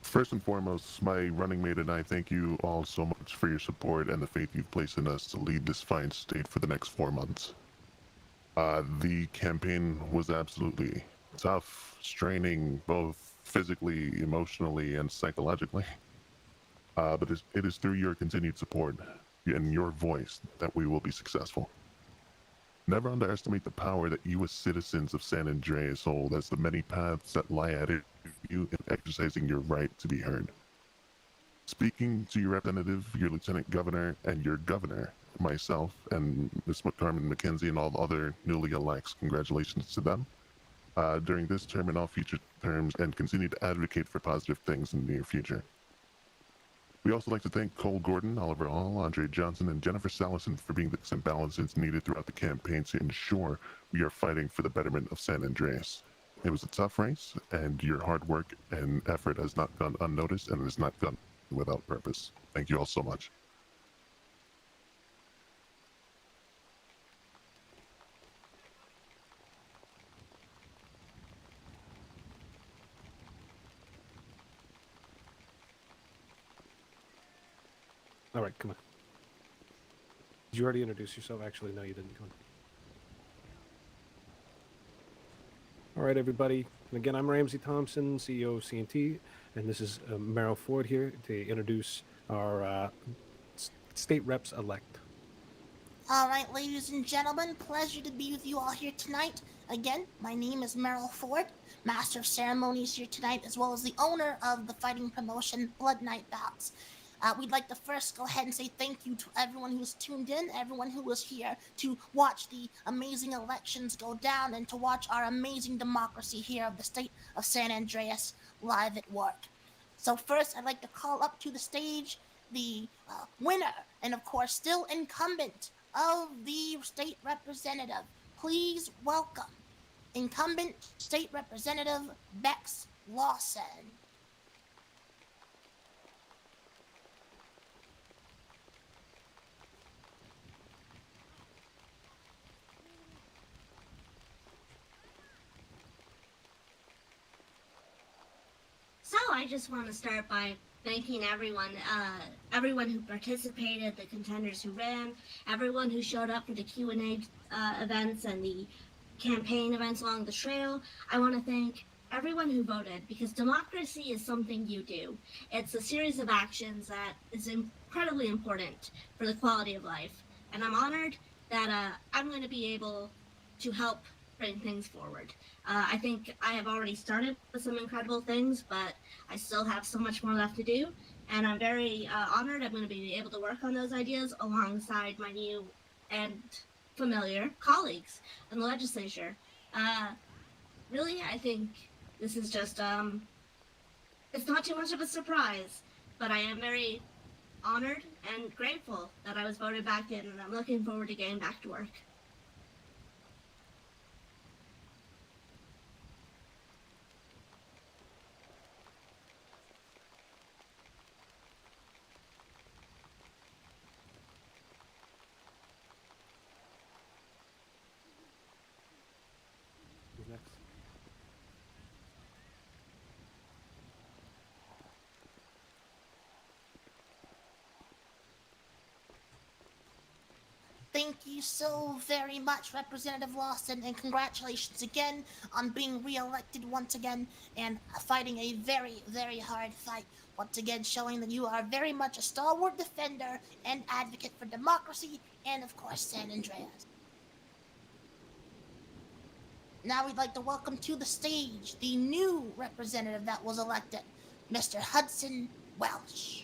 First and foremost, my running mate and I thank you all so much for your support and the faith you've placed in us to lead this fine state for the next 4 months. The campaign was absolutely tough, straining, both physically, emotionally, and psychologically. But it is through your continued support and your voice that we will be successful. Never underestimate the power that you as citizens of San Andreas hold, as the many paths that lie ahead of you in exercising your right to be heard. Speaking to your representative, your lieutenant governor, and your governor, myself, and Ms. Carmen McKenzie and all the other newly elects, congratulations to them during this term and all future terms, and continue to advocate for positive things in the near future. We also like to thank Cole Gordon, Oliver Hall, Andre Johnson, and Jennifer Salison for being the checks and balances needed throughout the campaign to ensure we are fighting for the betterment of San Andreas. It was a tough race, and your hard work and effort has not gone unnoticed and has not gone without purpose. Thank you all so much. All right, come on. Did you already introduce yourself? Actually, no, you didn't. Come on. All right, everybody. And again, I'm Ramsey Thompson, CEO of CNT, and this is Merrill Ford here to introduce our state reps-elect. All right, ladies and gentlemen, pleasure to be with you all here tonight. Again, my name is Merrill Ford, Master of Ceremonies here tonight, as well as the owner of the fighting promotion, Blood Night Bouts. We'd like to first go ahead and say thank you to everyone who's tuned in, everyone who was here to watch the amazing elections go down and to watch our amazing democracy here of the state of San Andreas live at work. So first, I'd like to call up to the stage the winner and, of course, still incumbent of the state representative. Please welcome incumbent state representative Bex Lawson. So I just want to start by thanking everyone who participated, the contenders who ran, everyone who showed up for the Q&A events and the campaign events along the trail. I want to thank everyone who voted, because democracy is something you do. It's a series of actions that is incredibly important for the quality of life. And I'm honored that I'm going to be able to help bring things forward. I think I have already started with some incredible things, but I still have so much more left to do. And I'm very honored I'm going to be able to work on those ideas alongside my new and familiar colleagues in the legislature. Really, I think this is just, it's not too much of a surprise, but I am very honored and grateful that I was voted back in, and I'm looking forward to getting back to work. Who's next? Thank you so very much, Representative Lawson, and congratulations again on being re-elected once again and fighting a very, very hard fight. Once again, showing that you are very much a stalwart defender and advocate for democracy and, of course, San Andreas. Now we'd like to welcome to the stage the new representative that was elected, Mr. Hudson Welsh.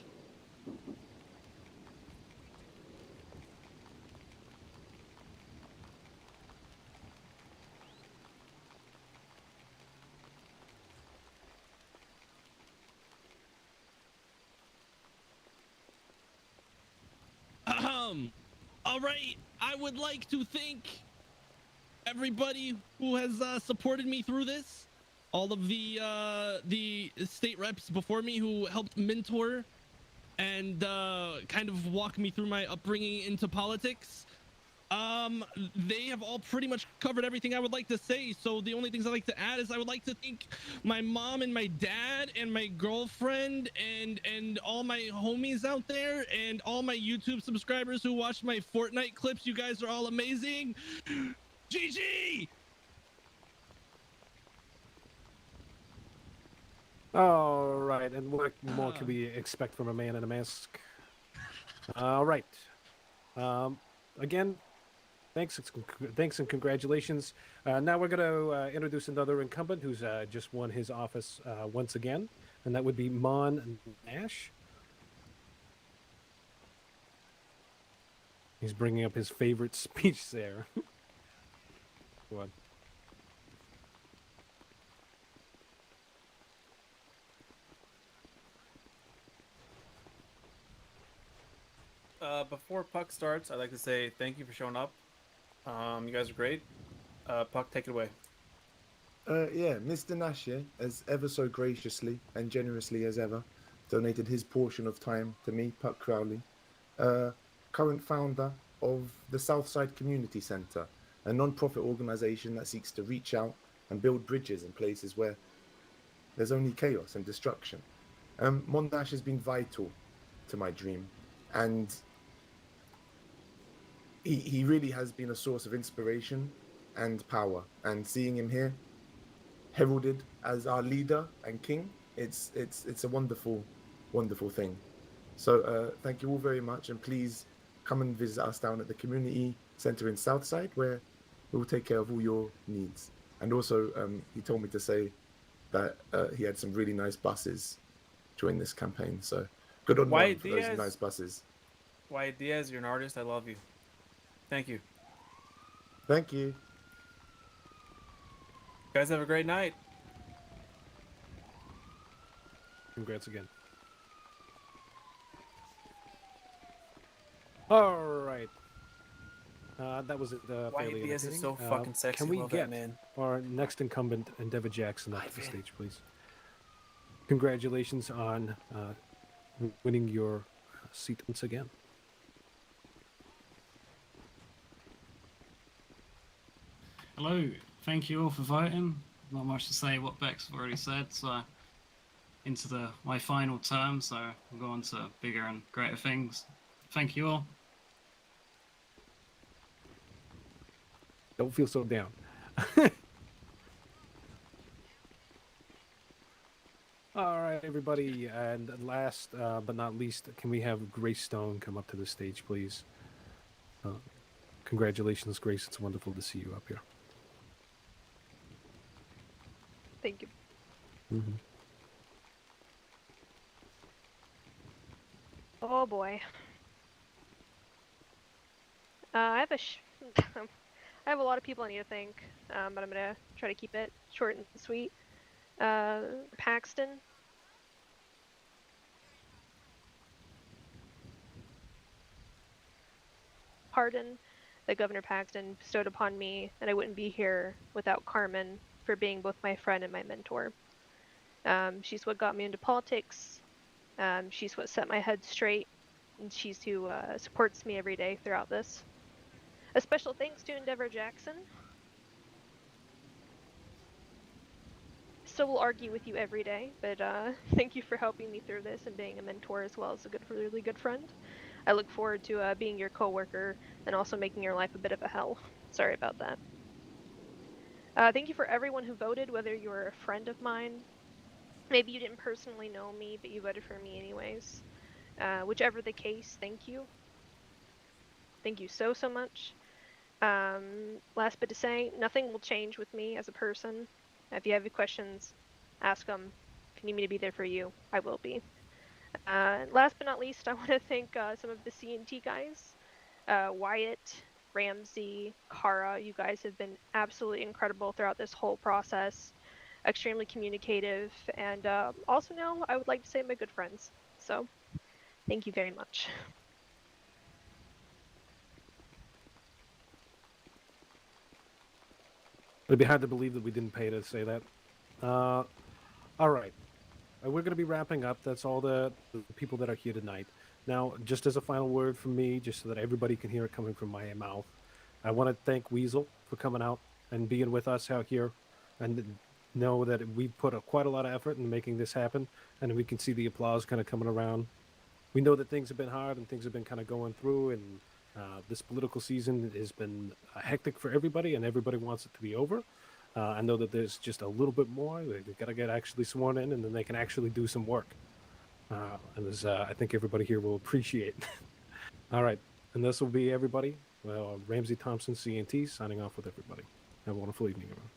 All right. I would like to thank everybody who has supported me through this. All of the state reps before me who helped mentor and kind of walk me through my upbringing into politics. They have all pretty much covered everything I would like to say. So the only things I'd like to add is I would like to thank my mom and my dad and my girlfriend and all my homies out there and all my YouTube subscribers who watch my Fortnite clips. You guys are all amazing. GG! All right, and what more can we expect from a man in a mask? All right. Again, thanks and congratulations. Now we're going to introduce another incumbent who's just won his office once again, and that would be Mon Nash. He's bringing up his favorite speech there. What? Before Puck starts, I'd like to say thank you for showing up. You guys are great. Puck, take it away. Yeah, Mr. Nash, as ever so graciously and generously as ever, donated his portion of time to me, Puck Crowley, current founder of the Southside Community Center, a non-profit organization that seeks to reach out and build bridges in places where there's only chaos and destruction. Mon Nash has been vital to my dream, and he really has been a source of inspiration and power. And seeing him here, heralded as our leader and king, it's a wonderful, wonderful thing. So thank you all very much, and please come and visit us down at the community center in Southside, where we'll take care of all your needs. And also, he told me to say that he had some really nice buses during this campaign. So good on Wyatt for those nice buses. Wyatt Diaz, you're an artist. I love you. Thank you. Thank you. Guys, have a great night. Congrats again. All right. That was it. Wyatt Diaz is so fucking sexy. Can we Love get that man. our next incumbent, Endeavor Jackson, up to the stage, please? Congratulations on winning your seat once again. Hello, thank you all for voting. Not much to say what Bex have already said, so into my final term, so we'll go on to bigger and greater things. Thank you all. Don't feel so down. All right, everybody, and last but not least, can we have Grace Stone come up to the stage, please? Congratulations, Grace. It's wonderful to see you up here. Thank you. Mm-hmm. Oh boy. I have I have a lot of people I need to thank, but I'm gonna try to keep it short and sweet. Paxton. Pardon that Governor Paxton bestowed upon me, and I wouldn't be here without Carmen for being both my friend and my mentor. She's what got me into politics. She's what set my head straight, and she's who supports me every day throughout this. A special thanks to Endeavor Jackson. Still will argue with you every day, but thank you for helping me through this and being a mentor as well as a really good friend. I look forward to being your coworker and also making your life a bit of a hell. Sorry about that. Thank you for everyone who voted, whether you were a friend of mine, maybe you didn't personally know me, but you voted for me anyways. Whichever the case, thank you. Thank you so much. Last bit to say, nothing will change with me as a person. If you have any questions, ask them. If you need me to be there for you, I will be. Last but not least, I want to thank some of the CNT guys. Wyatt, Ramsey, Kara, you guys have been absolutely incredible throughout this whole process. Extremely communicative, and also now I would like to say my good friends. So, thank you very much. It'd be hard to believe that we didn't pay to say that. All right. We're going to be wrapping up. That's all the people that are here tonight. Now, just as a final word from me, just so that everybody can hear it coming from my mouth, I want to thank Weazel for coming out and being with us out here, and know that we've put quite a lot of effort in making this happen, and we can see the applause kind of coming around. We know that things have been hard and things have been kind of going through, and this political season has been hectic for everybody, and everybody wants it to be over. I know that there's just a little bit more. They've got to get actually sworn in, and then they can actually do some work. And this, I think everybody here will appreciate. All right, and this will be everybody. Well, Ramsey Thompson, CNT, signing off with everybody. Have a wonderful evening, everyone.